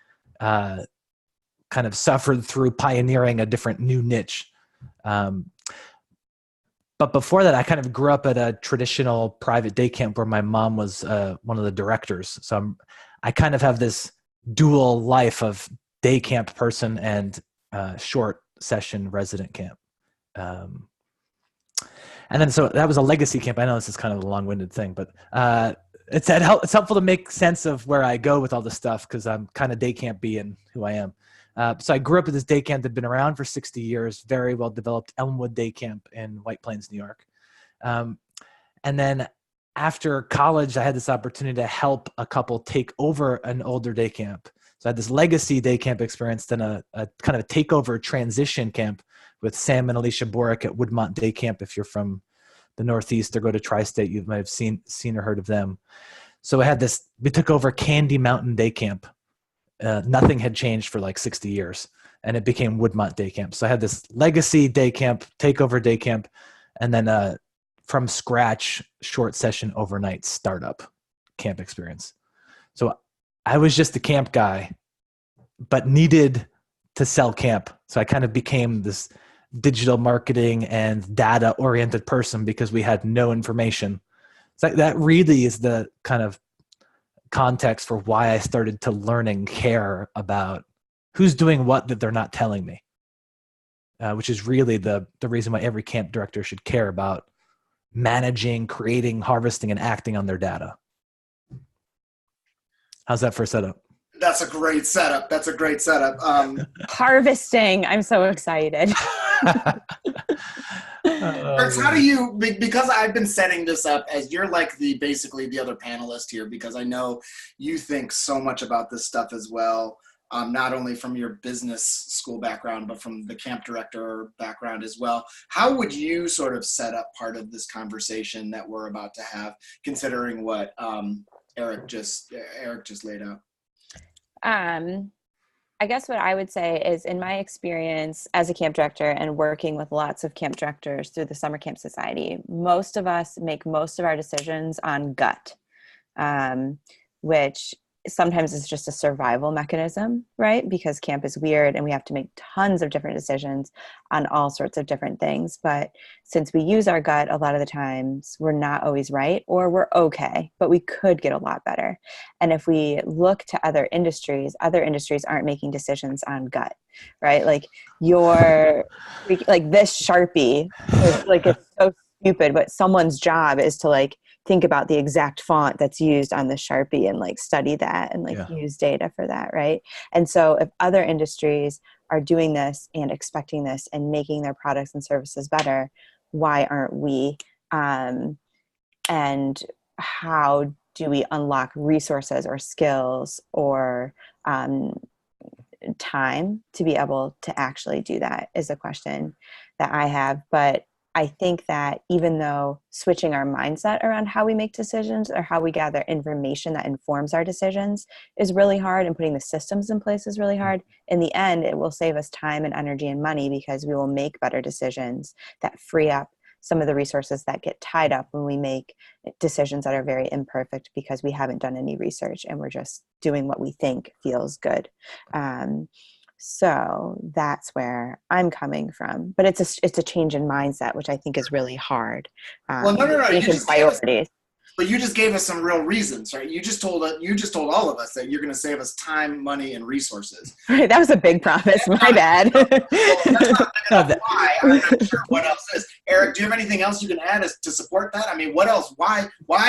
[SPEAKER 6] kind of suffered through pioneering a different new niche. But before that, I kind of grew up at a traditional private day camp where my mom was one of the directors. So I kind of have this dual life of day camp person and short session resident camp. And then, so that was a legacy camp. I know this is kind of a long-winded thing, but it's helpful to make sense of where I go with all this stuff, because I'm kind of day camp-y and who I am. So I grew up at this day camp that had been around for 60 years, very well-developed Elmwood Day Camp in White Plains, New York. And then after college, I had this opportunity to help a couple take over an older day camp. So I had this legacy day camp experience, then a kind of a takeover transition camp with Sam and Alicia Borick at Woodmont Day Camp, if you're from the Northeast or go to Tri-State, you might have seen or heard of them. So we took over Candy Mountain Day Camp. Nothing had changed for like 60 years, and it became Woodmont Day Camp. So I had this legacy day camp, takeover day camp, and then from scratch, short session overnight startup camp experience. So I was just a camp guy, but needed to sell camp. So I kind of became this digital marketing and data oriented person because we had no information. So that really is the kind of context for why I started to learn and care about who's doing what that they're not telling me, which is really the reason why every camp director should care about managing, creating, harvesting, and acting on their data. How's that for a setup?
[SPEAKER 3] That's a great setup.
[SPEAKER 5] Harvesting. I'm so excited.
[SPEAKER 3] Kurtz, how do you, because I've been setting this up as you're like basically the other panelist here, because I know you think so much about this stuff as well, not only from your business school background, but from the camp director background as well. How would you sort of set up part of this conversation that we're about to have, considering what Eric just laid out?
[SPEAKER 5] I guess what I would say is, in my experience as a camp director and working with lots of camp directors through the Summer Camp Society, most of us make most of our decisions on gut, which sometimes is just a survival mechanism, right? Because camp is weird and we have to make tons of different decisions on all sorts of different things. But since we use our gut, a lot of the times we're not always right, or we're okay, but we could get a lot better. And if we look to other industries aren't making decisions on gut, right? Like like this Sharpie is like, it's so stupid, but someone's job is to like think about the exact font that's used on the Sharpie and like study that and like use data for that, right? And so if other industries are doing this and expecting this and making their products and services better, why aren't we? And how do we unlock resources or skills or time to be able to actually do that is a question that I have. But I think that even though switching our mindset around how we make decisions or how we gather information that informs our decisions is really hard, and putting the systems in place is really hard, in the end, it will save us time and energy and money, because we will make better decisions that free up some of the resources that get tied up when we make decisions that are very imperfect because we haven't done any research and we're just doing what we think feels good. So that's where I'm coming from, but it's a change in mindset, which I think is really hard.
[SPEAKER 3] Well, no.
[SPEAKER 5] Change in priorities.
[SPEAKER 3] But you just gave us some real reasons, right? You just told all of us that you're going to save us time, money, and resources.
[SPEAKER 5] Right, that was a big promise. My bad.
[SPEAKER 3] Well, that's not why. I'm not sure what else is. Eric, do you have anything else you can add to support that? I mean, what else? Why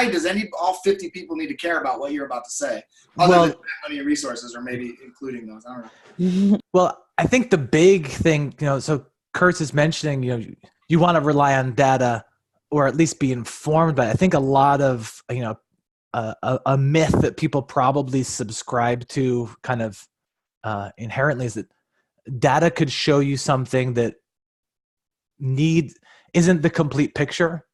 [SPEAKER 3] does all 50 people need to care about what you're about to say, other than money and resources, or maybe including those? I don't know.
[SPEAKER 6] Well, I think the big thing, so Kurtz is mentioning, you want to rely on data or at least be informed, but I think a lot of, a myth that people probably subscribe to kind of inherently is that data could show you something that isn't the complete picture,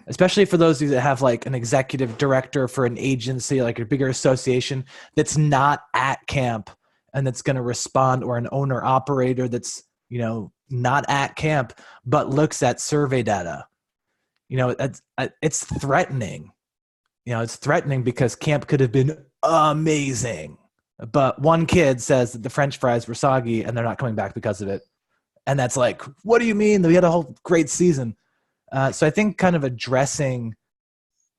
[SPEAKER 6] especially for those of you that have like an executive director for an agency, like a bigger association that's not at camp and that's going to respond, or an owner operator that's, not at camp, but looks at survey data. It's threatening. It's threatening because camp could have been amazing, but one kid says that the French fries were soggy and they're not coming back because of it. And that's like, what do you mean? We had a whole great season. So I think kind of addressing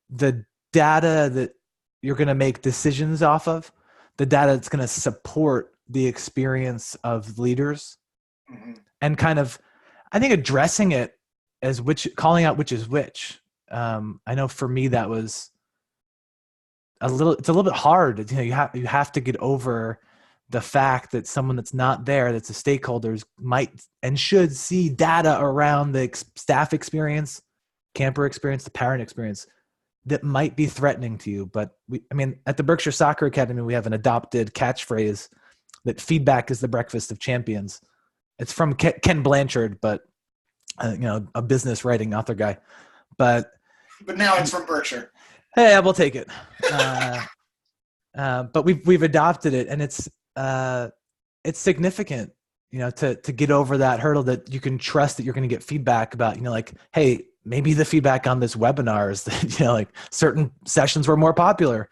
[SPEAKER 6] the data that you're going to make decisions off of, the data that's going to support the experience of leaders, and kind of, I think, addressing it as calling out which is which. I know for me that was it's a little bit hard. You have to get over the fact that someone that's not there, that's a stakeholders, might and should see data around the staff experience, camper experience, the parent experience that might be threatening to you. But at the Berkshire Soccer Academy, we have an adopted catchphrase that feedback is the breakfast of champions. It's from Ken Blanchard, but a business writing author guy. but
[SPEAKER 3] now it's from Berkshire.
[SPEAKER 6] hey, we'll take it. But we've adopted it, and it's significant, to get over that hurdle, that you can trust that you're going to get feedback about, like, hey, maybe the feedback on this webinar is that, like certain sessions were more popular.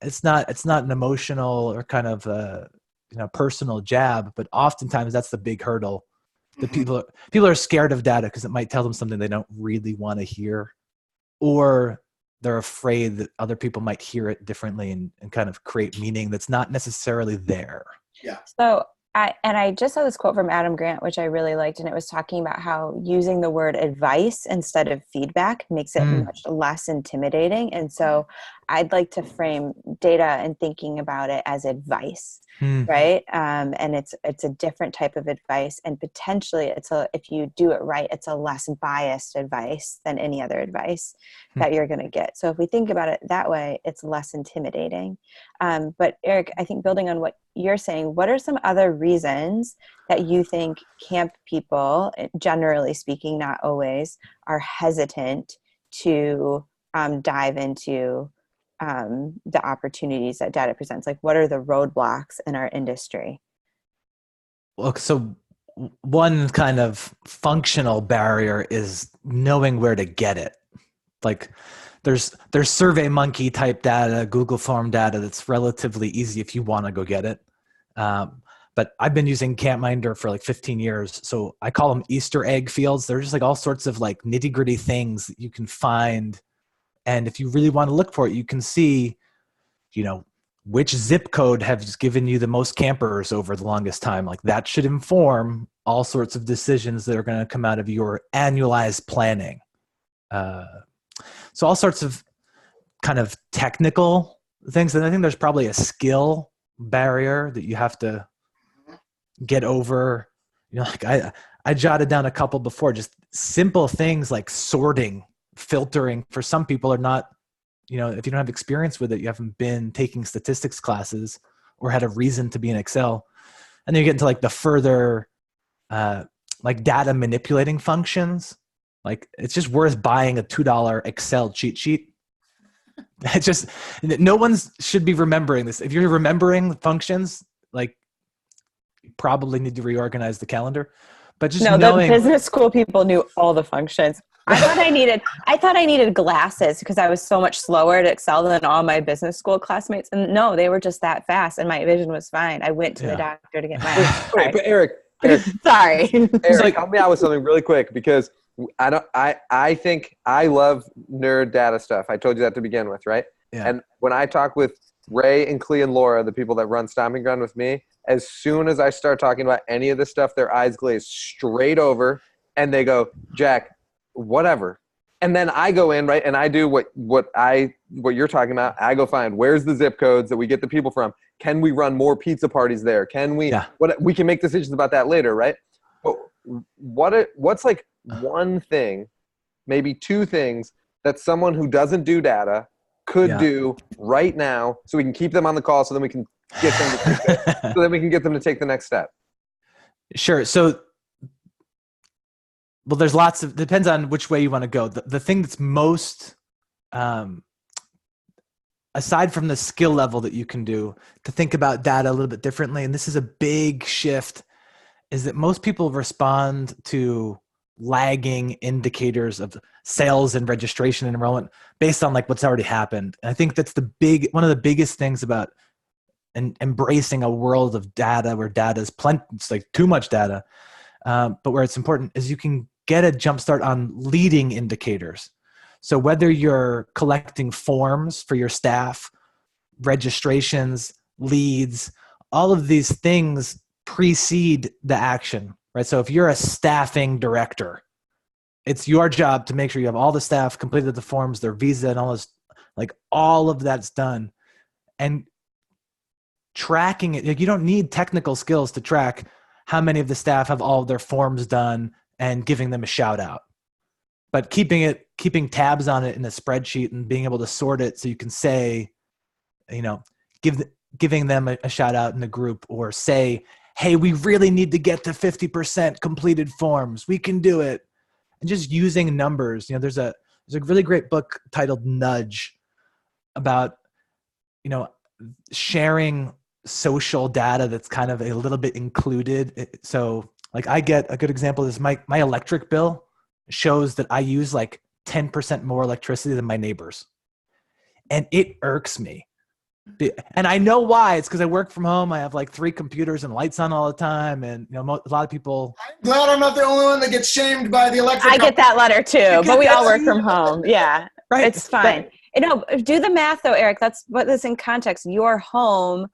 [SPEAKER 6] It's not an emotional or kind of personal jab, but oftentimes that's the big hurdle. The people are scared of data because it might tell them something they don't really want to hear, or they're afraid that other people might hear it differently and kind of create meaning that's not necessarily there.
[SPEAKER 3] Yeah.
[SPEAKER 5] So I just saw this quote from Adam Grant, which I really liked, and it was talking about how using the word advice instead of feedback makes it much less intimidating. And so I'd like to frame data and thinking about it as advice, right? And it's a different type of advice, and potentially if you do it right, it's a less biased advice than any other advice that you're going to get. So if we think about it that way, it's less intimidating. But Eric, I think building on what you're saying, what are some other reasons that you think camp people, generally speaking, not always, are hesitant to dive into the opportunities that data presents? Like, what are the roadblocks in our industry?
[SPEAKER 6] Look, so one kind of functional barrier is knowing where to get it. Like, there's SurveyMonkey type data, Google form data that's relatively easy if you want to go get it. But I've been using CampMinder for like 15 years. So I call them Easter egg fields. They're just like all sorts of like nitty gritty things that you can find. And if you really want to look for it, you can see, which zip code has given you the most campers over the longest time. Like, that should inform all sorts of decisions that are going to come out of your annualized planning. So all sorts of kind of technical things. And I think there's probably a skill barrier that you have to get over. Like I jotted down a couple before, just simple things like sorting, filtering. For some people are not, if you don't have experience with it, you haven't been taking statistics classes or had a reason to be in Excel. And then you get into like the further like data manipulating functions. Like, it's just worth buying a $2 Excel cheat sheet. It's just, no one should be remembering this. If you're remembering functions, like, you probably need to reorganize the calendar. But just knowing,
[SPEAKER 5] the business school people knew all the functions. I thought I needed glasses because I was so much slower at Excel than all my business school classmates. And no, they were just that fast, and my vision was fine. I went to the doctor to get my.
[SPEAKER 7] Wait, but Eric,
[SPEAKER 5] sorry.
[SPEAKER 7] Eric, help me out with something really quick, because I think I love nerd data stuff. I told you that to begin with, right?
[SPEAKER 6] Yeah.
[SPEAKER 7] And when I talk with Ray and Clea and Laura, the people that run Stomping Ground with me, as soon as I start talking about any of this stuff, their eyes glaze straight over and they go, Jack, whatever. And then I go in, right, and I do what you're talking about. I go find, where's the zip codes that we get the people from? Can we run more pizza parties there? Can we? Yeah. We can make decisions about that later, right? But what's like one thing, maybe two things that someone who doesn't do data could do right now, so we can keep them on the call, so then we can get them to so then we can get them to take the next step?
[SPEAKER 6] Sure. So, well, there's depends on which way you want to go. The thing that's most, aside from the skill level that you can do to think about data a little bit differently, and this is a big shift, is that most people respond to lagging indicators of sales and registration and enrollment based on like what's already happened. And I think that's one of the biggest things about embracing a world of data where data is plenty, it's like too much data. But where it's important is you can get a jump start on leading indicators. So whether you're collecting forms for your staff, registrations, leads, all of these things precede the action, right? So if you're a staffing director, it's your job to make sure you have all the staff completed the forms, their visa and all this, like all of that's done. And tracking it, like you don't need technical skills to track how many of the staff have all of their forms done and giving them a shout out. But keeping tabs on it in a spreadsheet and being able to sort it so you can say, giving them a shout out in the group, or say, hey, we really need to get to 50% completed forms. We can do it. And just using numbers. There's a There's a really great book titled Nudge about, sharing social data that's kind of a little bit included. So like I get a good example of this. My electric bill shows that I use like 10% more electricity than my neighbors. And it irks me. And I know why. It's because I work from home. I have like 3 computers and lights on all the time. And a lot of people.
[SPEAKER 3] I'm glad I'm not the only one that gets shamed by the electric.
[SPEAKER 5] I get that letter too, but we all work from home. Yeah,
[SPEAKER 6] Right.
[SPEAKER 5] It's fine. Do the math though, Eric. That's what this in context. You're home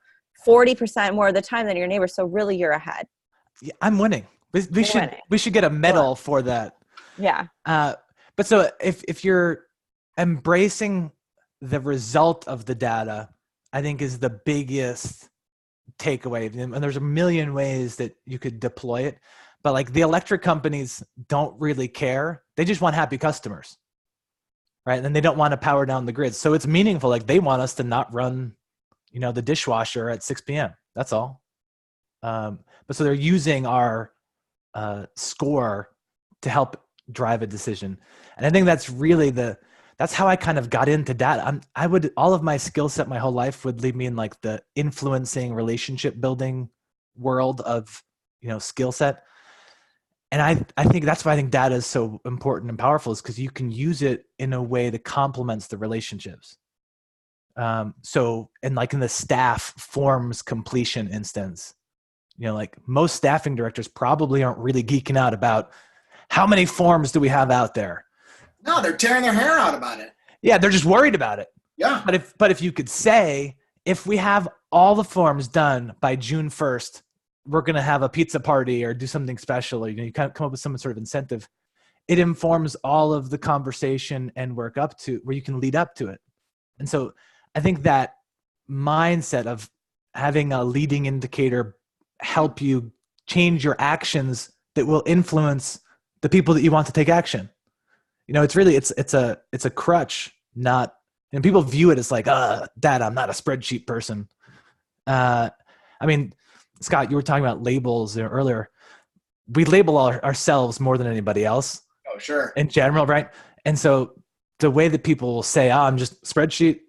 [SPEAKER 5] 40% more of the time than your neighbor. So really you're ahead.
[SPEAKER 6] Yeah, I'm winning. We should get a medal for that.
[SPEAKER 5] Yeah.
[SPEAKER 6] But so if you're embracing the result of the data, I think is the biggest takeaway. And there's a million ways that you could deploy it, but like the electric companies don't really care. They just want happy customers, right? And they don't want to power down the grid. So it's meaningful. Like they want us to not run, the dishwasher at 6 p.m. That's all. But so they're using our score to help drive a decision. And I think that's really that's how I kind of got into data. All of my skill set my whole life would lead me in like the influencing, relationship building world of, skill set. And I think that's why I think data is so important and powerful, is because you can use it in a way that complements the relationships. So, and like in the staff forms completion instance, like most staffing directors probably aren't really geeking out about how many forms do we have out there.
[SPEAKER 3] No, they're tearing their hair out about it.
[SPEAKER 6] Yeah, they're just worried about it.
[SPEAKER 3] Yeah.
[SPEAKER 6] But if you could say, if we have all the forms done by June 1st, we're going to have a pizza party or do something special, or you kind of come up with some sort of incentive. It informs all of the conversation and work up to where you can lead up to it. And so I think that mindset of having a leading indicator help you change your actions that will influence the people that you want to take action. It's really, it's a crutch, not, and people view it as like, Dad, I'm not a spreadsheet person. Scott, you were talking about labels earlier. We label ourselves more than anybody else.
[SPEAKER 3] Oh, sure.
[SPEAKER 6] In general, right? And so the way that people will say, I'm just spreadsheet,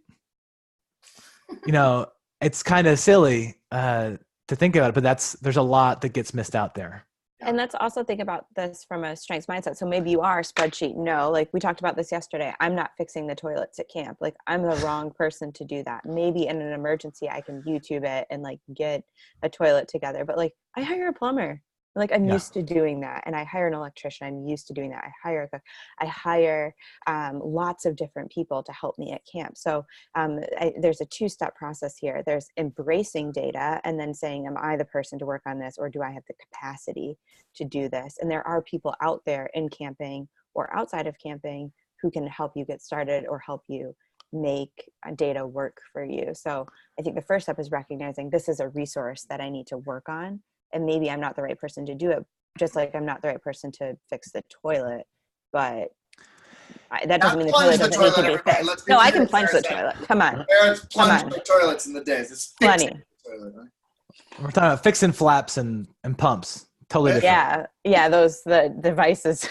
[SPEAKER 6] it's kind of silly to think about it, but there's a lot that gets missed out there.
[SPEAKER 5] And let's also think about this from a strengths mindset. So maybe you are a spreadsheet. No, like we talked about this yesterday. I'm not fixing the toilets at camp. Like I'm the wrong person to do that. Maybe in an emergency, I can YouTube it and like get a toilet together. But like I hire a plumber. Like I'm used to doing that. And I hire an electrician. I'm used to doing that. I hire a cook. I hire lots of different people to help me at camp. So there's a 2-step process here. There's embracing data and then saying, am I the person to work on this, or do I have the capacity to do this? And there are people out there in camping or outside of camping who can help you get started or help you make data work for you. So I think the first step is recognizing this is a resource that I need to work on. And maybe I'm not the right person to do it, just like I'm not the right person to fix the toilet. But that doesn't mean the toilet doesn't need to be fixed. No, I can plunge the toilet. Come on.
[SPEAKER 3] Parents plunge the toilets in the days. It's
[SPEAKER 5] plenty.
[SPEAKER 3] Toilet, right?
[SPEAKER 6] We're talking about fixing flaps and pumps. Totally different.
[SPEAKER 5] Yeah, the devices.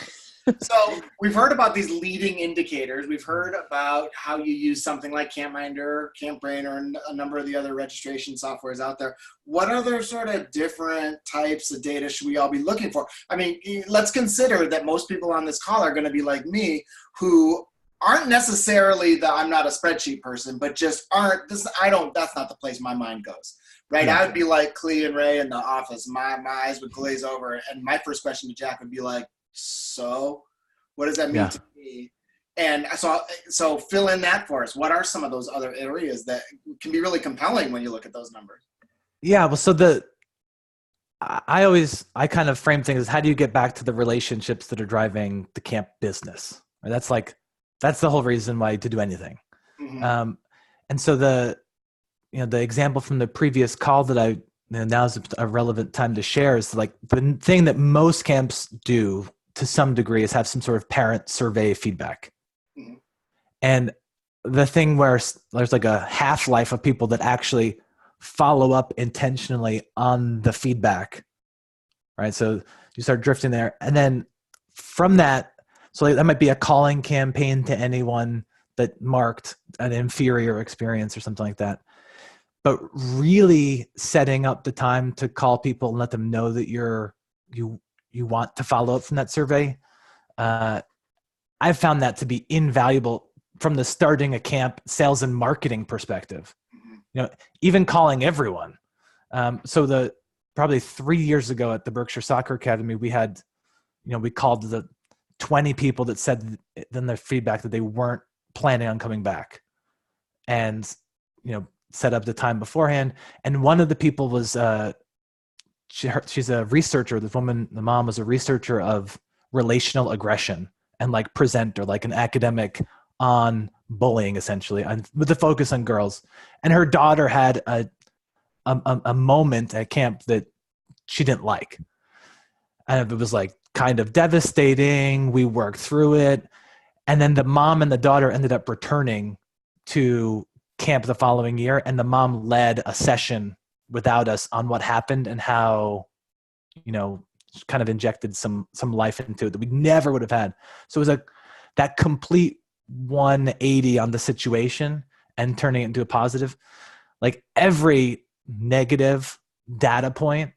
[SPEAKER 3] So we've heard about these leading indicators. We've heard about how you use something like CampMinder, CampBrain, or a number of the other registration softwares out there. What other sort of different types of data should we all be looking for? I mean, let's consider that most people on this call are going to be like me, who aren't necessarily I'm not a spreadsheet person, but just that's not the place my mind goes. Right? Yeah. I would be like Clee and Ray in the office. My eyes would glaze over. And my first question to Jack would be like, so what does that mean to me? And so fill in that for us. What are some of those other areas that can be really compelling when you look at those numbers? Yeah, well, so I kind of frame things as, how do you get back to the relationships that are driving the camp business? Right? That's the whole reason why to do anything. Mm-hmm. And so the example from the previous call that now is a relevant time to share is like the thing that most camps do to some degree is have some sort of parent survey feedback. Mm-hmm. And the thing where there's like a half-life of people that actually follow up intentionally on the feedback, right? So you start drifting there. And then from that,
[SPEAKER 6] So like, that might be a calling campaign to anyone that marked an inferior experience or something like that. But really setting up the time to call people and let them know that you want to follow up from that survey. I've found that to be invaluable from the starting a camp sales and marketing perspective. Even calling everyone. So probably 3 years ago at the Berkshire Soccer Academy, we had, we called the 20 people that said then their feedback that they weren't planning on coming back, and set up the time beforehand. And one of the people was she's a researcher. The mom was a researcher of relational aggression and like presenter, like an academic on bullying, essentially, with the focus on girls. And her daughter had a moment at camp that she didn't like. And it was like kind of devastating. We worked through it. And then the mom and the daughter ended up returning to camp the following year. And the mom led a session without us on what happened and how, kind of injected some life into it that we never would have had. So it was that complete 180 on the situation and turning it into a positive. Like every negative data point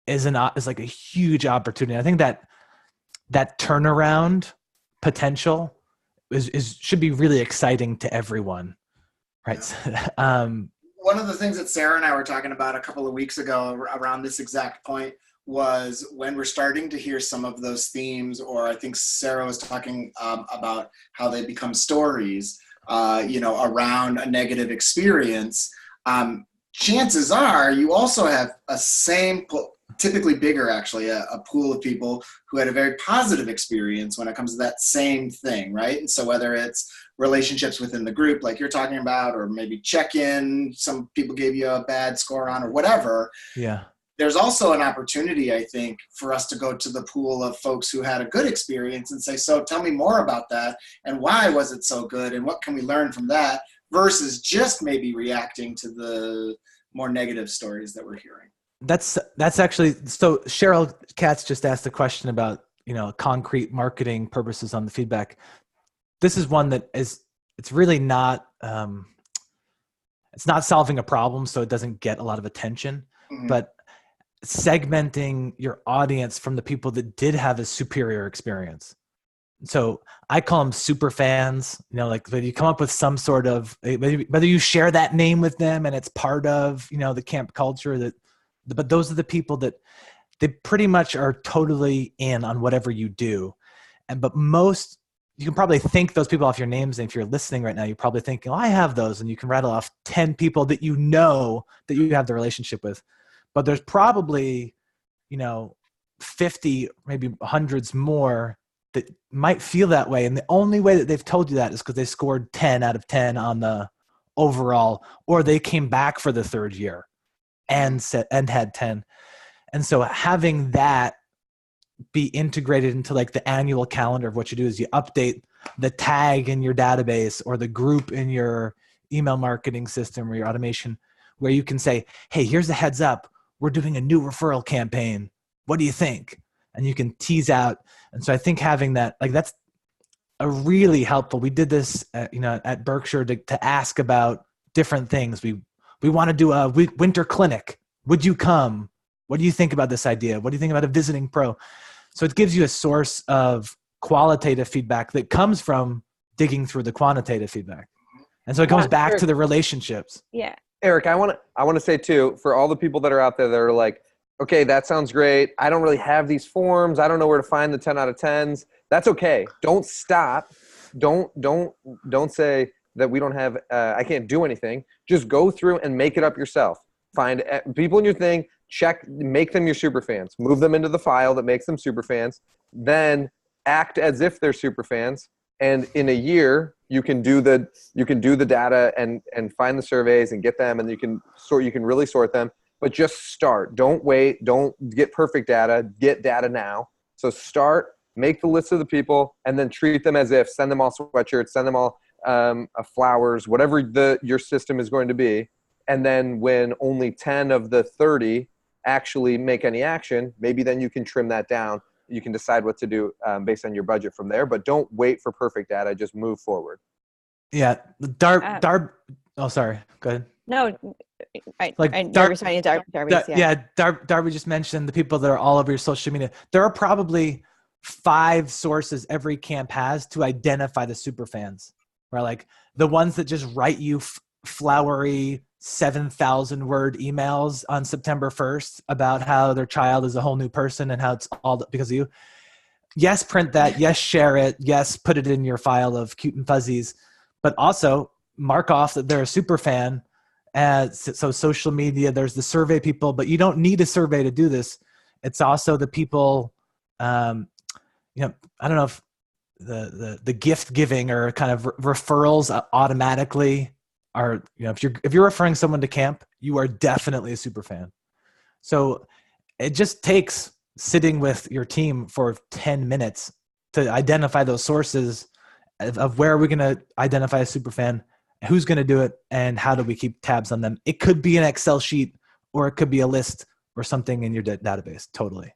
[SPEAKER 6] is like a huge opportunity. I think that turnaround potential should be really exciting to everyone, right?
[SPEAKER 3] Yeah. One of the things that Sarah and I were talking about a couple of weeks ago around this exact point was when we're starting to hear some of those themes, or I think Sarah was talking about how they become stories, around a negative experience. Chances are you also have typically bigger, actually, a pool of people who had a very positive experience when it comes to that same thing, right? And so whether it's relationships within the group, like you're talking about, or maybe check-in, some people gave you a bad score on, or whatever.
[SPEAKER 6] Yeah.
[SPEAKER 3] There's also an opportunity, I think, for us to go to the pool of folks who had a good experience and say, so tell me more about that, and why was it so good, and what can we learn from that, versus just maybe reacting to the more negative stories that we're hearing.
[SPEAKER 6] That's actually, so Cheryl Katz just asked a question about, concrete marketing purposes on the feedback. This is one that it's really not, it's not solving a problem, so it doesn't get a lot of attention, but segmenting your audience from the people that did have a superior experience. So I call them super fans, like when you come up with some sort of, whether you share that name with them and it's part of, the camp culture, but those are the people that they pretty much are totally in on whatever you do. But you can probably think those people off your names. And if you're listening right now, you're probably thinking, I have those. And you can rattle off 10 people that that you have the relationship with. But there's probably, 50, maybe hundreds more that might feel that way. And the only way that they've told you that is because they scored 10 out of 10 on the overall, or they came back for the third year and had 10. And so having that be integrated into like the annual calendar of what you do is you update the tag in your database or the group in your email marketing system or your automation, where you can say, hey, here's a heads up. We're doing a new referral campaign. What do you think? And you can tease out. And so I think having that, like, that's a really helpful. We did this, at Berkshire to ask about different things. We want to do a winter clinic. Would you come? What do you think about this idea? What do you think about a visiting pro? So it gives you a source of qualitative feedback that comes from digging through the quantitative feedback. And so it comes back to the relationships.
[SPEAKER 5] Yeah.
[SPEAKER 7] Eric, I want to say too, for all the people that are out there that are like, okay, that sounds great. I don't really have these forms. I don't know where to find the 10 out of 10s. That's okay. Don't stop. Don't say that we don't have, I can't do anything. Just go through and make it up yourself. Find people in your thing, make them your super fans, move them into the file that makes them super fans, then act as if they're super fans. And in a year, you can do the data and find the surveys and get them, and you can really sort them. But just start. Don't wait. Don't get perfect data. Get data now. So start, make the list of the people, and then treat them as if. Send them all sweatshirts. Send them all flowers. Whatever your system is going to be. And then when only 10 of the 30 actually make any action, maybe then you can trim that down. you can decide what to do based on your budget from there, but don't wait for perfect data. Just move forward.
[SPEAKER 6] Yeah. Oh, sorry. Go ahead.
[SPEAKER 5] No,
[SPEAKER 6] Like
[SPEAKER 5] responding to Darby's,
[SPEAKER 6] Darby just mentioned the people that are all over your social media. There are probably 5 sources every camp has to identify the super fans, right? Like the ones that just write you flowery 7,000 word emails on September 1st about how their child is a whole new person and how it's all because of you. Yes, print that. Yes, share it. Yes, put it in your file of cute and fuzzies, but also mark off that they're a super fan. So social media, there's the survey people, but you don't need a survey to do this. It's also the people, I don't know if the gift giving or kind of referrals automatically are, if you're referring someone to camp, you are definitely a super fan. So it just takes sitting with your team for 10 minutes to identify those sources of where we're going to identify a super fan, who's going to do it, and how do we keep tabs on them. It could be an Excel sheet, or it could be a list or something in your database. Totally.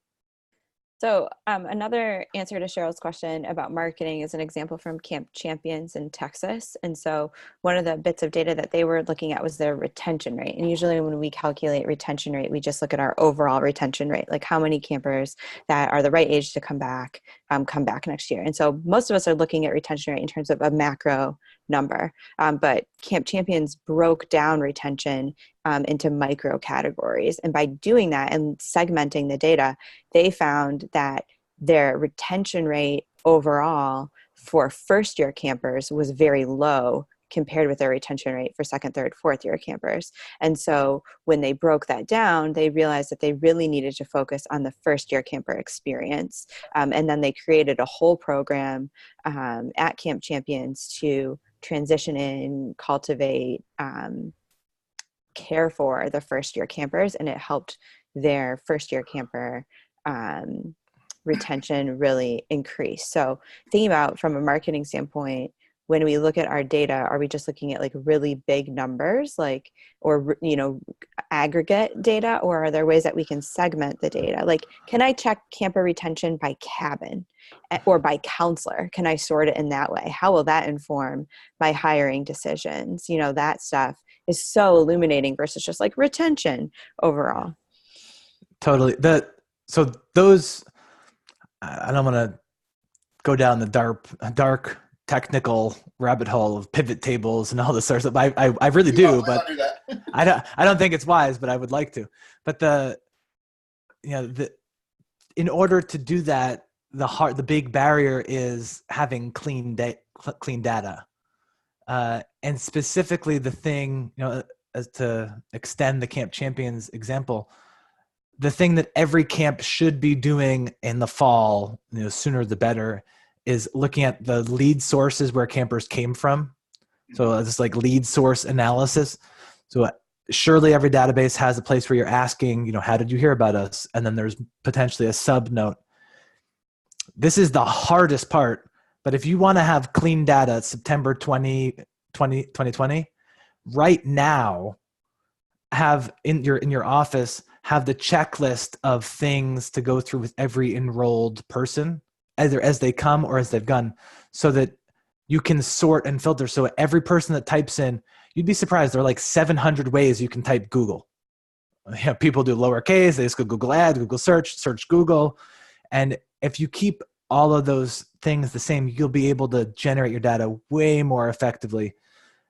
[SPEAKER 5] So another answer to Cheryl's question about marketing is an example from Camp Champions in Texas. And so one of the bits of data that they were looking at was their retention rate. And usually when we calculate retention rate, we just look at our overall retention rate, like how many campers that are the right age to come back next year. And so most of us are looking at retention rate in terms of a macro number, but Camp Champions broke down retention into micro categories. And by doing that and segmenting the data, they found that their retention rate overall for first year campers was very low compared with their retention rate for second, third, fourth year campers. And so when they broke that down, they realized that they really needed to focus on the first year camper experience. And then they created a whole program at Camp Champions to transition in, cultivate, care for the first year campers, and it helped their first year camper retention really increase. So thinking about from a marketing standpoint, when we look at our data, are we just looking at like really big numbers, like, or, aggregate data, or are there ways that we can segment the data? Like, can I check camper retention by cabin or by counselor? Can I sort it in that way? How will that inform my hiring decisions? That stuff is so illuminating versus just like retention overall.
[SPEAKER 6] Totally. So those, I don't want to go down the dark technical rabbit hole of pivot tables and all this sort of stuff. I really do, but I don't think it's wise, but I would like to. But in order to do that, the big barrier is having clean data. And specifically the thing, as to extend the Camp Champions example, the thing that every camp should be doing in the fall, sooner the better, is looking at the lead sources where campers came from. So it's like lead source analysis. So surely every database has a place where you're asking, how did you hear about us? And then there's potentially a sub note. This is the hardest part, but if you want to have clean data, September 2020, right now, have in your office, have the checklist of things to go through with every enrolled person, either as they come or as they've gone, so that you can sort and filter. So every person that types in, you'd be surprised, there are like 700 ways you can type Google. People do lowercase, they just go Google Ads, Google search Google. And if you keep all of those things the same, you'll be able to generate your data way more effectively.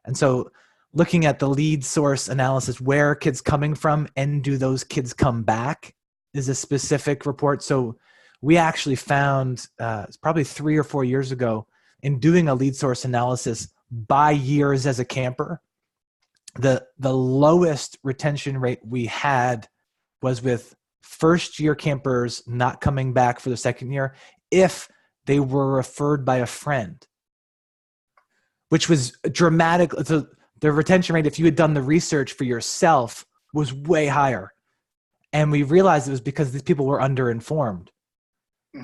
[SPEAKER 6] And so looking at the lead source analysis, where are kids coming from and do those kids come back, is a specific report. So we actually found, it's probably 3 or 4 years ago, in doing a lead source analysis by years as a camper, the lowest retention rate we had was with first year campers not coming back for the second year if they were referred by a friend, which was dramatic. So the retention rate, if you had done the research for yourself, was way higher. And we realized it was because these people were underinformed.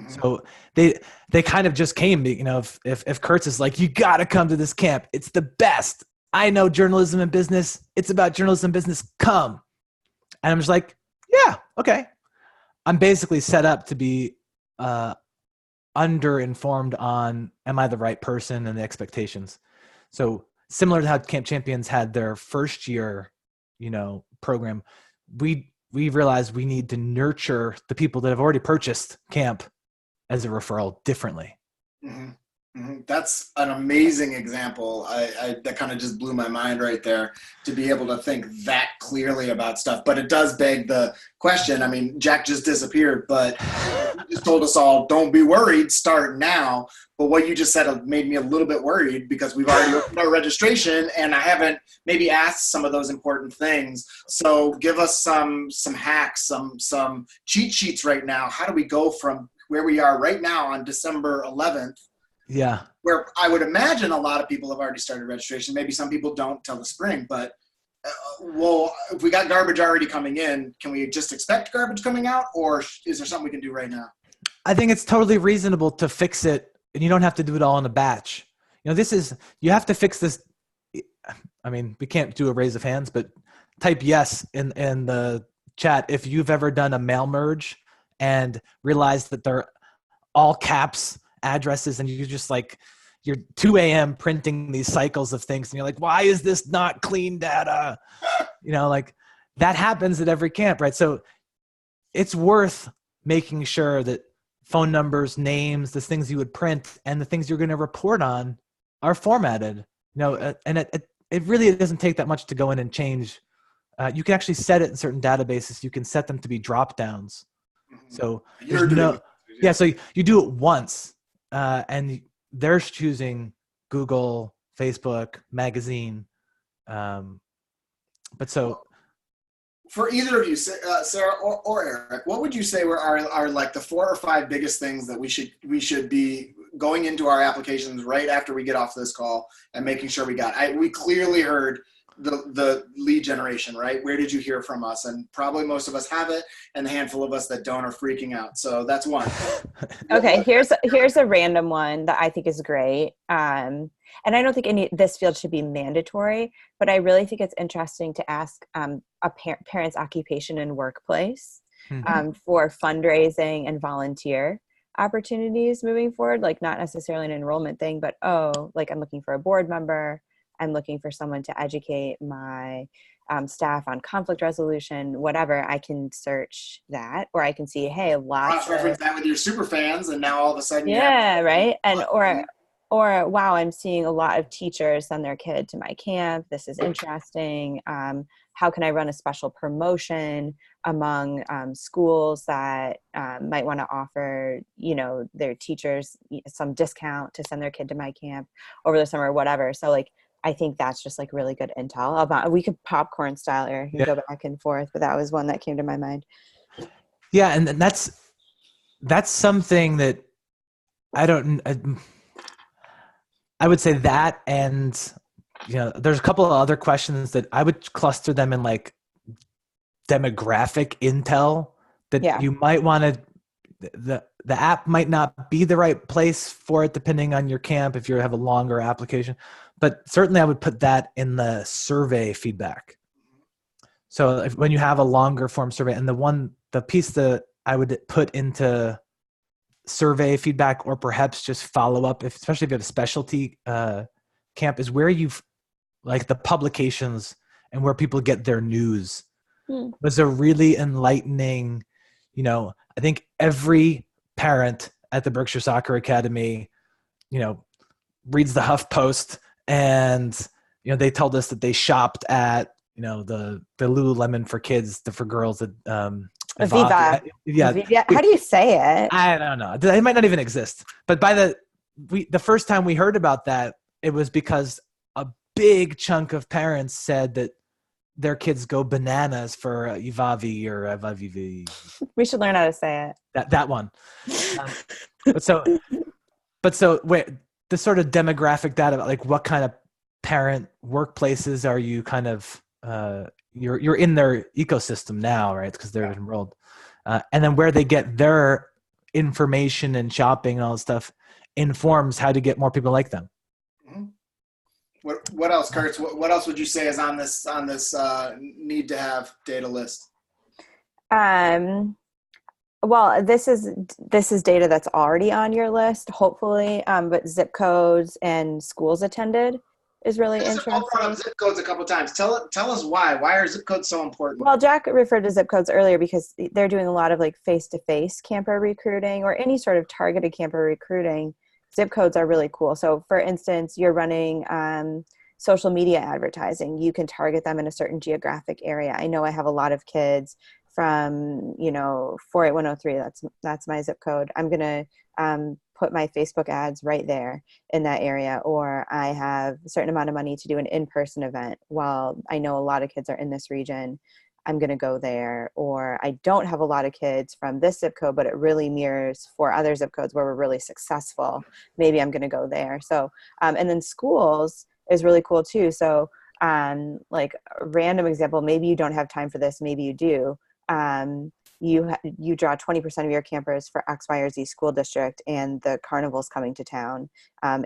[SPEAKER 6] So they kind of just came, if Kurtz is like, you got to come to this camp. It's the best. I know journalism and business. It's about journalism and business. Come. And I'm just like, yeah, okay. I'm basically set up to be under-informed on, am I the right person, and the expectations. So similar to how Camp Champions had their first year, program, we realized we need to nurture the people that have already purchased camp as a referral differently.
[SPEAKER 3] Mm-hmm. Mm-hmm. That's an amazing example. That kind of just blew my mind right there, to be able to think that clearly about stuff. But it does beg the question. I mean, Jack just disappeared, but he just told us all, don't be worried, start now. But what you just said made me a little bit worried, because we've already opened our registration and I haven't maybe asked some of those important things. So give us some hacks, some cheat sheets right now. How do we go from where we are right now on December 11th?
[SPEAKER 6] Yeah.
[SPEAKER 3] Where I would imagine a lot of people have already started registration. Maybe some people don't till the spring, but well, if we got garbage already coming in, can we just expect garbage coming out, or is there something we can do right now?
[SPEAKER 6] I think it's totally reasonable to fix it, and you don't have to do it all in a batch. You have to fix this. I mean, we can't do a raise of hands, but type yes in the chat if you've ever done a mail merge and realized that they're all caps addresses, and you just you're 2 a.m. printing these cycles of things, and you're like, why is this not clean data? That happens at every camp, right? So it's worth making sure that phone numbers, names, the things you would print, and the things you're going to report on are formatted. And it really doesn't take that much to go in and change. You can actually set it in certain databases. You can set them to be drop downs. So so you do it once. And they're choosing Google, Facebook, magazine. But so
[SPEAKER 3] for either of you, Sarah or Eric, what would you say are like the 4 or 5 biggest things that we should be going into our applications right after we get off this call and making sure we got? We clearly heard the lead generation, right? Where did you hear from us? And probably most of us have it, and the handful of us that don't are freaking out. So that's one.
[SPEAKER 5] Okay, here's a random one that I think is great. And I don't think this field should be mandatory, but I really think it's interesting to ask a parent's occupation and workplace for fundraising and volunteer opportunities moving forward. Like, not necessarily an enrollment thing, but I'm looking for a board member. I'm looking for someone to educate my staff on conflict resolution, whatever. I can search that, or I can see, hey,
[SPEAKER 3] cross-reference that with your super fans, and now all of a sudden,
[SPEAKER 5] right, and or wow, I'm seeing a lot of teachers send their kid to my camp. This is interesting. How can I run a special promotion among schools that might want to offer, their teachers some discount to send their kid to my camp over the summer, or whatever. So I think that's just really good intel. We could popcorn style, Eric, and go back and forth, but that was one that came to my mind.
[SPEAKER 6] Yeah, and that's something that I would say that, and there's a couple of other questions that I would cluster them in demographic intel that you might want to. The app might not be the right place for it, depending on your camp, if you have a longer application. But certainly I would put that in the survey feedback. So when you have a longer form survey, and the piece that I would put into survey feedback, or perhaps just follow up, especially if you have a specialty camp, is where you've the publications and where people get their news. Was a really enlightening, I think every parent at the Berkshire Soccer Academy, reads the HuffPost, and they told us that they shopped at the Lululemon for kids, for girls, that
[SPEAKER 5] Viva. Yeah. How do you say it?
[SPEAKER 6] I don't know. It might not even exist. But by the first time we heard about that, it was because a big chunk of parents said that their kids go bananas for Ivavi or Ivavivi.
[SPEAKER 5] We should learn how to say it.
[SPEAKER 6] That one. But so wait, the sort of demographic data, what kind of parent workplaces are you kind of you're in their ecosystem now, right? Because they're enrolled, and then where they get their information and shopping and all this stuff informs how to get more people like them.
[SPEAKER 3] What else, Kurtz? What else would you say is on this need to have data list?
[SPEAKER 5] Well, this is data that's already on your list, hopefully, but zip codes and schools attended is really
[SPEAKER 3] I've brought up
[SPEAKER 5] interesting.
[SPEAKER 3] zip codes a couple times. Tell us why. Why are zip codes so important?
[SPEAKER 5] Well, Jack referred to zip codes earlier because they're doing a lot of like face-to-face camper recruiting or any sort of targeted camper recruiting. Zip codes are really cool. So for instance, you're running social media advertising. You can target them in a certain geographic area. I know I have a lot of kids from, 48103. That's my zip code. I'm going to put my Facebook ads right there in that area, or I have a certain amount of money to do an in-person event. Well, I know a lot of kids are in this region, I'm going to go there. Or I don't have a lot of kids from this zip code, but it really mirrors 4 other zip codes where we're really successful. Maybe I'm going to go there. So, and then schools is really cool too. So, like a random example, maybe you don't have time for this, maybe you do. You draw 20% of your campers for X, Y, or Z school district, and the carnival's coming to town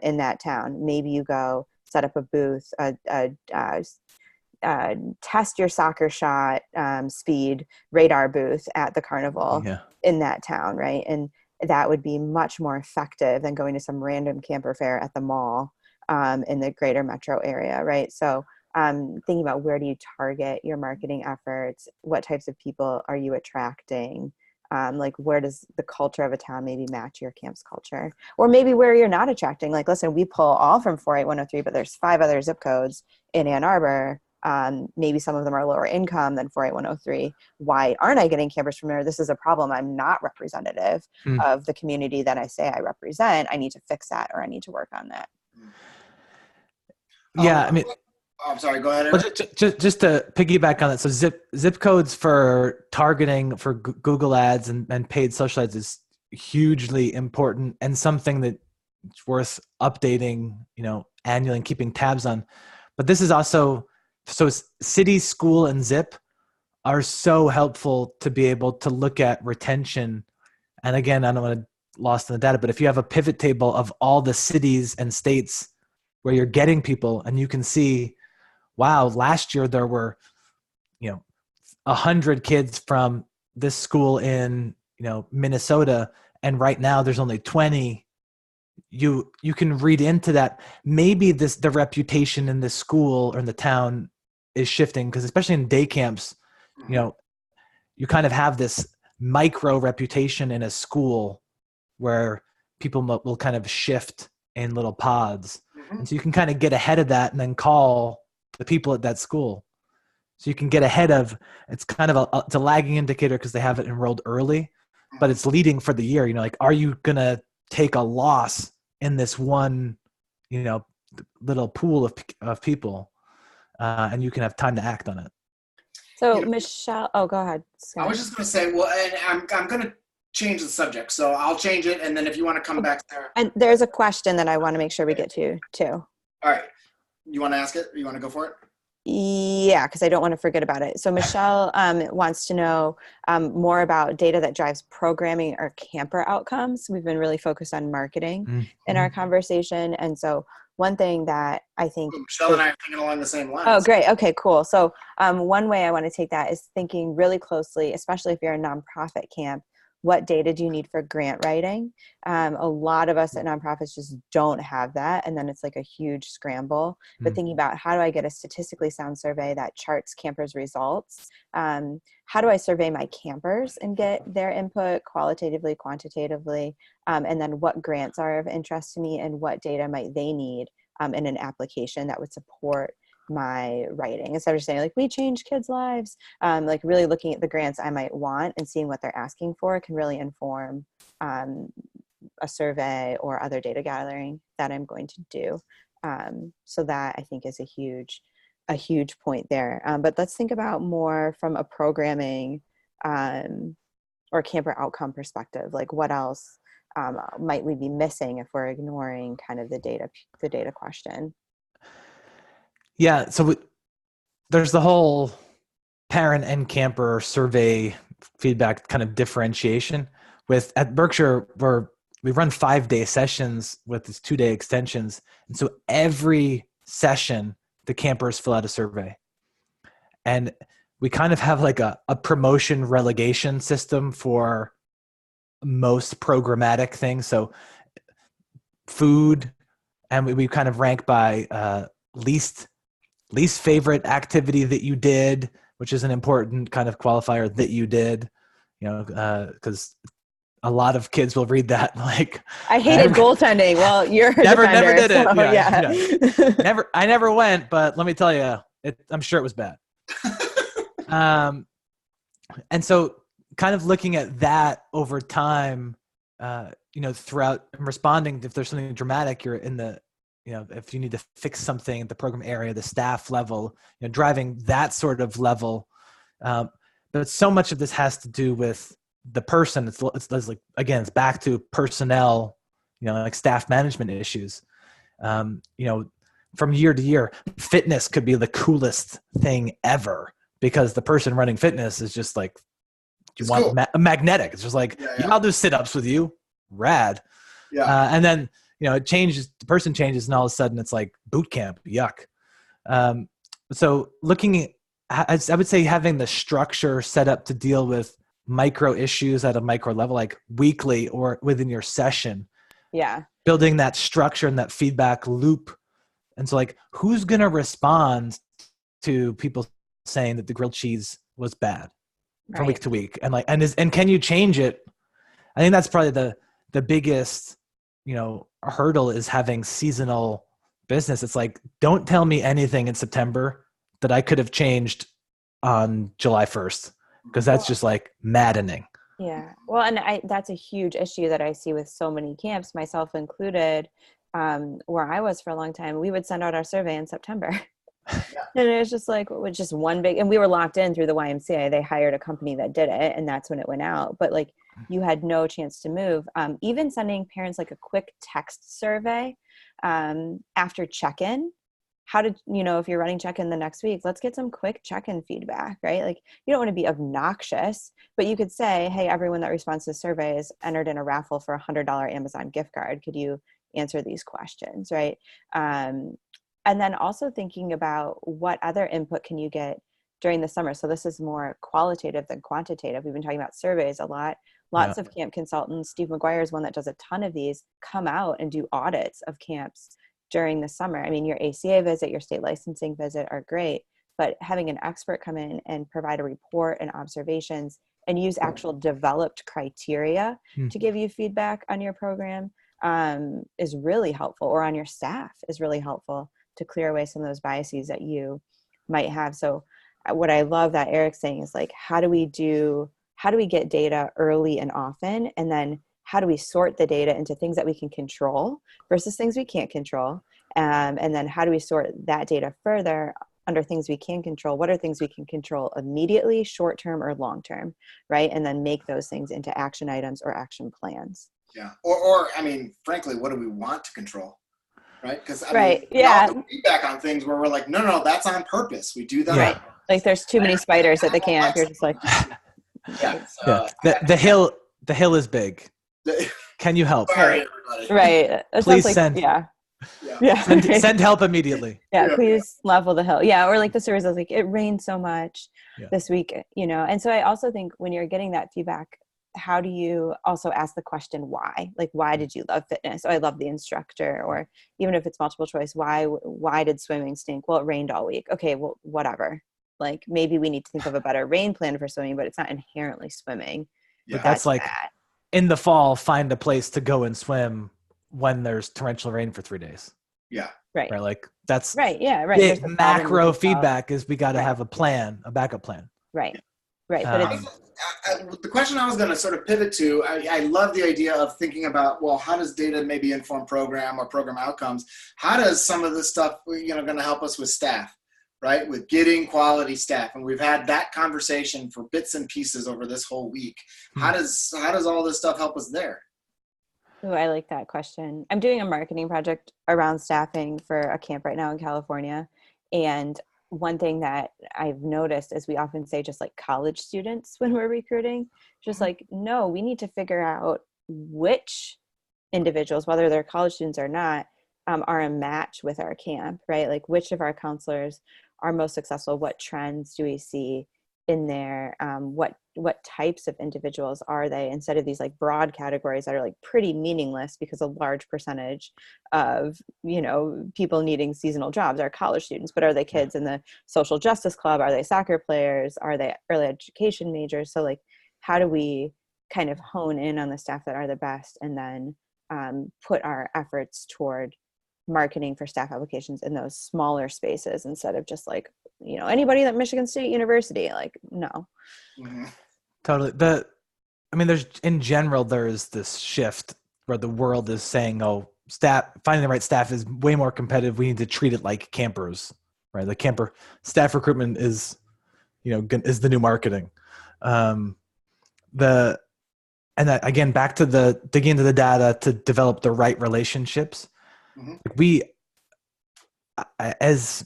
[SPEAKER 5] in that town. Maybe you go set up a booth, test your soccer shot speed radar booth at the carnival in that town, right? And that would be much more effective than going to some random camper fair at the mall in the greater metro area, right? So thinking about where do you target your marketing efforts? What types of people are you attracting? Like where does the culture of a town maybe match your camp's culture? Or maybe where you're not attracting, like, listen, we pull all from 48103, but there's 5 other zip codes in Ann Arbor. Maybe some of them are lower income than 48103. Why aren't I getting campers from there? This is a problem. I'm not representative of the community that I say I represent. I need to fix that, or I need to work on that.
[SPEAKER 6] Yeah, I mean,
[SPEAKER 3] I'm sorry, go ahead.
[SPEAKER 6] well, just to piggyback on that. So zip codes for targeting for Google ads and paid social ads is hugely important and something that's worth updating, annually and keeping tabs on. But this is also, so city, school, and zip are so helpful to be able to look at retention. And again, I don't want to lost in the data, but if you have a pivot table of all the cities and states where you're getting people, and you can see, wow, last year there were, 100 kids from this school in, Minnesota, and right now there's only 20. You can read into that. Maybe the reputation in the school or in the town is shifting, because especially in day camps, you kind of have this micro reputation in a school where people will kind of shift in little pods. And so you can kind of get ahead of that and then call the people at that school. So you can get ahead of, it's kind of it's a lagging indicator because they have it enrolled early, but it's leading for the year. Like, are you going to take a loss in this one, little pool of people? And you can have time to act on it.
[SPEAKER 5] So Michelle, go ahead, Scott.
[SPEAKER 3] I was just going to say, well, and I'm going to change the subject, so I'll change it, and then if you want to come back there.
[SPEAKER 5] And there's a question that I want to make sure we get to too.
[SPEAKER 3] All right. You want to ask it? Or you want to go for it?
[SPEAKER 5] Yeah, because I don't want to forget about it. So Michelle wants to know more about data that drives programming or camper outcomes. We've been really focused on marketing in our conversation. And so one thing that I think—
[SPEAKER 3] Michelle and I are thinking along the same lines.
[SPEAKER 5] Oh, great. Okay, cool. So one way I want to take that is thinking really closely, especially if you're a nonprofit camp, what data do you need for grant writing? A lot of us at nonprofits just don't have that. And then it's like a huge scramble. But thinking about, how do I get a statistically sound survey that charts campers' results? How do I survey my campers and get their input qualitatively, quantitatively? And then what grants are of interest to me, and what data might they need in an application that would support my writing, instead of saying like, we change kids' lives. Like really looking at the grants I might want and seeing what they're asking for can really inform a survey or other data gathering that I'm going to do. So that I think is a huge point there. But let's think about more from a programming or camper outcome perspective. Like, what else might we be missing if we're ignoring kind of the data question?
[SPEAKER 6] Yeah, so there's the whole parent and camper survey feedback kind of differentiation. At Berkshire, we run 5-day sessions with these 2-day extensions. And so every session, the campers fill out a survey. And we kind of have like a promotion relegation system for most programmatic things. So food, and we kind of rank by least favorite activity that you did, which is an important kind of qualifier that you did, because a lot of kids will read that like,
[SPEAKER 5] I hated goaltending. Well, you're a
[SPEAKER 6] never
[SPEAKER 5] defender,
[SPEAKER 6] did it.
[SPEAKER 5] so,
[SPEAKER 6] Yeah. I never went, but let me tell you, I'm sure it was bad. And so kind of looking at that over time, throughout and responding, if there's something dramatic, you're in the, if you need to fix something at the program area, the staff level, driving that sort of level. But so much of this has to do with the person. It's like, again, it's back to personnel, like staff management issues. From year to year, fitness could be the coolest thing ever because the person running fitness is just like,
[SPEAKER 3] Cool.
[SPEAKER 6] Magnetic. It's just like, yeah, I'll do sit-ups with you. Rad. Yeah. And then, it changes, the person changes, and all of a sudden it's like boot camp. Yuck. So looking at, I would say having the structure set up to deal with micro issues at a micro level, like weekly or within your session.
[SPEAKER 5] Yeah.
[SPEAKER 6] Building that structure and that feedback loop. And so like, who's going to respond to people saying that the grilled cheese was bad from week to week? And like, and can you change it? I think that's probably the biggest, hurdle is having seasonal business. It's like, don't tell me anything in September that I could have changed on July 1st, because that's just like maddening.
[SPEAKER 5] Yeah. Well, and that's a huge issue that I see with so many camps, myself included, where I was for a long time. We would send out our survey in September. And it was just like, just one big, and we were locked in through the YMCA. They hired a company that did it, and that's when it went out. But like, you had no chance to move. Even sending parents like a quick text survey after check-in. How did, if you're running check-in the next week, let's get some quick check-in feedback, right? Like, you don't want to be obnoxious, but you could say, hey, everyone that responds to the survey is entered in a raffle for $100 Amazon gift card. Could you answer these questions, right? And then also thinking about what other input can you get during the summer. So this is more qualitative than quantitative. We've been talking about surveys a lot. Lots of camp consultants, Steve McGuire is one that does a ton of these, come out and do audits of camps during the summer. I mean, your ACA visit, your state licensing visit are great, but having an expert come in and provide a report and observations and use actual developed criteria to give you feedback on your program is really helpful, or on your staff is really helpful to clear away some of those biases that you might have. So what I love that Eric's saying is like, how do we get data early and often? And then how do we sort the data into things that we can control versus things we can't control? And then how do we sort that data further under things we can control? What are things we can control immediately, short-term or long-term, right? And then make those things into action items or action plans.
[SPEAKER 3] Yeah. Or I mean, frankly, what do we want to control? Right? Because feedback on things where we're like, no, that's on purpose. We do that.
[SPEAKER 5] Right. Like there's too many spiders at the camp. You're just like,
[SPEAKER 6] the hill is big. Can you help?
[SPEAKER 5] Right.
[SPEAKER 6] Please send. Send help immediately.
[SPEAKER 5] Please level the hill. Or like the surveys, I was like, it rained so much this week, And so I also think when you're getting that feedback, how do you also ask the question why? Like, why did you love fitness? Oh, I love the instructor. Or even if it's multiple choice, why did swimming stink? Well, it rained all week. Okay, well, whatever. Like maybe we need to think of a better rain plan for swimming, but it's not inherently swimming.
[SPEAKER 6] But that's like in the fall, find a place to go and swim when there's torrential rain for 3 days.
[SPEAKER 3] Yeah.
[SPEAKER 5] Right.
[SPEAKER 6] Like that's
[SPEAKER 5] right.
[SPEAKER 6] Big macro feedback is we got to have a plan, a backup plan.
[SPEAKER 5] Right. But
[SPEAKER 3] the question I was going to sort of pivot to, I love the idea of thinking about, well, how does data maybe inform program or program outcomes? How does some of this stuff, going to help us with staff, right? With getting quality staff. And we've had that conversation for bits and pieces over this whole week. How does all this stuff help us there?
[SPEAKER 5] Oh, I like that question. I'm doing a marketing project around staffing for a camp right now in California. And one thing that I've noticed is we often say just like college students when we're recruiting, just like, no, we need to figure out which individuals, whether they're college students or not, are a match with our camp, right? Like which of our counselors are most successful? What trends do we see? in there, what types of individuals are they, instead of these like broad categories that are like pretty meaningless, because a large percentage of, you know, people needing seasonal jobs are college students. But are they kids in the social justice club? Are they soccer players? Are they early education majors? So like, how do we kind of hone in on the staff that are the best, and then put our efforts toward marketing for staff applications in those smaller spaces, instead of just like, you know, anybody at Michigan State University? Like, no.
[SPEAKER 3] Mhm.
[SPEAKER 6] Totally. There's in general, there's this shift where the world is saying, oh, finding the right staff is way more competitive. We need to treat it like campers, right? Like camper staff recruitment is, you know, is the new marketing. And that, again, back to the digging into the data to develop the right relationships.
[SPEAKER 3] Mhm.
[SPEAKER 6] As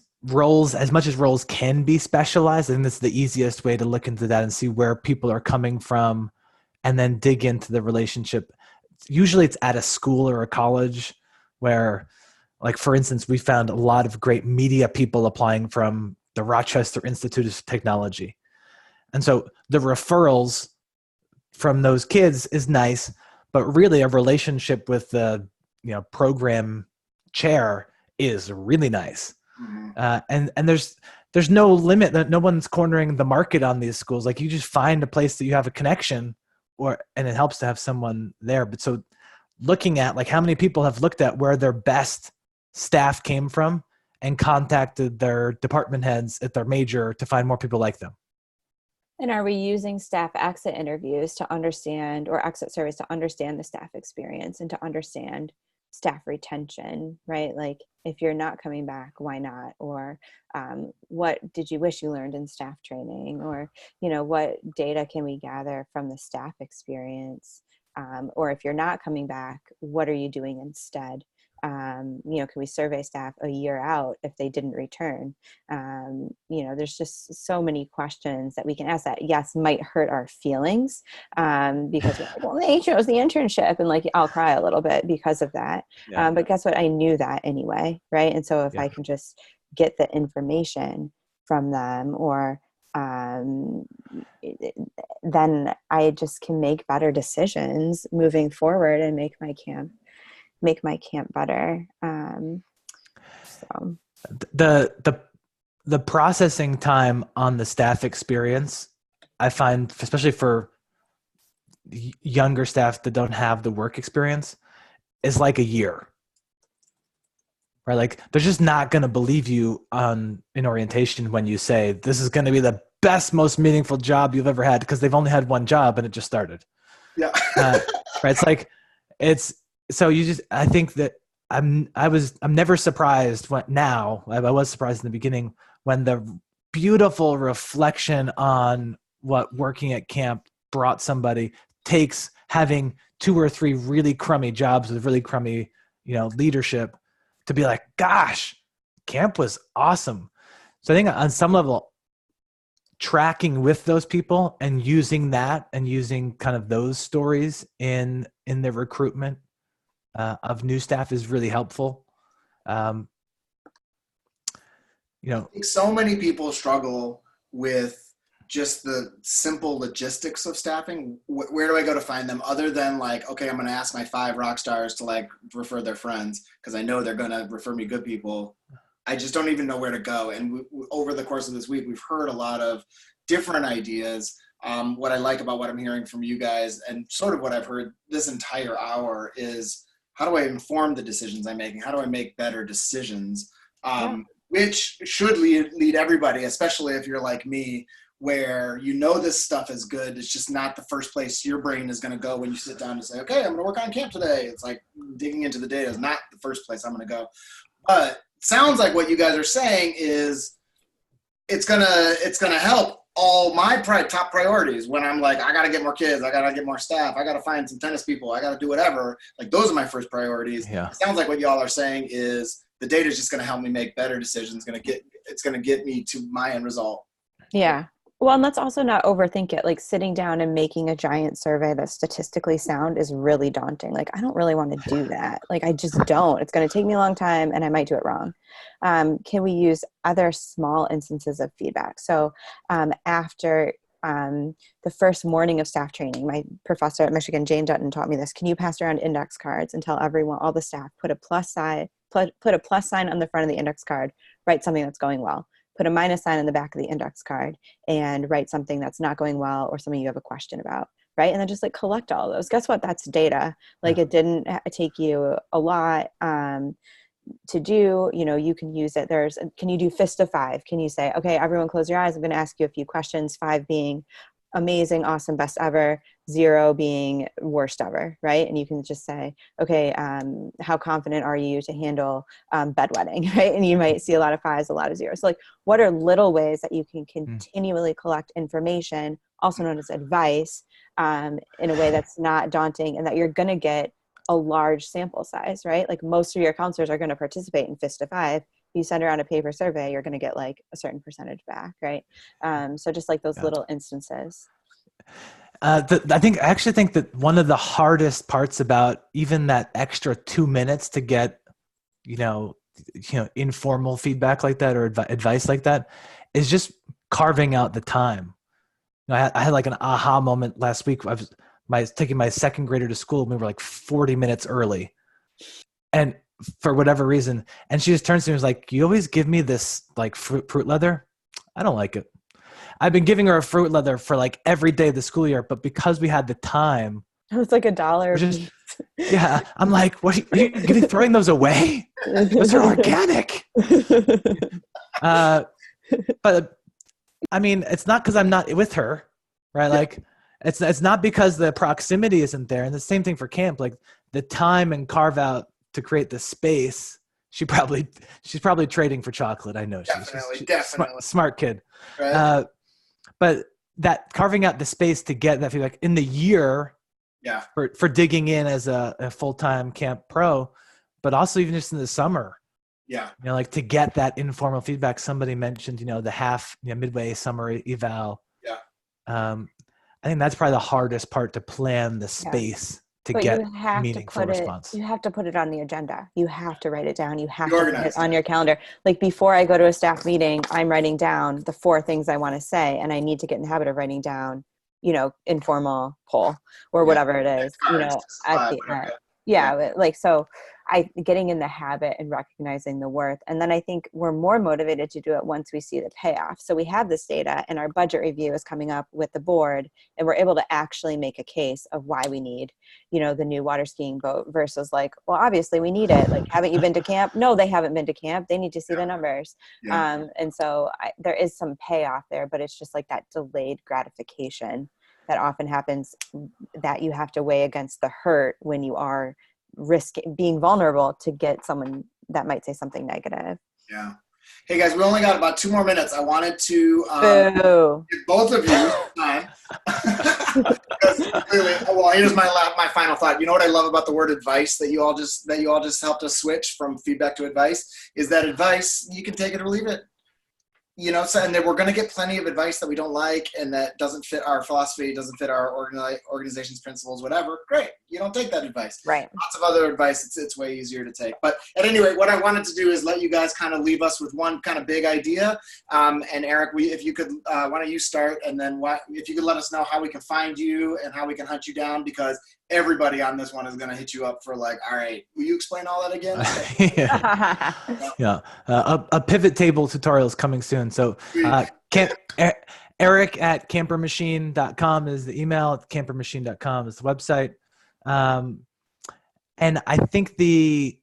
[SPEAKER 6] much as roles can be specialized, I think that's the easiest way to look into that and see where people are coming from, and then dig into the relationship. Usually it's at a school or a college where, like, for instance, we found a lot of great media people applying from the Rochester Institute of Technology. And so the referrals from those kids is nice, but really a relationship with the, you know, program chair is really nice.
[SPEAKER 3] Mhm.
[SPEAKER 6] And there's no limit, that no one's cornering the market on these schools. Like, you just find a place that you have a connection, and it helps to have someone there. But so looking at, like, how many people have looked at where their best staff came from and contacted their department heads at their major to find more people like them.
[SPEAKER 5] And are we using staff exit interviews to understand, or exit surveys to understand the staff experience and to understand staff retention, right? Like, if you're not coming back, why not? Or what did you wish you learned in staff training? Or, you know, what data can we gather from the staff experience? Or if you're not coming back, what are you doing instead? You know, can we survey staff a year out if they didn't return? You know, there's just so many questions that we can ask that, yes, might hurt our feelings, because we're like, well, they chose the internship, and like, I'll cry a little bit because of that.
[SPEAKER 6] Yeah.
[SPEAKER 5] But guess what? I knew that anyway, right? And so if
[SPEAKER 6] Yeah.
[SPEAKER 5] I can just get the information from them, or then I just can make better decisions moving forward and make my camp better. So
[SPEAKER 6] The processing time on the staff experience, I find, especially for younger staff that don't have the work experience, is like a year. Right? Like, they're just not going to believe you in orientation when you say this is going to be the best, most meaningful job you've ever had, because they've only had one job and it just started.
[SPEAKER 3] Yeah.
[SPEAKER 6] Right? So I think that I'm never surprised I was surprised in the beginning when the beautiful reflection on what working at camp brought somebody takes having 2 or 3 really crummy jobs with really crummy, you know, leadership, to be like, gosh, camp was awesome. So I think on some level, tracking with those people and using that, and using kind of those stories in the recruitment of new staff is really helpful. You know,
[SPEAKER 3] I think so many people struggle with just the simple logistics of staffing. Where do I go to find them, other than like, okay, I'm going to ask my 5 rock stars to like refer their friends, because I know they're going to refer me good people. I just don't even know where to go. And over the course of this week, we've heard a lot of different ideas. What I like about what I'm hearing from you guys, and sort of what I've heard this entire hour, is how do I inform the decisions I'm making? How do I make better decisions? Which should lead everybody, especially if you're like me, where you know this stuff is good. It's just not the first place your brain is going to go when you sit down to say, okay, I'm going to work on camp today. It's like digging into the data is not the first place I'm going to go. But it sounds like what you guys are saying is it's gonna help all my top priorities when I'm like, I got to get more kids, I got to get more staff, I got to find some tennis people, I got to do whatever. Like, those are my first priorities.
[SPEAKER 6] Yeah.
[SPEAKER 3] It sounds like what y'all are saying is the data is just going to help me make better decisions. It's going to get me to my end result.
[SPEAKER 5] Yeah. Well, and let's also not overthink it. Like sitting down and making a giant survey that's statistically sound is really daunting. Like, I don't really want to do that. Like, I just don't. It's going to take me a long time and I might do it wrong. Can we use other small instances of feedback? So after the first morning of staff training, my professor at Michigan, Jane Dutton, taught me this. Can you pass around index cards and tell everyone, all the staff, put a plus sign on the front of the index card, write something that's going well. Put a minus sign on the back of the index card and write something that's not going well or something you have a question about, right? And then just like collect all those. Guess what? That's data. Like it didn't take you a lot to do. You know, you can use it. Can you do fist of 5? Can you say, okay, everyone close your eyes. I'm going to ask you a few questions, 5 being amazing, awesome, best ever, 0 being worst ever, right? And you can just say, okay, how confident are you to handle bedwetting, right? And you might see a lot of 5s, a lot of 0s. So like, what are little ways that you can continually collect information, also known as advice, in a way that's not daunting and that you're going to get a large sample size, right? Like most of your counselors are going to participate in fist of 5. You send around a paper survey, you're going to get like a certain percentage back, right? So just like those little instances.
[SPEAKER 6] I actually think that one of the hardest parts about even that extra 2 minutes to get, informal feedback like that or advice like that is just carving out the time. I had like an aha moment last week. I was taking my second grader to school and we were like 40 minutes early. And for whatever reason. And she just turns to me and was like, you always give me this like fruit leather. I don't like it. I've been giving her a fruit leather for like every day of the school year, but because we had the time.
[SPEAKER 5] It was like $1.
[SPEAKER 6] Yeah. I'm like, what are you going to be throwing those away? Those are organic. But I mean, it's not because I'm not with her, right? Like it's not because the proximity isn't there. And the same thing for camp, like the time and carve out to create the space. She's probably trading for chocolate. I know. She's definitely. Smart kid. Right. But that carving out the space to get that feedback in the year for digging in as a full-time camp pro, but also even just in the summer. Yeah. Like to get that informal feedback. Somebody mentioned, the midway summer eval. Yeah. I think that's probably the hardest part to plan the space. To get meaningful response.
[SPEAKER 5] You have to put it on the agenda. You have to write it down. You have to put it on your calendar. Like before I go to a staff meeting, I'm writing down the 4 things I want to say, and I need to get in the habit of writing down, informal poll or whatever it is, at the end. Yeah. Like, so getting in the habit and recognizing the worth. And then I think we're more motivated to do it once we see the payoff. So we have this data and our budget review is coming up with the board and we're able to actually make a case of why we need, the new water skiing boat versus like, well, obviously we need it. Like, haven't you been to camp? No, they haven't been to camp. They need to see the numbers. Yeah. And so there is some payoff there, but it's just like that delayed gratification that often happens that you have to weigh against the hurt when you are being vulnerable to get someone that might say something negative.
[SPEAKER 3] Yeah. Hey guys, we only got about 2 more minutes. I wanted to give both of you time. Clearly, well, here's my final thought. You know what I love about the word advice that you all just helped us switch from feedback to advice is that advice, you can take it or leave it. So, and then we're going to get plenty of advice that we don't like and that doesn't fit our philosophy, doesn't fit our organization's principles, whatever. Great. You don't take that advice. Right. Lots of other advice, it's way easier to take. But at any rate, what I wanted to do is let you guys kind of leave us with one kind of big idea. And Eric, if you could, why don't you start? And then if you could let us know how we can find you and how we can hunt you down, because everybody on this one is going to hit you up for like, all right, will you explain all that again?
[SPEAKER 6] Yeah. A pivot table tutorial is coming soon. So Eric at campermachine.com is the email. Campermachine.com is the website. And I think the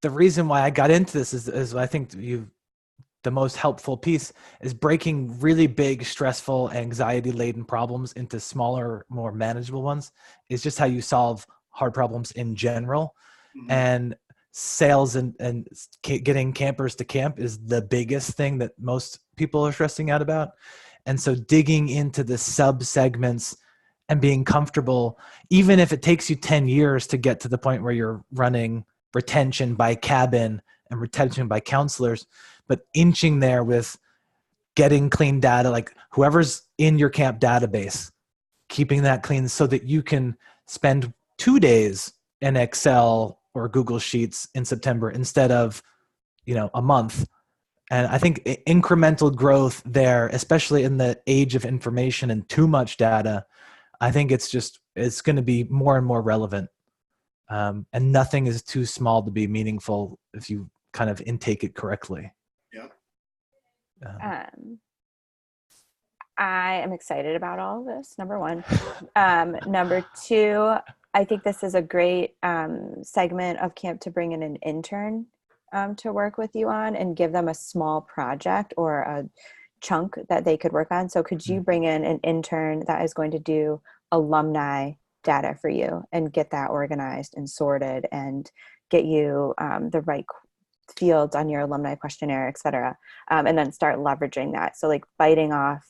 [SPEAKER 6] reason why I got into this is I think the most helpful piece is breaking really big, stressful, anxiety-laden problems into smaller, more manageable ones. Is just how you solve hard problems in general. Mm-hmm. And sales and getting campers to camp is the biggest thing that most people are stressing out about. And so digging into the sub-segments and being comfortable, even if it takes you 10 years to get to the point where you're running retention by cabin and retention by counselors, but inching there with getting clean data, like whoever's in your camp database, keeping that clean so that you can spend 2 days in Excel or Google Sheets in September instead of, a month. And I think incremental growth there, especially in the age of information and too much data, I think it's going to be more and more relevant. And nothing is too small to be meaningful if you kind of intake it correctly.
[SPEAKER 3] Yeah.
[SPEAKER 5] I am excited about all of this, number one. Number two, I think this is a great segment of camp to bring in an intern to work with you on and give them a small project or a chunk that they could work on. So could you bring in an intern that is going to do alumni data for you and get that organized and sorted and get you the right fields on your alumni questionnaire, et cetera, and then start leveraging that. So like biting off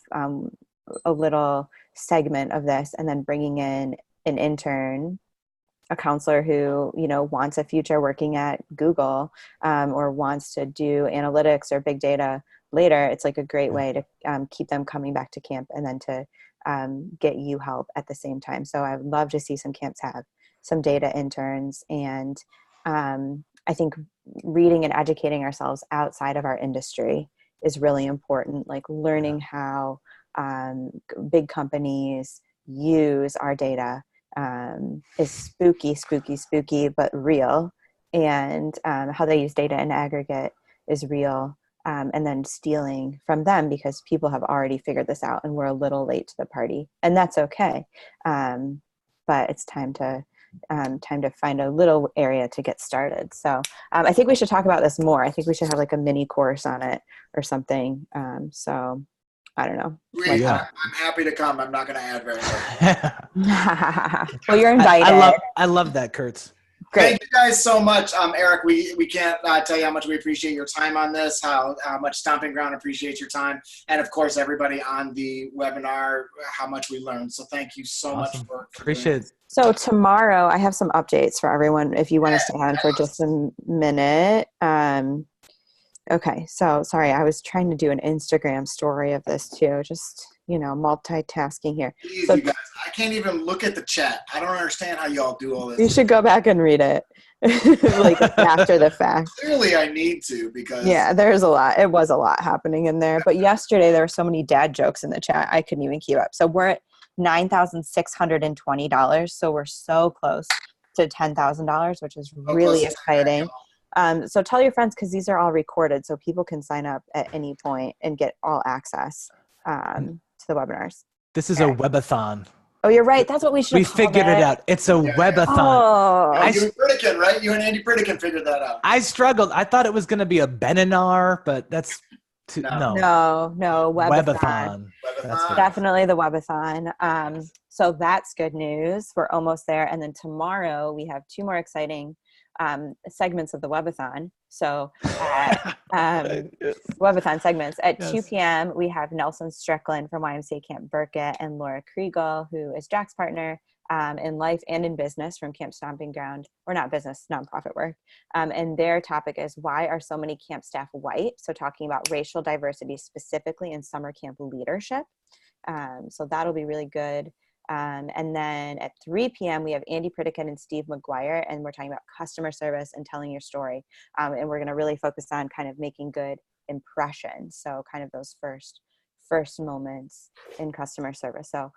[SPEAKER 5] a little segment of this and then bringing in an intern, a counselor who, wants a future working at Google or wants to do analytics or big data later. It's like a great way to keep them coming back to camp and then to get you help at the same time. So I would love to see some camps have some data interns. And I think reading and educating ourselves outside of our industry is really important, like learning how big companies use our data is spooky, but real. And how they use data in aggregate is real. And then stealing from them because people have already figured this out and we're a little late to the party. And that's okay. But it's time to find a little area to get started. So I think we should talk about this more. I think we should have like a mini course on it or something. So I don't know.
[SPEAKER 3] I'm happy to come. I'm not going to add very much.
[SPEAKER 5] Well, you're invited.
[SPEAKER 6] I love that, Kurtz.
[SPEAKER 5] Great.
[SPEAKER 3] Thank you guys so much. Eric, we can't tell you how much we appreciate your time on this, how much Stomping Ground appreciates your time, and of course, everybody on the webinar, how much we learned. So thank you so much for
[SPEAKER 6] appreciate it.
[SPEAKER 5] So tomorrow I have some updates for everyone if you want to stay on for just a minute. Okay, so sorry, I was trying to do an Instagram story of this too, just, multitasking here.
[SPEAKER 3] Please, you guys, I can't even look at the chat. I don't understand how y'all do all this.
[SPEAKER 5] You should go back and read it, like after the fact.
[SPEAKER 3] Clearly I need to because...
[SPEAKER 5] Yeah, there's a lot. It was a lot happening in there. But yesterday there were so many dad jokes in the chat, I couldn't even keep up. So we're at $9,620. So we're so close to $10,000, which is really exciting. So tell your friends because these are all recorded so people can sign up at any point and get all access to the webinars.
[SPEAKER 6] This is a webathon.
[SPEAKER 5] Oh, you're right. That's what we should have called
[SPEAKER 6] figured it out. It's a webathon.
[SPEAKER 5] Oh.
[SPEAKER 3] You and Pritikin, right? You and Andy Pritikin figured that out.
[SPEAKER 6] I struggled. I thought it was going to be a Benanar, but that's
[SPEAKER 5] no. Webathon.
[SPEAKER 3] Webathon.
[SPEAKER 5] Definitely the webathon. So that's good news. We're almost there. And then tomorrow we have 2 more exciting segments of the webathon. So webathon segments at 2 p.m. we have Nelson Strickland from YMCA Camp Burkett and Laura Kriegel, who is Jack's partner in life and in business from Camp Stomping Ground, or not business, nonprofit work. And their topic is why are so many camp staff white? So talking about racial diversity specifically in summer camp leadership. So that'll be really good. And then at 3 p.m. we have Andy Pritikin and Steve McGuire, and we're talking about customer service and telling your story. And we're going to really focus on kind of making good impressions. So kind of those first moments in customer service. So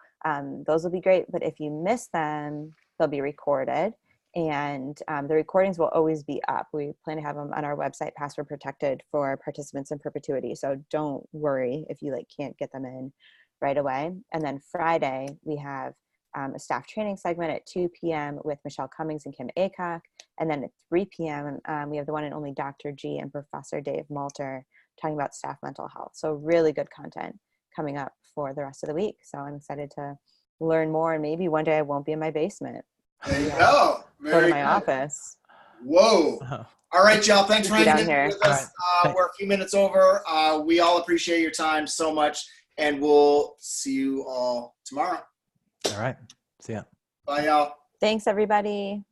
[SPEAKER 5] those will be great. But if you miss them, they'll be recorded. And the recordings will always be up. We plan to have them on our website, password protected for participants in perpetuity. So don't worry if you can't get them in right away. And then Friday, we have a staff training segment at 2 p.m. with Michelle Cummings and Kim Acock. And then at 3 p.m., we have the one and only Dr. G and Professor Dave Malter talking about staff mental health. So really good content coming up for the rest of the week. So I'm excited to learn more. And maybe one day I won't be in my basement.
[SPEAKER 3] There you go.
[SPEAKER 5] Go to my office.
[SPEAKER 3] Whoa. All right, y'all. Thanks for hanging
[SPEAKER 5] here
[SPEAKER 3] with us. We're a few minutes over. We all appreciate your time so much. And we'll see you all tomorrow.
[SPEAKER 6] All right. See ya.
[SPEAKER 3] Bye, y'all.
[SPEAKER 5] Thanks, everybody.